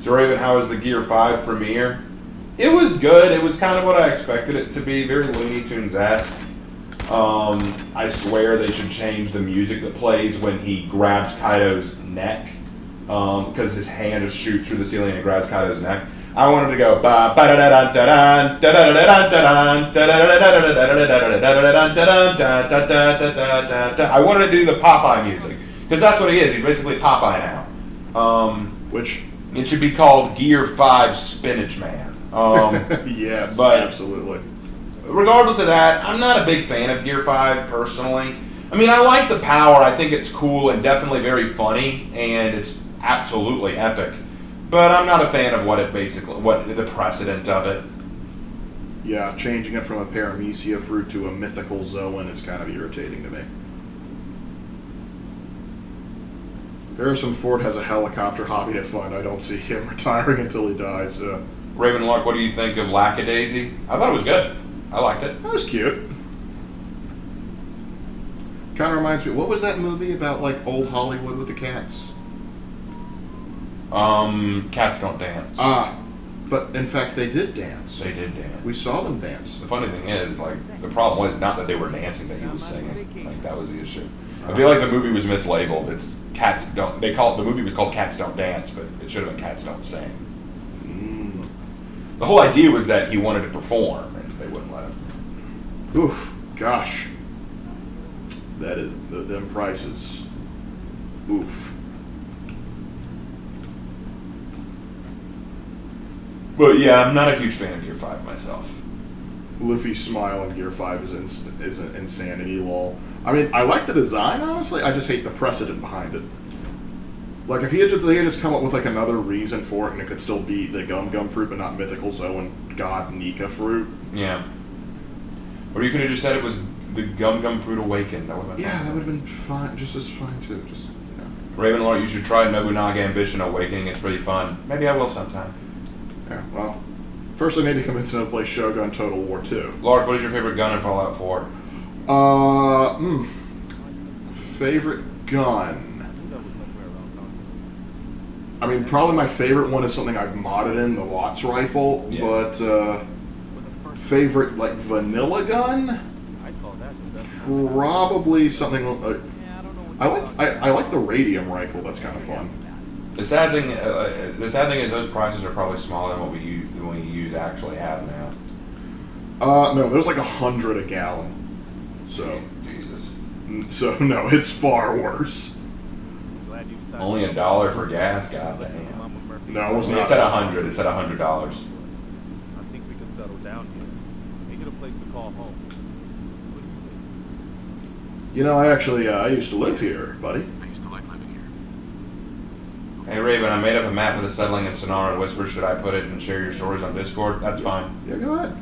So Raven, how was the Gear 5 premiere? It was good. It was kind of what I expected it to be. Very Looney Tunes-esque. I swear they should change the music that plays when he grabs Kaido's neck. Because his hand just shoots through the ceiling and grabs Kaido's neck. I wanted to go I wanted to do the Popeye music. Because that's what he is. He's basically Popeye now. Which... It should be called Gear 5 Spinach Man. Yes, but absolutely. Regardless of that, I'm not a big fan of Gear 5 personally. I mean, I like the power. I think it's cool and definitely very funny, and it's absolutely epic. But I'm not a fan of what the precedent of it. Yeah, changing it from a paramecia fruit to a mythical zoan is kind of irritating to me. Harrison Ford has a helicopter hobby to fund. I don't see him retiring until he dies. Raven Lark, what do you think of Lackadaisy? I thought it was good. I liked it. That was cute. Kind of reminds me, what was that movie about, like, old Hollywood with the cats? Cats don't dance. But in fact, they did dance. They did dance. We saw them dance. The funny thing is, like, the problem was not that they were dancing, that he was singing. Like, that was the issue. I feel like the movie was mislabeled. It's Cats Don't... the movie was called Cats Don't Dance, but it should have been Cats Don't Sing. The whole idea was that he wanted to perform, and Oof, gosh. That is, them prices. Oof. But yeah, I'm not a huge fan of Gear 5 myself. Luffy's smile in Gear 5 is an insanity, lol. I mean, I like the design, honestly. I just hate the precedent behind it. Like, if he had just come up with, like, another reason for it, and it could still be the Gum Gum fruit, but not Mythical Zoan God Nika fruit. Yeah. Or you could have just said it was the Gum Gum fruit awakened. That would have been Yeah, that would have been fine, just as fine, too. Just, you know. Ravenlord, you should try Nobunaga Ambition Awakening. It's pretty fun. Maybe I will sometime. Yeah, well, first I need to convince him to play Shogun Total War 2. Lark, what is your favorite gun in Fallout 4? Favorite gun. I mean, probably my favorite one is something I've modded in, the Watts rifle, Yeah. but, favorite, like, vanilla gun? Probably something, I like the radium rifle, that's kind of fun. The sad thing is those prices are probably smaller than what we actually have now. No, there's like 100 a gallon. So, Jesus. So no, it's far worse. Only $1 for gas, goddamn. No, it was It's not. at 100. It's at $100. I think we can settle down here. Make it a place to call home. You know, I used to live here, buddy. I used to like living here. Hey Raven, I made up a map of the settling in Sonara Whisper. Should I put it and share your stories on Discord? That's fine. Yeah, go ahead.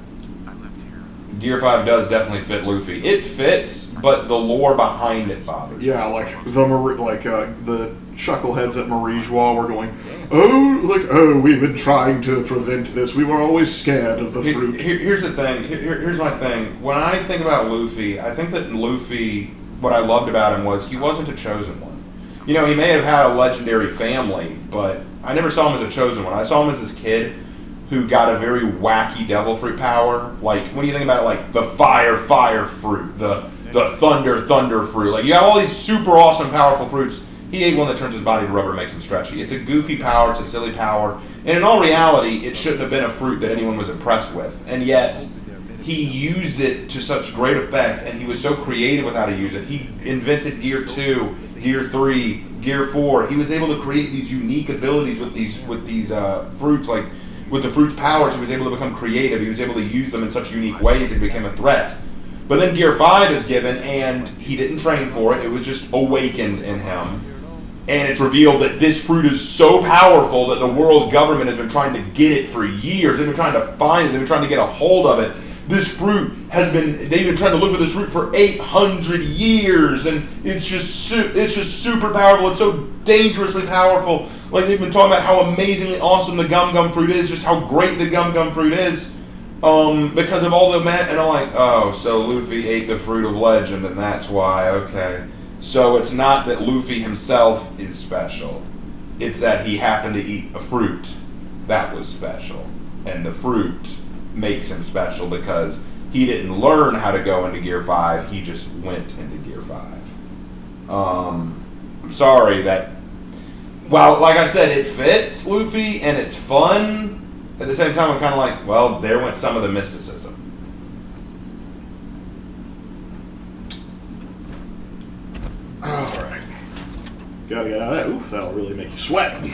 I lived here. Gear 5 does definitely fit Luffy. It fits, but the lore behind it bothers. Yeah, like the chuckleheads at Marijois were going, oh, we've been trying to prevent this. We were always scared of the fruit. Here's the thing. Here's my thing. When I think about Luffy, I think that Luffy, what I loved about him was he wasn't a chosen one. You know, he may have had a legendary family, but I never saw him as a chosen one. I saw him as this kid who got a very wacky devil fruit power. Like, when you think about it, like the fire fruit, the thunder fruit. Like, you have all these super awesome, powerful fruits. He ate one that turns his body to rubber and makes him stretchy. It's a goofy power. It's a silly power. And in all reality, it shouldn't have been a fruit that anyone was impressed with. And yet, he used it to such great effect, and he was so creative with how to use it. He invented Gear 2, Gear 3, Gear 4. He was able to create these unique abilities with these fruits, like with the fruit's powers. He was able to become creative. He was able to use them in such unique ways it became a threat. But then Gear 5 is given, and he didn't train for it. It was just awakened in him. And it's revealed that this fruit is so powerful that the world government has been trying to get it for years. They've been trying to find it. They've been trying to get a hold of it. This fruit they've been trying to look for this fruit for 800 years, and it's just super powerful. It's so dangerously powerful. Like, they've been talking about how amazingly awesome the Gum Gum fruit is, just how great the Gum Gum fruit is, because of all the and I'm like, oh, so Luffy ate the fruit of legend, and that's why, okay. So it's not that Luffy himself is special. It's that he happened to eat a fruit that was special, and the fruit makes him special because he didn't learn how to go into Gear 5, he just went into Gear 5. I'm sorry that, well, like I said, it fits Luffy and it's fun. At the same time, I'm kind of like, well, there went some of the mysticism. Alright. Gotta get out of that. Oof, that'll really make you sweat.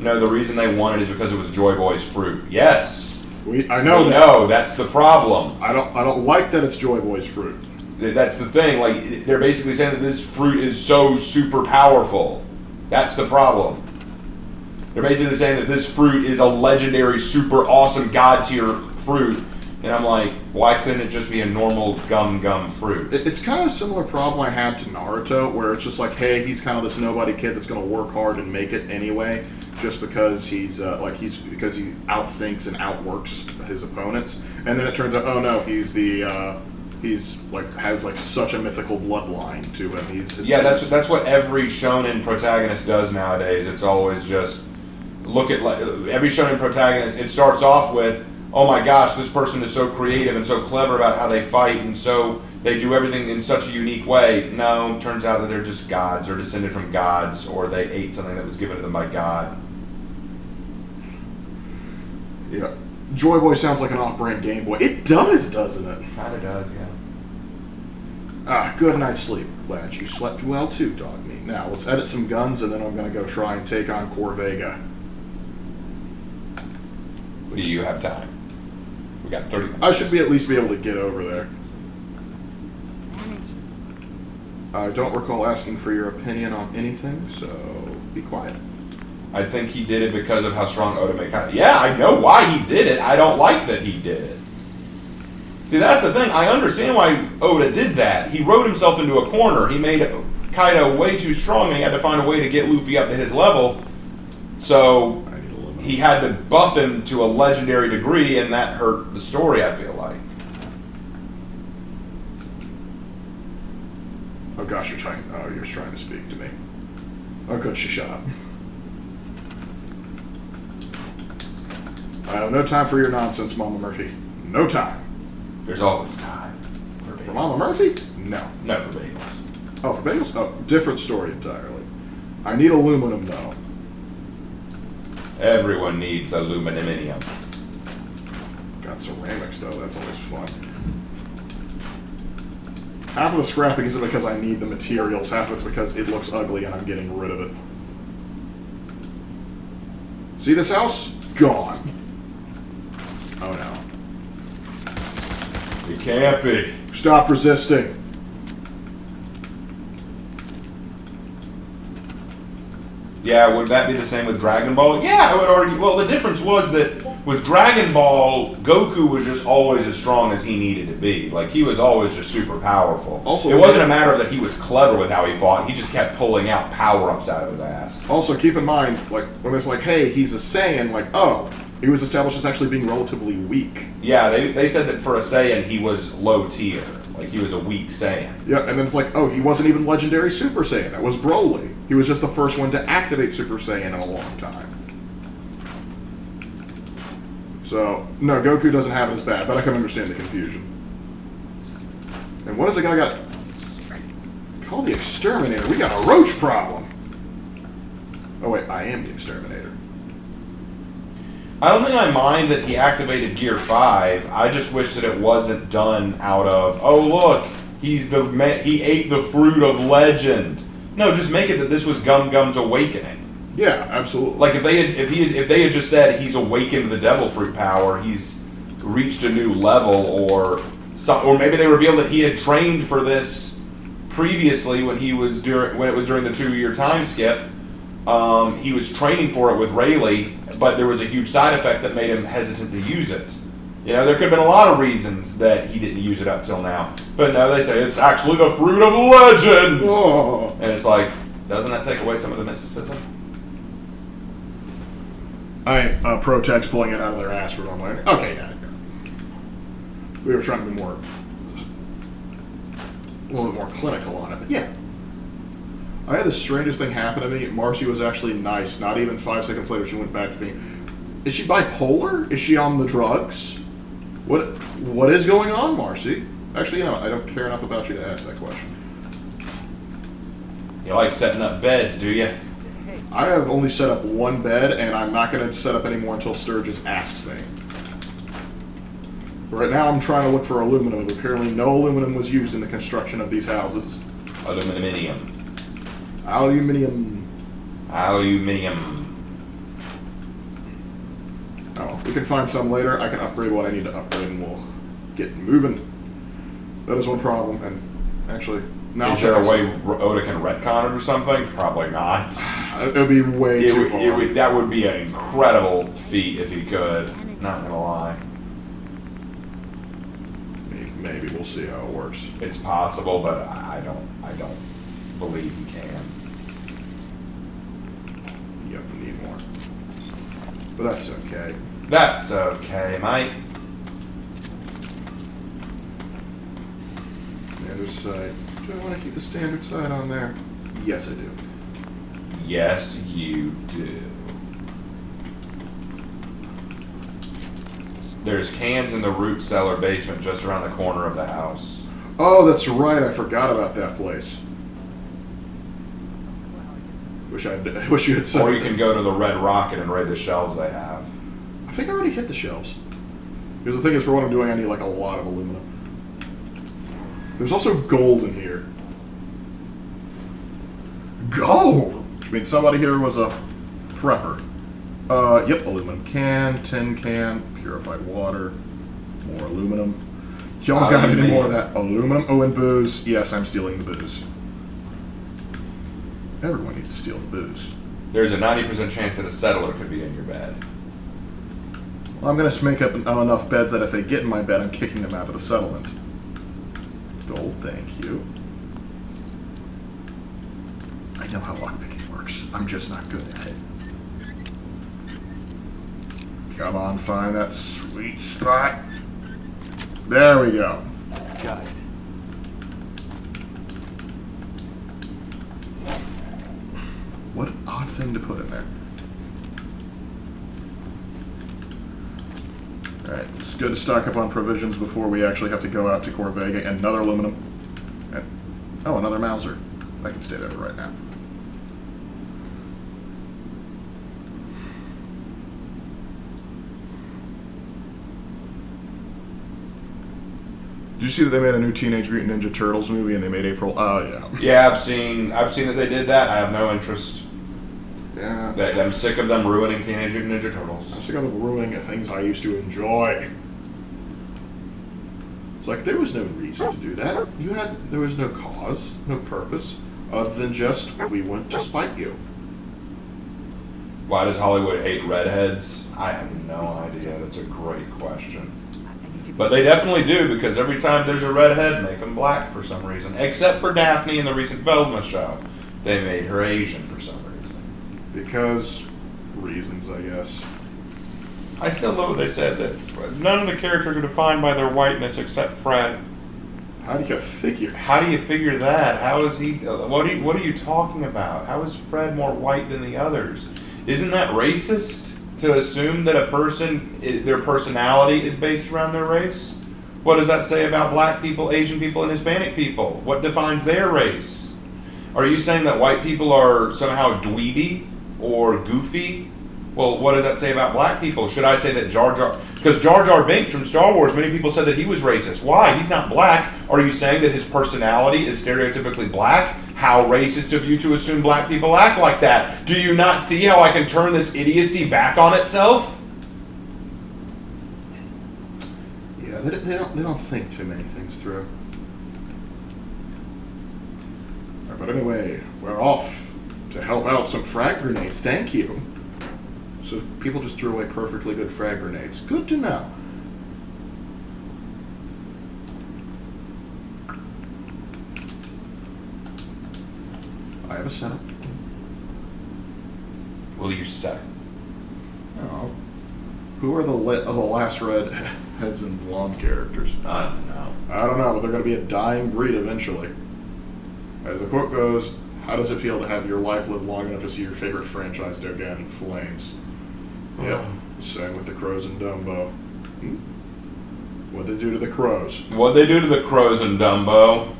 No, the reason they won it is because it was Joy Boy's fruit. Yes. I know that. No, that's the problem. I don't like that it's Joy Boy's fruit. That's the thing. Like, they're basically saying that this fruit is so super powerful. That's the problem. They're basically saying that this fruit is a legendary, super awesome god tier fruit. And I'm like, why couldn't it just be a normal gum fruit? It's kind of a similar problem I had to Naruto, where it's just like, hey, he's kind of this nobody kid that's going to work hard and make it anyway, just because he's because he outthinks and outworks his opponents. And then it turns out, oh no, he's has such a mythical bloodline to him. That's what every shonen protagonist does nowadays. It's always just look at every shonen protagonist. It starts off with, oh my gosh, this person is so creative and so clever about how they fight, and so they do everything in such a unique way. No, turns out that they're just gods, or descended from gods, or they ate something that was given to them by God. Yeah. Joy Boy sounds like an off-brand Game Boy. It does, doesn't it? Kinda does, yeah. Ah, good night's sleep. Glad you slept well too, dog meat. Now, let's edit some guns, and then I'm going to go try and take on Corvega. Do you have time? We got 30 minutes. I should at least be able to get over there. I don't recall asking for your opinion on anything, so be quiet. I think he did it because of how strong Oda made kind of. Yeah, I know why he did it. I don't like that he did it. See, that's the thing. I understand why Oda did that. He wrote himself into a corner. He made Kaido way too strong, and he had to find a way to get Luffy up to his level. So he had to buff him to a legendary degree, and that hurt the story, I feel like. Oh gosh, you're trying to speak to me. Oh good, shut up. I have no time for your nonsense, Mama Murphy. No time. There's always time. For Mama Murphy? No. No, for bagels. Oh, for bagels? Oh, different story entirely. I need aluminum, though. Everyone needs aluminum. Got ceramics, though. That's always fun. Half of the scrapping isn't because I need the materials. Half of it's because it looks ugly and I'm getting rid of it. See this house? Gone. Oh, no. It can't be. Stop resisting. Yeah, would that be the same with Dragon Ball? Yeah, I would argue. Well, the difference was that with Dragon Ball, Goku was just always as strong as he needed to be. Like, he was always just super powerful. Also, it wasn't a matter that he was clever with how he fought. He just kept pulling out power-ups out of his ass. Also, keep in mind, like, when it's like, hey, he's a Saiyan, like, oh, he was established as actually being relatively weak. Yeah, they said that for a Saiyan, he was low tier. Like, he was a weak Saiyan. Yeah, and then it's like, oh, he wasn't even legendary Super Saiyan. That was Broly. He was just the first one to activate Super Saiyan in a long time. So, no, Goku doesn't have it as bad, but I can understand the confusion. And what is the guy got? Call the Exterminator. We got a roach problem. Oh, wait, I am the Exterminator. I don't think I mind that he activated Gear 5. I just wish that it wasn't done out of, oh look, he ate the fruit of legend. No, just make it that this was Gum Gum's awakening. Yeah, absolutely. Like if they had just said he's awakened the devil fruit power, he's reached a new level, or maybe they revealed that he had trained for this previously when it was during the 2-year time skip. He was training for it with Rayleigh, but there was a huge side effect that made him hesitant to use it. You know, there could have been a lot of reasons that he didn't use it up till now. But no, they say it's actually the fruit of legend! Oh. And it's like, doesn't that take away some of the mysticism? Pro-Tech's pulling it out of their ass for normally. Okay, yeah. We were trying to be a little bit more clinical on it, but yeah. I had the strangest thing happen to me. Marcy was actually nice. Not even 5 seconds later, she went back to me. Is she bipolar? Is she on the drugs? What is going on, Marcy? Actually, you know, I don't care enough about you to ask that question. You like setting up beds, do you? I have only set up one bed, and I'm not going to set up any more until Sturgis asks me. Right now, I'm trying to look for aluminum, but apparently no aluminum was used in the construction of these houses. Aluminum. Oh, we can find some later. I can upgrade what I need to upgrade, and we'll get moving. That is one problem, and actually, now is there a way Oda can retcon it or something? Probably not. It would be way too hard. That would be an incredible feat if he could. Not gonna lie. Maybe we'll see how it works. It's possible, but I don't believe he can. Yep, we need more. But that's okay. That's okay, mate. Standard side. Do I want to keep the standard side on there? Yes, I do. Yes, you do. There's cans in the root cellar basement just around the corner of the house. Oh, that's right. I forgot about that place. Wish you had said. Or you can go to the Red Rocket and raid the shelves they have. I think I already hit the shelves. Because the thing is, for what I'm doing, I need like a lot of aluminum. There's also gold in here. Gold! Which means somebody here was a prepper. Yep, aluminum can, tin can, purified water, more aluminum. Y'all got any more of that aluminum? Oh, and booze. Yes, I'm stealing the booze. Everyone needs to steal the booze. There's a 90% chance that a settler could be in your bed. Well, I'm going to make up enough beds that if they get in my bed, I'm kicking them out of the settlement. Gold, thank you. I know how lockpicking works. I'm just not good at it. Come on, find that sweet spot. There we go. Got it. What an odd thing to put in there. Alright, it's good to stock up on provisions before we actually have to go out to Corvega. And another aluminum. And, oh, another Mauser. I can stay there right now. Did you see that they made a new Teenage Mutant Ninja Turtles movie and they made April? Oh, yeah. Yeah, I've seen that they did that. I have no interest. Yeah. I'm sick of them ruining Teenage Mutant Ninja Turtles. I'm sick of them ruining things I used to enjoy. It's like, there was no reason to do that. There was no cause, no purpose, other than just, we went to spite you. Why does Hollywood hate redheads? I have no idea. That's a great question. But they definitely do, because every time there's a redhead, make them black for some reason. Except for Daphne in the recent Velma show. They made her Asian for some reason. Because reasons, I guess. I still love what they said, that none of the characters are defined by their whiteness except Fred. How do you figure? How do you figure that? How is he... What are you talking about? How is Fred more white than the others? Isn't that racist? To assume that a person, their personality is based around their race? What does that say about black people, Asian people, and Hispanic people? What defines their race? Are you saying that white people are somehow dweeby or goofy? Well, what does that say about black people? Should I say that Jar Jar... Because Jar Jar Binks from Star Wars, many people said that he was racist. Why? He's not black. Are you saying that his personality is stereotypically black? How racist of you to assume black people act like that. Do you not see how I can turn this idiocy back on itself? Yeah, they don't think too many things through. Right, but anyway, we're off to help out some frag grenades. Thank you. So people just threw away perfectly good frag grenades. Good to know. I have a setup. Will you set? Oh. Who are the last red heads and blonde characters? I don't know. I don't know, but they're going to be a dying breed eventually. As the quote goes, how does it feel to have your life live long enough to see your favorite franchise go down in flames? Yep. Same with the Crows and Dumbo. What'd they do to the Crows? What'd they do to the Crows and Dumbo?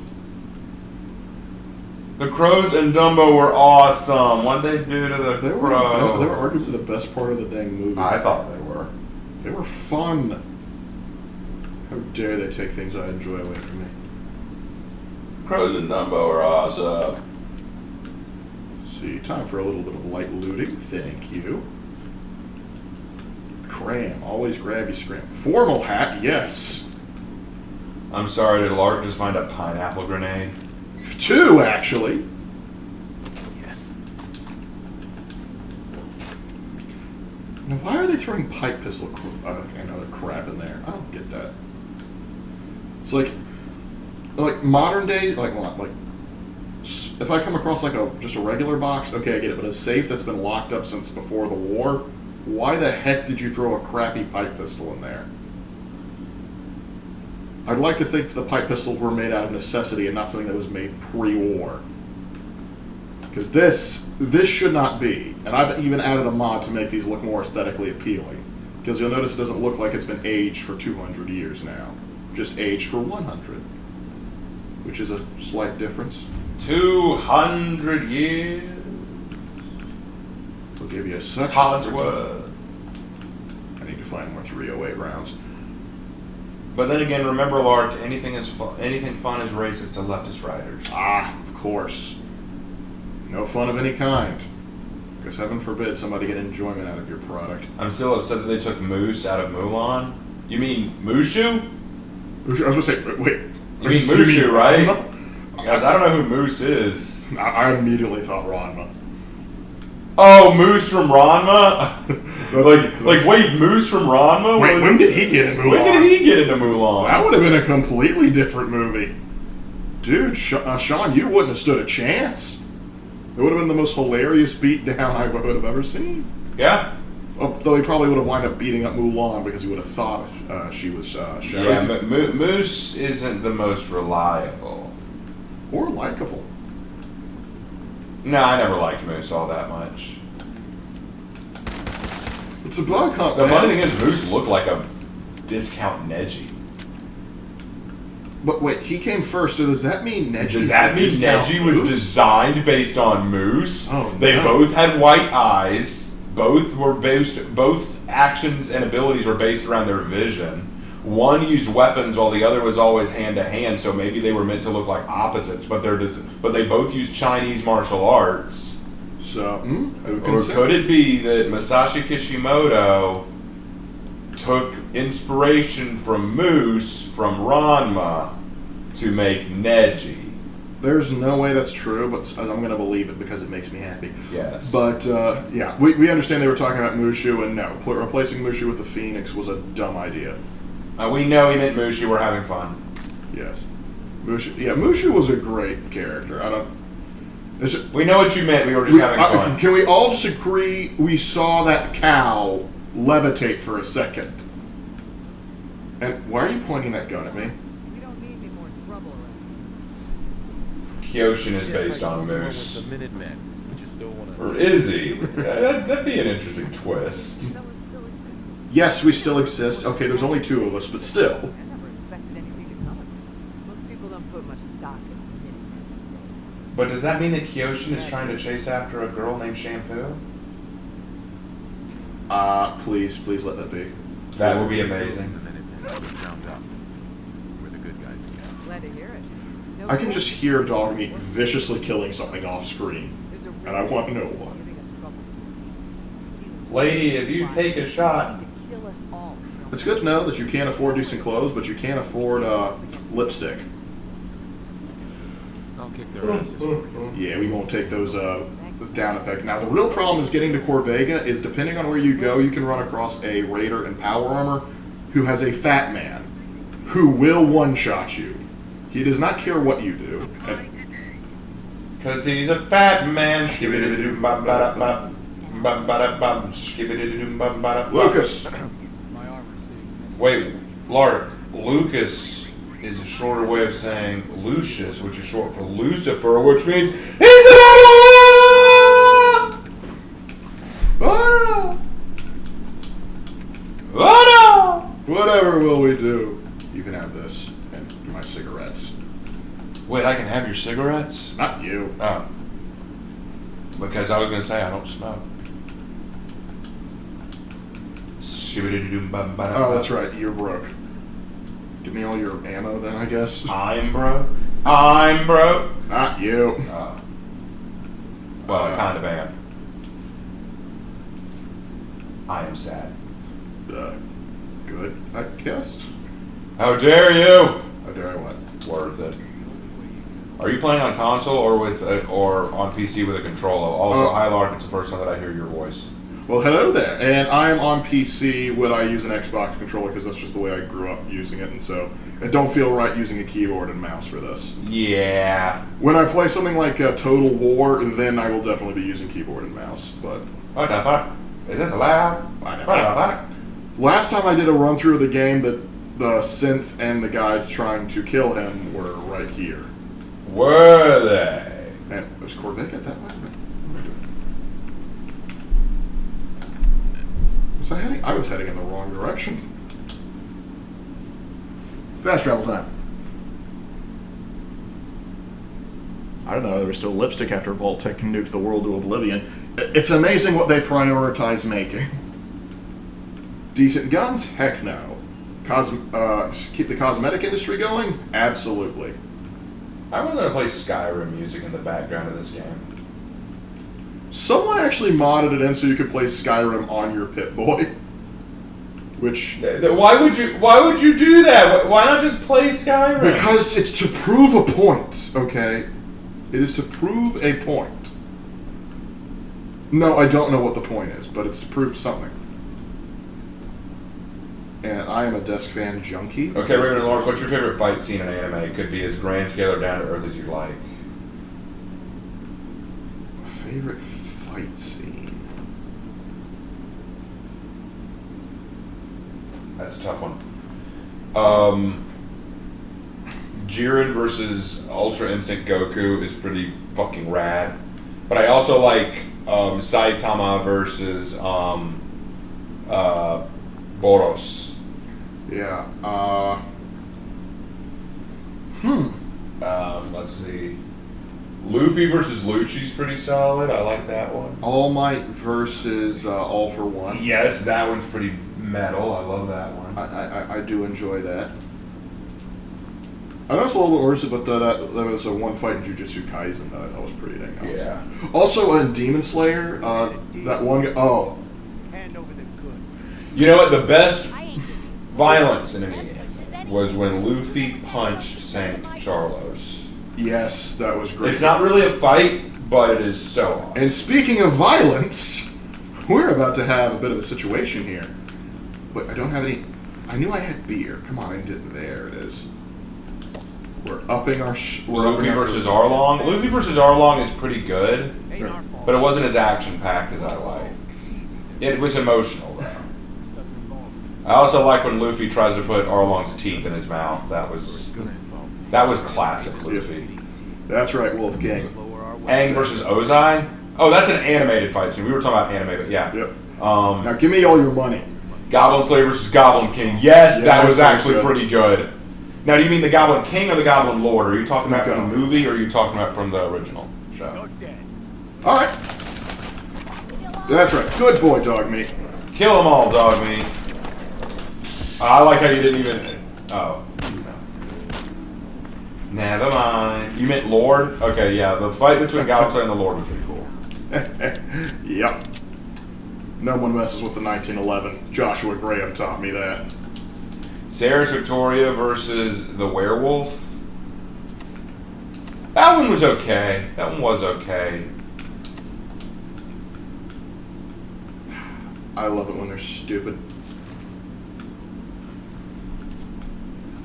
The Crows and Dumbo were awesome. What'd they do to the Crows? They were arguably the best part of the dang movie. I thought they were. They were fun. How dare they take things I enjoy away from me? Crows and Dumbo are awesome. See, time for a little bit of light looting. Thank you. Cram. Always grab your scram. Formal hat, yes. I'm sorry, did Lark just find a pineapple grenade? 2, actually. Yes. Now, why are they throwing pipe pistol and other crap in there? I don't get that. It's like modern day, like if I come across like just a regular box, okay, I get it. But a safe that's been locked up since before the war, why the heck did you throw a crappy pipe pistol in there? I'd like to think that the pipe pistols were made out of necessity and not something that was made pre-war. Because this should not be. And I've even added a mod to make these look more aesthetically appealing. Because you'll notice it doesn't look like it's been aged for 200 years now. Just aged for 100. Which is a slight difference. 200 years. We'll give you a suction. Hollingsworth. I need to find more 308 rounds. But then again, remember, Lark, anything fun is racist to leftist writers. Ah, of course. No fun of any kind. Because heaven forbid somebody get enjoyment out of your product. I'm still upset that they took Moose out of Mulan. You mean Mushu? I was going to say, wait. You mean Mushu, right? Guys, I don't know who Moose is. I immediately thought Ranma. Oh, Moose from Ranma? Wait, Moose from Ranma? Wait, when did he get in Mulan? When did he get into Mulan? That would have been a completely different movie. Dude, Sean, you wouldn't have stood a chance. It would have been the most hilarious beatdown I would have ever seen. Yeah. Though he probably would have wound up beating up Mulan because he would have thought she was Sherry. Yeah, Moose isn't the most reliable. Or likable. No, I never liked Moose all that much. It's a bug hunt, The man. funny thing is, Moose looked like a discount Neji. But wait, he came first, so does that mean Neji? Does that mean Neji was designed based on Moose? Oh, They no. both had white eyes. Both actions and abilities were based around their vision. One used weapons while the other was always hand to hand, so maybe they were meant to look like opposites, but they both used Chinese martial arts. So, who can Or say? could it be that Masashi Kishimoto took inspiration from Moose from Ranma to make Neji? There's no way that's true, but I'm going to believe it because it makes me happy. Yes. But, yeah, we understand they were talking about Mushu, and no, replacing Mushu with the Phoenix was a dumb idea. We know he meant Mushu. We're having fun. Yes. Mushu was a great character. We know what you meant. We were just having fun. Can we all just agree we saw that cow levitate for a second? And why are you pointing that gun at me? We don't need any more trouble around. Kyoshin is based on Moose. The Minutemen. But you still want to... Or is he? That'd be an interesting twist. Yes, we still exist. Okay, there's only two of us, but still. I never expected anything to come of it. Most people don't put much stock in Minutemen these days. But does that mean that Kyoshin is trying to chase after a girl named Shampoo? Please let that be. That would be amazing. The Minutemen have been round up. We're the good guys again. Glad to hear it. No I can just hear Dogmeat viciously killing something off screen, There's a and I want to know what. giving us trouble for weeks. Stealing Lady, if you take a shot. to kill us all. It's good to know that you can't afford decent clothes, but you can't afford lipstick. I'll kick their asses for you. Yeah, we won't take those down a peg. Now, the real problem is getting to Corvega is depending on where you go, you can run across a raider in power armor who has a fat man who will one-shot you. He does not care what you do. Because he's a fat man. Lucas! Wait, Lark. Lucas is a shorter way of saying Lucius, which is short for Lucifer, which means he's an Ah! Oh no! Whatever will we do? You can have this and my cigarettes. Wait, I can have your cigarettes? Not you. Oh. Because I was going to say I don't smoke. Oh, that's right. You're broke. Give me all your ammo then, I guess. I'm broke. I'm broke. Not you. Oh. Well, I kind of am. I am sad. Good, I guess. How dare you? How dare I what? Worth it. Are you playing on console or or on PC with a controller? Also, hi Lark, it's the first time that I hear your voice. Well, hello there. And I'm on PC. Would I use an Xbox controller? Because that's just the way I grew up using it, and so it don't feel right using a keyboard and mouse for this. Yeah. When I play something like Total War, then I will definitely be using keyboard and mouse. But What the fuck? Is this allowed? What the fuck? last time I did a run through of the game, the synth and the guy trying to kill him were right here. Were they? And was Corvega that way? Was I heading? I was heading in the wrong direction. Fast travel time. I don't know. There was still lipstick after Vault-Tec nuked the world to oblivion. It's amazing what they prioritize making. Decent guns? Heck no. Keep the cosmetic industry going? Absolutely. I want to play Skyrim music in the background of this game. Someone actually modded it in so you could play Skyrim on your Pip-Boy. Which... Why would you do that? Why not just play Skyrim? Because it's to prove a point, okay? It is to prove a point. No, I don't know what the point is, but it's to prove something. And I am a desk fan junkie. Okay, Raven and Lawrence, what's your favorite fight scene in anime? It could be as grand scale or down to earth as you like. Favorite fight scene? That's a tough one. Jiren versus Ultra Instinct Goku is pretty fucking rad. But I also like Saitama versus Boros. Yeah. Let's see. Luffy versus Lucci's pretty solid. I like that one. All Might versus All for One. Yes, that one's pretty metal. I love that one. I do enjoy that. I know it's a little bit worse, but that was a one fight in Jujutsu Kaisen that I thought was pretty dang awesome. Yeah. Also in Demon Slayer, that one guy. Oh. Hand over the goods. You know what? The best violence in an anime was when Luffy punched Saint Charlos. Yes, that was great. It's not really a fight, but it is so awesome. And speaking of violence, we're about to have a bit of a situation here. But I don't have any. I knew I had beer. Come on, I didn't. There it is. We're upping our. Luffy versus Arlong. Luffy versus Arlong is pretty good, but it wasn't as action packed as I like. It was emotional though. I also like when Luffy tries to put Arlong's teeth in his mouth. That was classic Luffy. That's right, Wolfgang. Aang versus Ozai. Oh, that's an animated fight scene. We were talking about anime, but yeah. Yep. Now give me all your money. Goblin Slayer versus Goblin King. Yes, that was actually good. pretty good. Now, do you mean the Goblin King or the Goblin Lord? Are you talking about from the Okay. movie or are you talking about from the original show? All right. That's right. Good boy, dog meat. Kill them all, dog meat. I like how you didn't even. Oh. Never mind. You meant Lord? Okay, yeah. The fight between Goblin Slayer and the Lord was pretty cool. Yep. No one messes with the 1911. Joshua Graham taught me that. Sarah's Victoria versus the werewolf. That one was okay. That one was okay. I love it when they're stupid.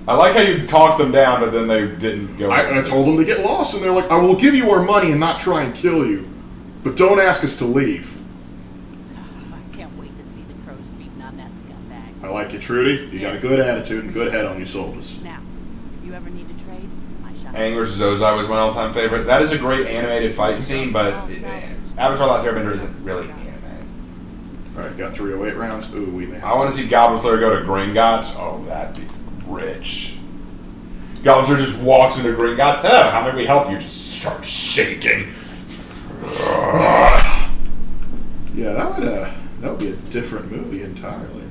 I like how you talked them down, but then they didn't go. I told them to get lost, and they're like, I will give you our money and not try and kill you. But don't ask us to leave. I can't wait to see the crows feeding on that scumbag. I like you, Trudy. You got a good attitude and good head on you soldiers. Now, if you ever need to trade, my shop. Aang vs. Ozai was my all-time favorite. That is a great animated fight scene, but Avatar: Last Airbender isn't really anime. Alright, got 308 rounds. Ooh, we may have I want to see Goblin Slayer go to Gringotts. Oh, that'd be rich. Goblin Slayer just walks into Gringotts. Oh, how may we help you? Just start shaking. Yeah, that would be a different movie entirely.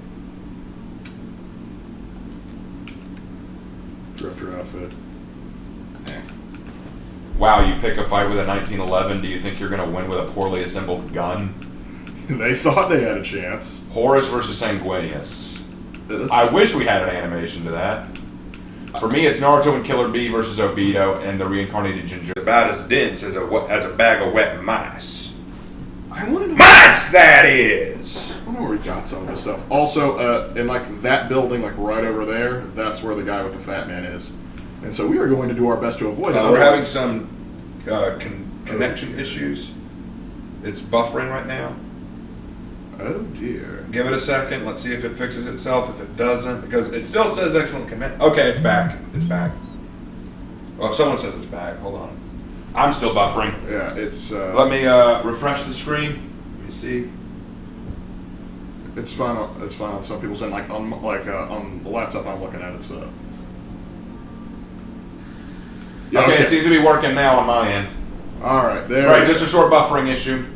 Drifter outfit. Wow, you pick a fight with a 1911. Do you think you're going to win with a poorly assembled gun? They thought they had a chance. Horus versus Sanguinius. I wish we had an animation to that. For me, it's Naruto and Killer Bee versus Obito and the reincarnated Ginger. About as dense as a bag of wet mice. I want to know. Mice, that is! I don't know where he got some of this stuff. Also, in like that building, like right over there, that's where the guy with the fat man is. And so we are going to do our best to avoid it. We're having some connection issues. It's buffering right now. Oh dear. Give it a second. Let's see if it fixes itself. If it doesn't, because it still says excellent commit. Okay, it's back. It's back. Well, if someone says it's back, hold on. I'm still buffering. Yeah, it's. Let me refresh the screen. Let me see. It's fine. It's fine on some people's end. Like on the laptop I'm looking at, it's. Yeah, okay, it seems to be working now on my end. All right, there. Right, just a short buffering issue.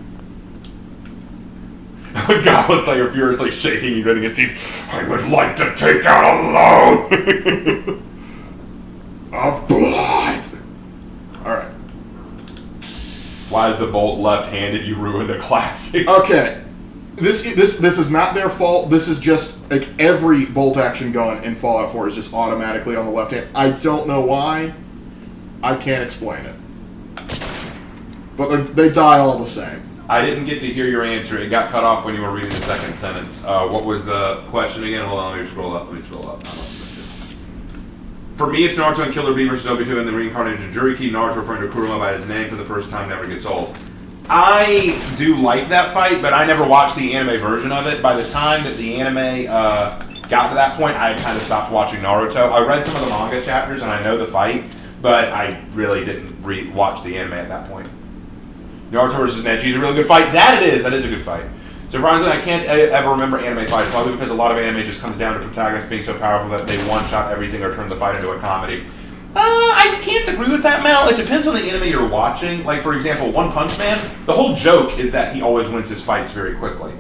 Goblin Slayer furiously shaking and gritting his teeth. I would like to take out a load of blood. All right. Why is the bolt left-handed? You ruined a classic. Okay. This is not their fault. This is just like every bolt action gun in Fallout 4 is just automatically on the left hand. I don't know why. I can't explain it. But they die all the same. I didn't get to hear your answer. It got cut off when you were reading the second sentence. What was the question again? Hold on, let me scroll up. I must have missed it. For me, it's Naruto and Killer Bee versus Obito and the reincarnated Jinchuriki. Naruto referring to Kuruma by his name for the first time never gets old. I do like that fight, but I never watched the anime version of it. By the time that the anime got to that point, I kind of stopped watching Naruto. I read some of the manga chapters and I know the fight, but I really didn't watch the anime at that point. Naruto versus Neji is a really good fight. That it is. That is a good fight. Surprisingly, I can't ever remember anime fights, probably because a lot of anime just comes down to protagonists being so powerful that they one-shot everything or turn the fight into a comedy. I can't agree with that, Mal. It depends on the anime you're watching. Like, for example, One Punch Man, the whole joke is that he always wins his fights very quickly.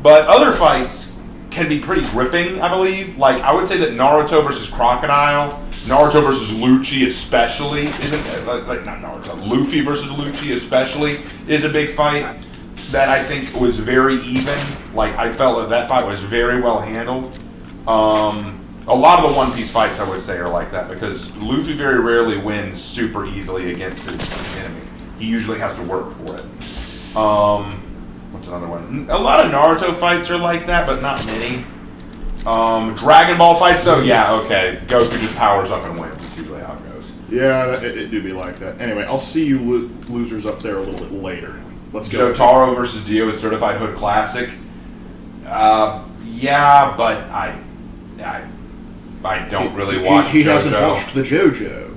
But other fights can be pretty gripping, I believe. Like, I would say that Naruto versus Crocodile, Naruto versus Lucci especially, Luffy versus Lucci especially is a big fight that I think was very even. Like, I felt that fight was very well handled. A lot of the One Piece fights, I would say, are like that because Luffy very rarely wins super easily against his enemy. He usually has to work for it. What's another one? A lot of Naruto fights are like that, but not many. Dragon Ball fights, though, yeah, okay. Goku just powers up and wins. That's usually how it goes. Yeah, it do be like that. Anyway, I'll see you losers up there a little bit later. Let's go. Jotaro versus Dio is Certified Hood Classic. Yeah, but I don't really watch He JoJo. hasn't watched the JoJo.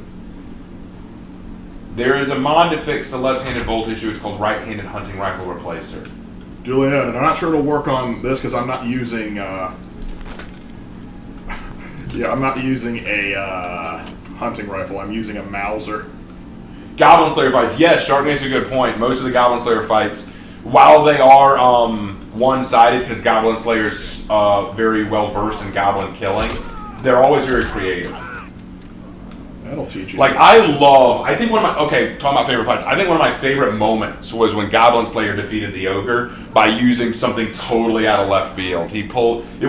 There is a mod to fix the left-handed bolt issue. It's called Right-Handed Hunting Rifle Replacer. Julian, and I'm not sure it'll work on this because I'm not using. I'm not using a hunting rifle. I'm using a Mauser. Goblin Slayer fights. Yes, Shark makes a good point. Most of the Goblin Slayer fights, while they are one-sided because Goblin Slayer's very well-versed in goblin killing, they're always very creative. That'll teach you. Like, I think one of my, talking about favorite fights, I think one of my favorite moments was when Goblin Slayer defeated the Ogre by using something totally out of left field. It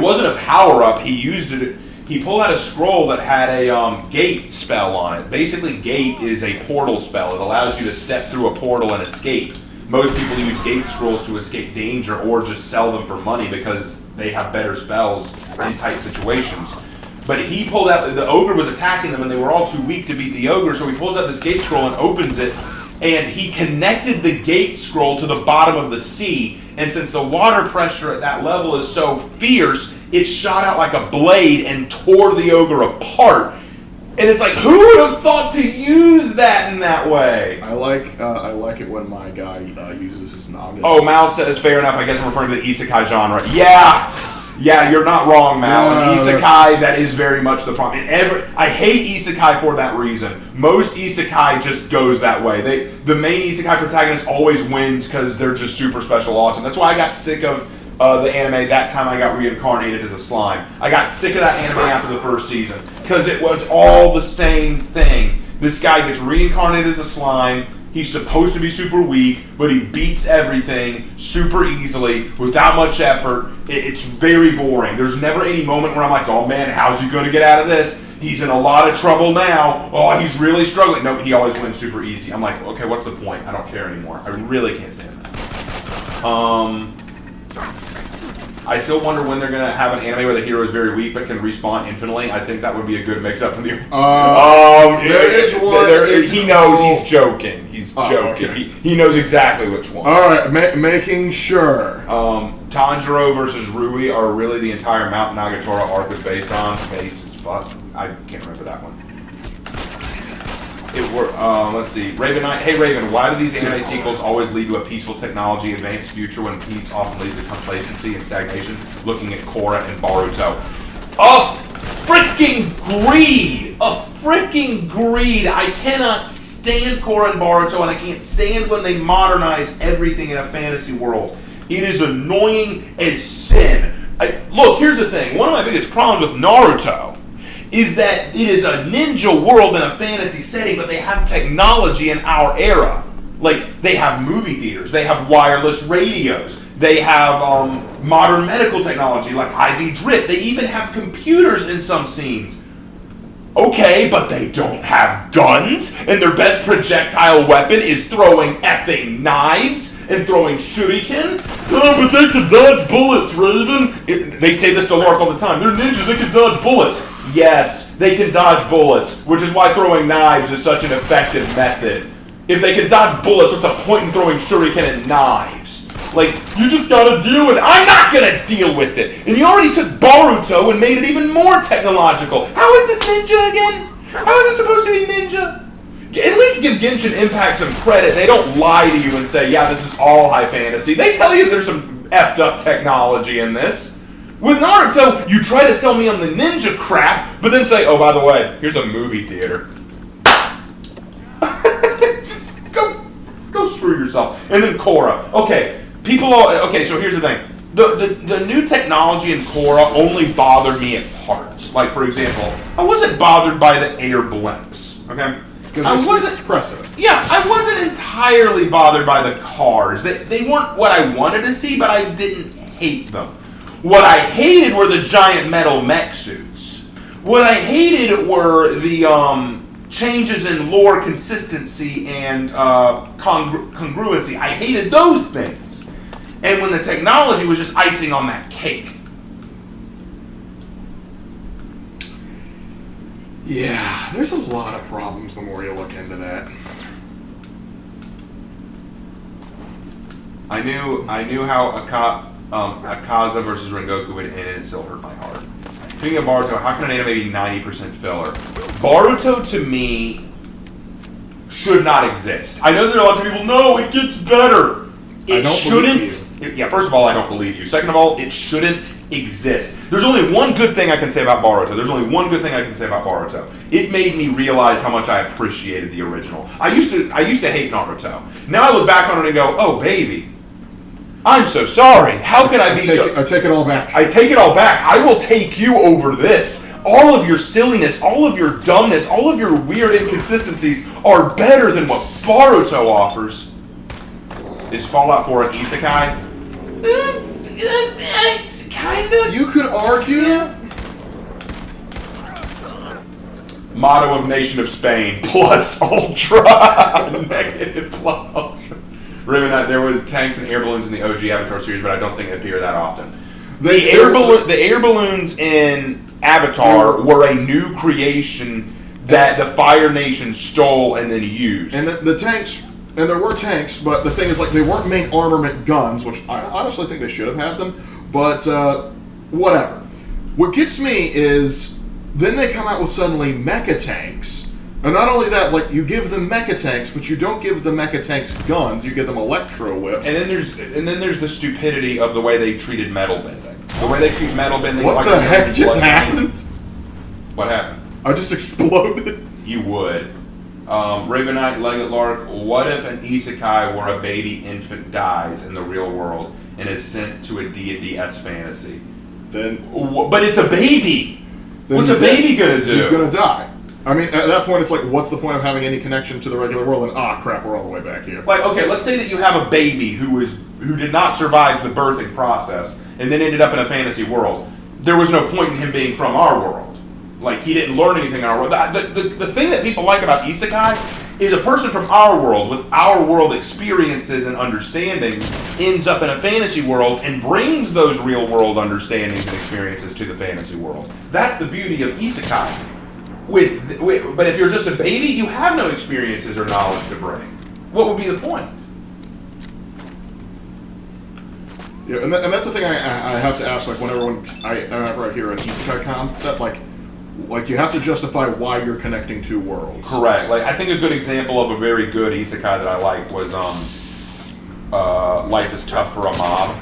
wasn't a power-up, he pulled out a scroll that had a gate spell on it. Basically, gate is a portal spell. It allows you to step through a portal and escape. Most people use gate scrolls to escape danger or just sell them for money because they have better spells in tight situations. But he pulled out, the Ogre was attacking them and they were all too weak to beat the Ogre, so he pulls out this gate scroll and opens it, and he connected the gate scroll to the bottom of the sea, and since the water pressure at that level is so fierce, it shot out like a blade and tore the Ogre apart. And it's like, who would have thought to use that in that way? I like it when my guy uses his noggin. Oh, Mal says, fair enough, I guess I'm referring to the isekai genre. Yeah, you're not wrong, Mal. Isekai, that is very much the problem. I hate isekai for that reason. Most isekai just goes that way. The main isekai protagonist always wins because they're just super special awesome. That's why I got sick of the anime that time I got reincarnated as a slime. I got sick of that anime after the first season because it was all the same thing. This guy gets reincarnated as a slime. He's supposed to be super weak, but he beats everything super easily without much effort. It's very boring. There's never any moment where I'm like, oh man, how's he going to get out of this? He's in a lot of trouble now. Oh, he's really struggling. No, he always wins super easy. I'm like, okay, what's the point? I don't care anymore. I really can't stand that. I still wonder when they're going to have an anime where the hero is very weak but can respawn infinitely. I think that would be a good mix-up from the... there is one... He knows he's joking. He's joking. Okay. He knows exactly which one. Alright, making sure. Tanjiro versus Rui are really the entire Mount Nagatora arc was based on. Base as fuck. I can't remember that one. Let's see. Raven Knight. Hey Raven, why do these anime sequels always lead to a peaceful technology advanced future when peace often leads to complacency and stagnation? Looking at Korra and Boruto. A freaking greed! A freaking greed! I cannot stand Korra and Boruto, and I can't stand when they modernize everything in a fantasy world. It is annoying as sin. Look, here's the thing. One of my biggest problems with Naruto is that it is a ninja world in a fantasy setting, but they have technology in our era. Like, they have movie theaters, they have wireless radios, they have modern medical technology like IV drip, they even have computers in some scenes. Okay, but they don't have guns, and their best projectile weapon is throwing effing knives and throwing shuriken. Oh, but they can dodge bullets, Raven. They say this to Lark all the time. They're ninjas, they can dodge bullets. Yes, they can dodge bullets, which is why throwing knives is such an effective method. If they can dodge bullets, what's the point in throwing shuriken and knives? Like, you just gotta deal with it. I'm not gonna deal with it. And you already took Boruto and made it even more technological. How is this ninja again? How is it supposed to be ninja? At least give Genshin Impact some credit. They don't lie to you and say, yeah, this is all high fantasy. They tell you there's some effed up technology in this. With Naruto, you try to sell me on the ninja crap, but then say, oh, by the way, here's a movie theater. Just go screw yourself. And then Korra. Okay, so here's the thing. The new technology in Korra only bothered me at parts. Like, for example, I wasn't bothered by the air blimps, okay? I wasn't precedent. Yeah, I wasn't entirely bothered by the cars. They weren't what I wanted to see, but I didn't hate them. What I hated were the giant metal mech suits. What I hated were the changes in lore consistency and congruency. I hated those things. And when the technology was just icing on that cake. Yeah, there's a lot of problems the more you look into that. I knew how Akaza versus Rengoku would end, and it still hurt my heart. Speaking of Boruto, how can an anime be 90% filler? Boruto, to me, should not exist. I know there are lots of people, no, it gets better. It shouldn't. Yeah, first of all, I don't believe you. Second of all, it shouldn't exist. There's only one good thing I can say about Boruto. It made me realize how much I appreciated the original. I used to hate Naruto. Now I look back on it and go, oh, baby. I'm so sorry. How can I be so... I take it all back. I take it all back. I will take you over this. All of your silliness, all of your dumbness, all of your weird inconsistencies are better than what Boruto offers. Is Fallout 4 an isekai? Kinda. You could argue. Motto of Nation of Spain, plus ultra. Negative plus ultra. Remember that there was tanks and air balloons in the OG Avatar series, but I don't think they appear that often. The air balloons in Avatar were a new creation that the Fire Nation stole and then used. And the tanks, and there were tanks, but the thing is, like, they weren't main armament guns, which I honestly think they should have had them. But whatever. What gets me is then they come out with suddenly mecha tanks. And not only that, like, you give them mecha tanks, but you don't give the mecha tanks guns. You give them electro whips. And then there's the stupidity of the way they treated metal bending. The way they treat metal bending. What the heck just happened? What happened? I just exploded. You would. Raven Knight, Leggett Lark. What if an isekai where a baby infant dies in the real world and is sent to a D&D-esque fantasy? But it's a baby. What's a baby gonna do? He's gonna die. I mean, at that point, it's like, what's the point of having any connection to the regular world? And crap, we're all the way back here. Like, okay, let's say that you have a baby who did not survive the birthing process and then ended up in a fantasy world. There was no point in him being from our world. Like, he didn't learn anything in our world. The thing that people like about isekai is a person from our world with our world experiences and understandings ends up in a fantasy world and brings those real world understandings and experiences to the fantasy world. That's the beauty of isekai. But if you're just a baby, you have no experiences or knowledge to bring. What would be the point? Yeah, and that's the thing I have to ask. Like, whenever I hear an isekai concept, like you have to justify why you're connecting two worlds. Correct. Like, I think a good example of a very good isekai that I like was Life is Tough for a Mob.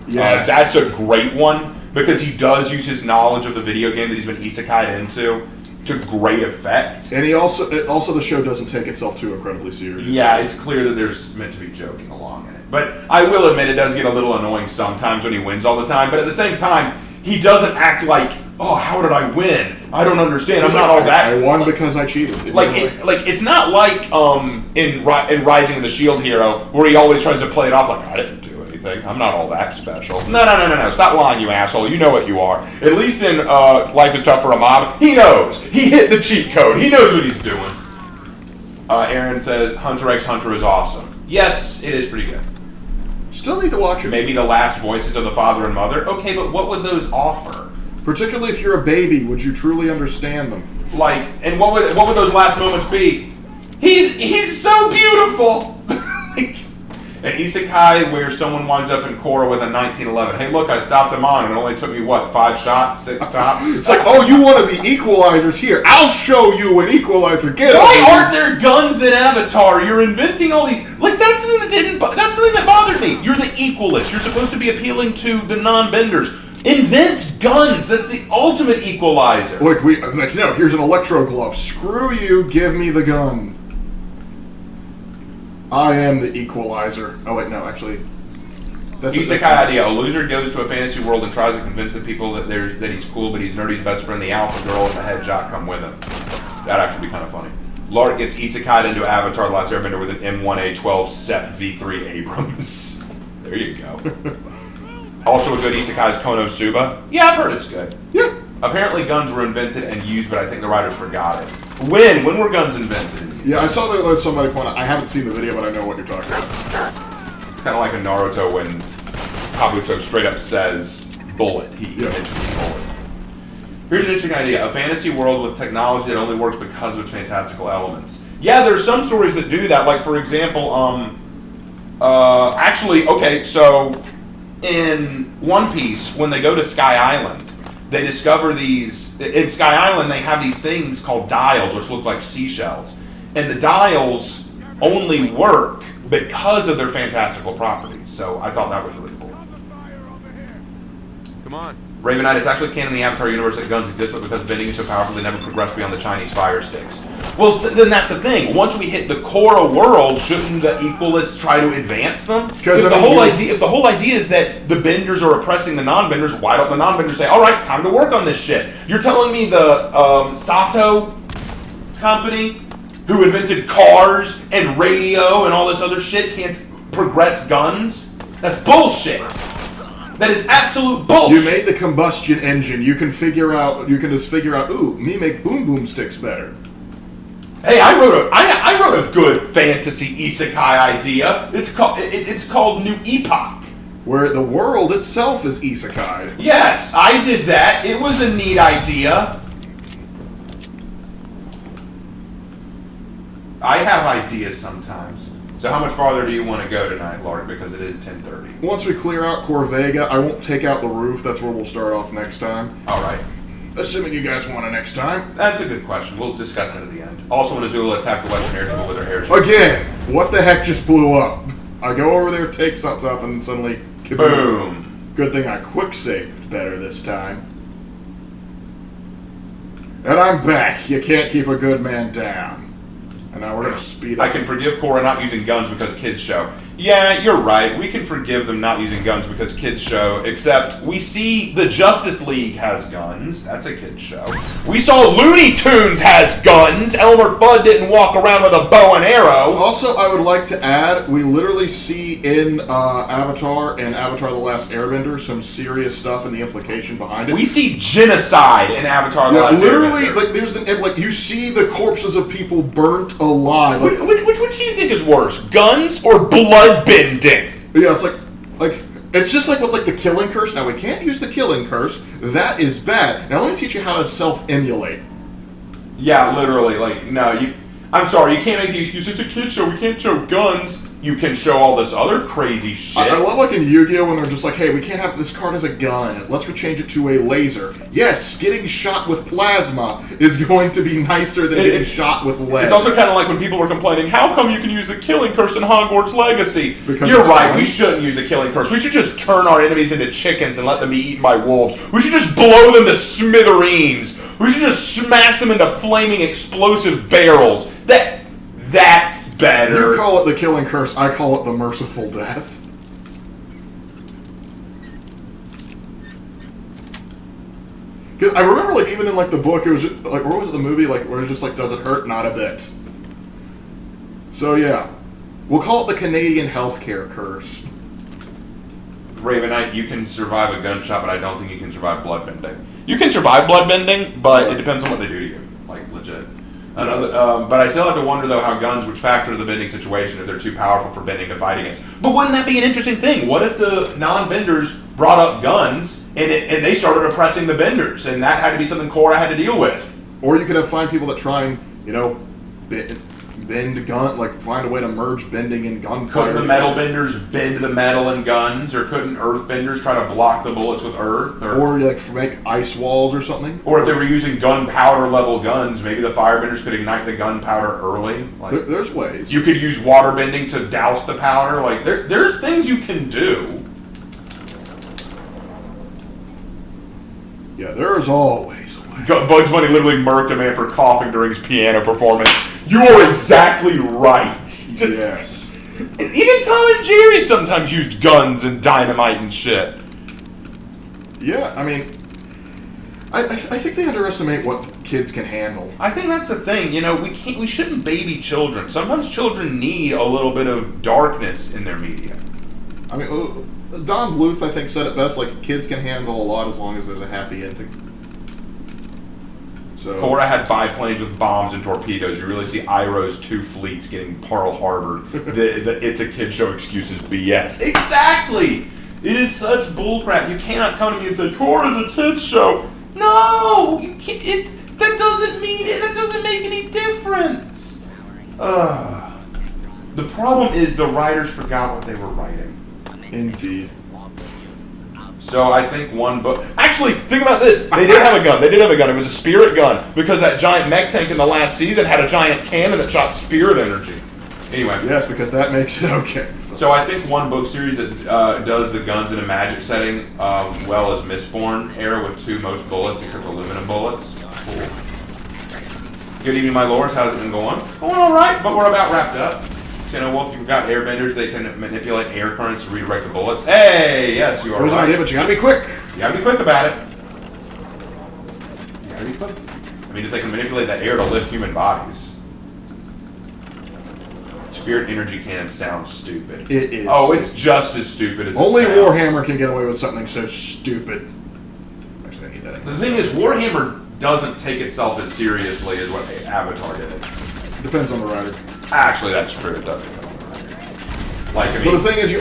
Yes. That's a great one because he does use his knowledge of the video game that he's been isekai'd into to great effect. And also the show doesn't take itself too incredibly serious. Yeah, it's clear that there's meant to be joking along in it. But I will admit it does get a little annoying sometimes when he wins all the time. But at the same time, he doesn't act like, oh, how did I win? I don't understand. I'm not all that. I won because I cheated. It's not like in Rising of the Shield Hero where he always tries to play it off like I didn't do anything. I'm not all that special. No. Stop lying, you asshole. You know what you are. At least in Life is Tough for a Mob, he knows. He hit the cheat code. He knows what he's doing. Aaron says Hunter x Hunter is awesome. Yes, it is pretty good. Still need to watch it. Maybe the last voices of the father and mother. Okay, but what would those offer? Particularly if you're a baby, would you truly understand them? Like, and what would those last moments be? He's so beautiful. An isekai where someone winds up in Korra with a 1911. Hey, look, I stopped him on, and it only took me, 5 shots, 6 stops? It's like, oh, you want to be equalizers here. I'll show you an equalizer. Get Why over aren't there guns in Avatar? You're inventing all these... Like, that's something that bothers me. You're the equalist. You're supposed to be appealing to the non-benders. Invent guns. That's the ultimate equalizer. Look, here's an electro glove. Screw you, give me the gun. I am the equalizer. Oh wait, no, actually, that's Isekai idea. A loser goes to a fantasy world and tries to convince the people that he's cool, but he's Nerdy's best friend, the alpha girl, and the head jock come with him. That'd actually be kind of funny. Lark gets isekai'd into Avatar: The Last Airbender with an M1A12 SEP V3 Abrams. There you go. Also a good isekai is Konosuba. Yeah, I've heard it's good. Yeah. Apparently guns were invented and used, but I think the writers forgot it. When were guns invented? Yeah, I saw that somebody point out. I haven't seen the video, but I know what you're talking about. It's kind of like in Naruto when Kabuto straight up says bullet. He mentions bullet. Here's an interesting idea. A fantasy world with technology that only works because of its fantastical elements. Yeah, there's some stories that do that. Like, for example, so in One Piece, when they go to Sky Island, they discover these... In Sky Island, they have these things called dials, which look like seashells. And the dials only work because of their fantastical properties. So I thought that was really cool. Come on. Raven Knight, it's actually canon in the Avatar universe that guns exist, but because bending is so powerful, they never progress beyond the Chinese fire sticks. Well, then that's the thing. Once we hit the Korra world, shouldn't the equalists try to advance them? If the whole idea is that the benders are oppressing the non-benders, why don't the non-benders say, all right, time to work on this shit? You're telling me the Sato company, who invented cars and radio and all this other shit, can't progress guns? That's bullshit. That is absolute bullshit. You made the combustion engine. You can just figure out, ooh, me make boom boom sticks better. Hey, I wrote a good fantasy isekai idea. It's called New Epoch. Where the world itself is isekai. Yes, I did that. It was a neat idea. I have ideas sometimes. So how much farther do you want to go tonight, Lark? Because it is 10:30. Once we clear out Corvega, I won't take out the roof. That's where we'll start off next time. All right. Assuming you guys want it next time. That's a good question. We'll discuss it at the end. Also, when Azula attacked the Western Air Triple with her hair. Again, what the heck just blew up? I go over there, take something off, and then suddenly... Boom. Good thing I quick-saved better this time. And I'm back. You can't keep a good man down. And now we're going to speed up. I can forgive Korra not using guns because kids show. Yeah, you're right. We can forgive them not using guns because kids show, except we see the Justice League has guns. That's a kid's show. We saw Looney Tunes has guns. Elmer Fudd didn't walk around with a bow and arrow. Also, I would like to add, we literally see in Avatar and Avatar: The Last Airbender some serious stuff and the implication behind it. We see genocide in Avatar: The Last literally, Airbender. like you see the corpses of people burnt alive. Which do you think is worse, guns or blood bending? Yeah, it's like it's just like with the killing curse. Now we can't use the killing curse. That is bad. Now let me teach you how to self-emulate. Yeah, literally. I'm sorry, you can't make the excuse. It's a kid show. We can't show guns. You can show all this other crazy shit. I love in Yu-Gi-Oh! When they're just like, hey, we can't have this card as a gun. Let's change it to a laser. Yes, getting shot with plasma is going to be nicer than getting shot with lead. It's also kind of like when people were complaining, how come you can use the killing curse in Hogwarts Legacy? Because you're right, we shouldn't use the killing curse. We should just turn our enemies into chickens and let them be eaten by wolves. We should just blow them to smithereens. We should just smash them into flaming explosive barrels. That's better. You call it the killing curse, I call it the merciful death. 'Cause I remember, like, even in, like, the book, it was just, like, what was it, the movie, like, where it's just, like, does it hurt? Not a bit. So, yeah. We'll call it the Canadian healthcare curse. Ravenite, you can survive a gunshot, but I don't think you can survive bloodbending. You can survive bloodbending, but it depends on what they do to you. Like, legit. But I still have to wonder, though, how guns would factor the bending situation if they're too powerful for bending to fight against. But wouldn't that be an interesting thing? What if the non-benders brought up guns and they started oppressing the benders, and that had to be something Korra had to deal with? Or you could find people that try and, you know, bend gun, like find a way to merge bending and gunfire. Couldn't the metal benders bend the metal and guns, or couldn't earth benders try to block the bullets with earth? Or like make ice walls or something? Or if they were using gunpowder level guns, maybe the firebenders could ignite the gunpowder early. Like, there's ways. You could use water bending to douse the powder. Like there's things you can do. Yeah, there's always a way. Bugs Bunny literally murked a man for coughing during his piano performance. You are exactly right. Yes. Even Tom and Jerry sometimes used guns and dynamite and shit. Yeah, I mean, I think they underestimate what kids can handle. I think that's the thing. You know, we shouldn't baby children. Sometimes children need a little bit of darkness in their media. I mean, Don Bluth, I think, said it best. Like, kids can handle a lot as long as there's a happy ending. So Korra had biplanes with bombs and torpedoes. You really see Iroh's 2 fleets getting Pearl Harbored. the It's a Kid Show excuses BS. Exactly! It is such bullcrap. You cannot come to me and say, Korra's a kid's show. No! You can't. That doesn't mean it. That doesn't make any difference. The problem is the writers forgot what they were writing. Indeed. So I think one book... Actually, think about this. They did have a gun. It was a spirit gun. Because that giant mech tank in the last season had a giant cannon that shot spirit energy. Anyway. Yes, because that makes it okay. So I think one book series that does the guns in a magic setting well as Mistborn era with 2 most bullets except aluminum bullets. Cool. Good evening, my lords. How's it been going? Going all right, but we're about wrapped up. You know, well, if you've got airbenders, they can manipulate air currents to redirect the bullets. Hey, yes, you are right. Idea, but you gotta be quick. You gotta be quick about it. You gotta be quick. I mean, if they can manipulate that air to lift human bodies. Spirit energy cannon sounds stupid. It is. Oh, it's just as stupid as only it sounds. Warhammer can get away with something so stupid. Actually, I need that. The thing is, Warhammer doesn't take itself as seriously as what Avatar did. Depends on the writer. Actually, that's true. It doesn't. Like, I mean, but the thing is, you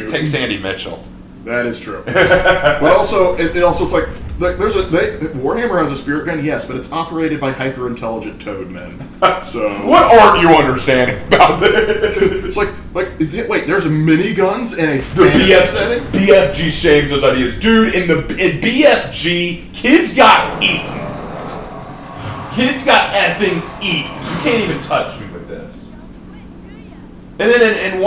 take Sandy Mitchell. That is true. But also, it's like Warhammer has a spirit gun, yes, but it's operated by hyper-intelligent toad men. So what aren't you understanding about this? It's like wait, there's miniguns in a fantasy setting. BFG shames those ideas, dude. In BFG, kids got eaten. Kids got effing eaten. You can't even touch me with this. And then in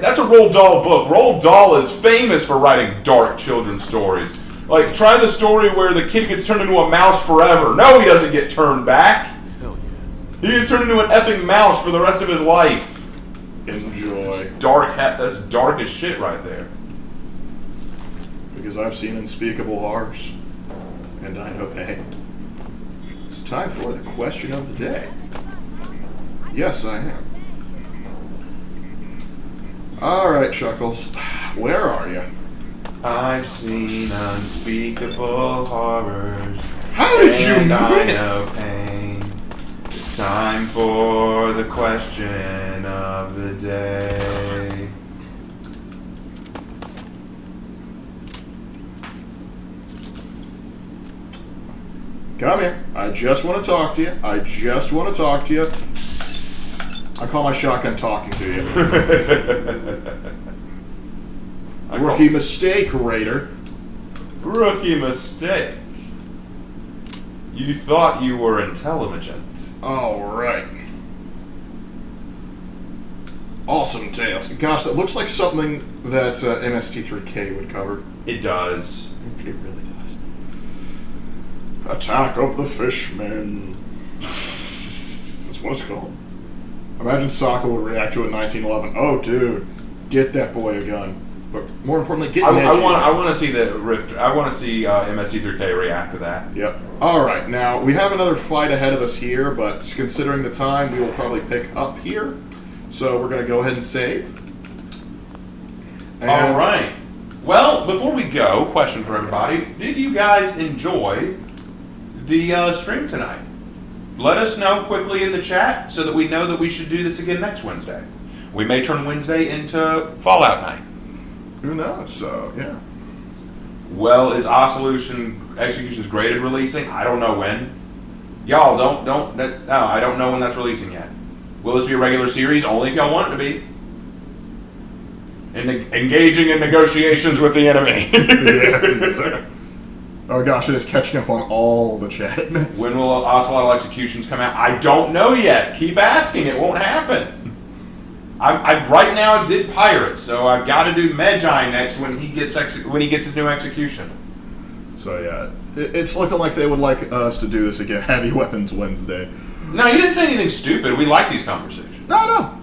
that's a Roald Dahl book. Roald Dahl is famous for writing dark children's stories. Like, try the story where the kid gets turned into a mouse forever. No, he doesn't get turned back. Hell yeah. He gets turned into an effing mouse for the rest of his life. Enjoy. That's dark as shit right there. Because I've seen unspeakable horrors. And I know pain. It's time for the question of the day. Yes, I am. Alright, Chuckles. Where are you? I've seen unspeakable horrors. How did you and I miss? know pain. It's time for the question of the day. Come here. I just want to talk to you. I call my shotgun talking to you. Rookie mistake, Raider. Rookie mistake. You thought you were intelligent. Alright. Awesome tales. Gosh, that looks like something that MST3K would cover. It does. It really does. Attack of the Fishmen. That's what it's called. Imagine Sokka would react to it in 1911. Oh, dude. Get that boy a gun. but more importantly, get I edgy. want to see the Rift. I want to see MSC3K react to that. Yep. All right. Now we have another fight ahead of us here, but considering the time, we will probably pick up here. So we're going to go ahead and save. And All right. Well, before we go, question for everybody: did you guys enjoy the stream tonight? Let us know quickly in the chat so that we know that we should do this again next Wednesday. We may turn Wednesday into Fallout night. Who knows? So yeah. Well, is Osolution Executions graded releasing? I don't know when. Y'all don't. No, I don't know when that's releasing yet. Will this be a regular series? Only if y'all want it to be. Engaging in negotiations with the enemy. Yes. Oh gosh, it is catching up on all the chat. When will Ocelot Executions come out? I don't know yet. Keep asking. It won't happen. I right now did Pirates, so I've got to do Magi next when he gets his new execution. So yeah, it's looking like they would like us to do this again. Heavy Weapons Wednesday. No, you didn't say anything stupid. We like these conversations. No,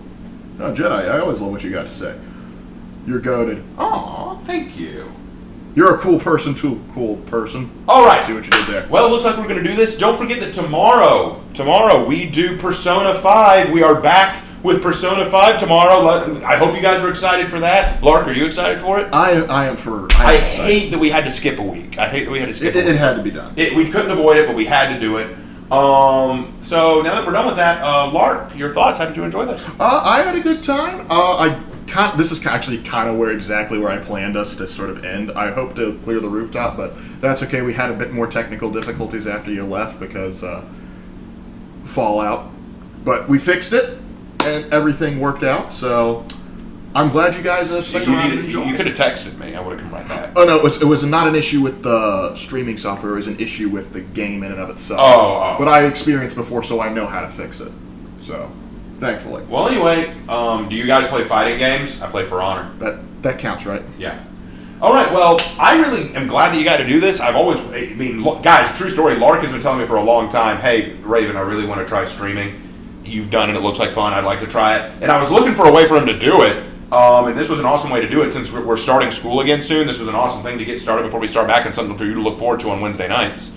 Jedi. I always love what you got to say. You're goated. Aw, thank you. You're a cool person to a cool person. All right. See what you did there. Well, it looks like we're going to do this. Don't forget that tomorrow we do Persona 5. We are back with Persona 5 tomorrow. I hope you guys are excited for that. Lark, are you excited for it? I am for. I hate that we had to skip a week. I hate that we had to skip a week. It had to be done. We couldn't avoid it, but we had to do it. So now that we're done with that, Lark, your thoughts? How did you enjoy this? I had a good time. This is actually kind of exactly where I planned us to sort of end. I hope to clear the rooftop, but that's okay. We had a bit more technical difficulties after you left because Fallout. But we fixed it, and everything worked out, so I'm glad you guys stuck around and enjoyed. You could have texted me. I would have come right back. Oh, no, it was not an issue with the streaming software. It was an issue with the game in and of itself. Oh. But I experienced before, so I know how to fix it. So, thankfully. Well, anyway, do you guys play fighting games? I play For Honor. That counts, right? Yeah. All right, well, I really am glad that you got to do this. Guys, true story, Lark has been telling me for a long time, hey, Raven, I really want to try streaming. You've done it. It looks like fun. I'd like to try it. And I was looking for a way for him to do it. And this was an awesome way to do it since we're starting school again soon. This was an awesome thing to get started before we start back and something for you to look forward to on Wednesday nights.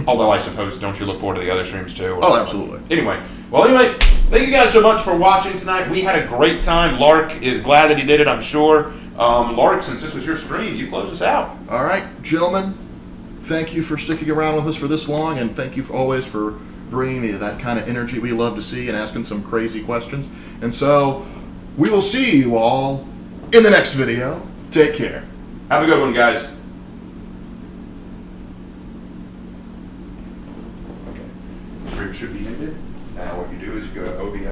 Although I suppose, don't you look forward to the other streams too? Oh, absolutely. Anyway, thank you guys so much for watching tonight. We had a great time. Lark is glad that he did it, I'm sure. Lark, since this was your stream, you close us out. All right, gentlemen, thank you for sticking around with us for this long, and thank you always for bringing me that kind of energy we love to see and asking some crazy questions. And so, we will see you all in the next video. Take care. Have a good one, guys. Okay. Stream should be ended. Now what you do is you go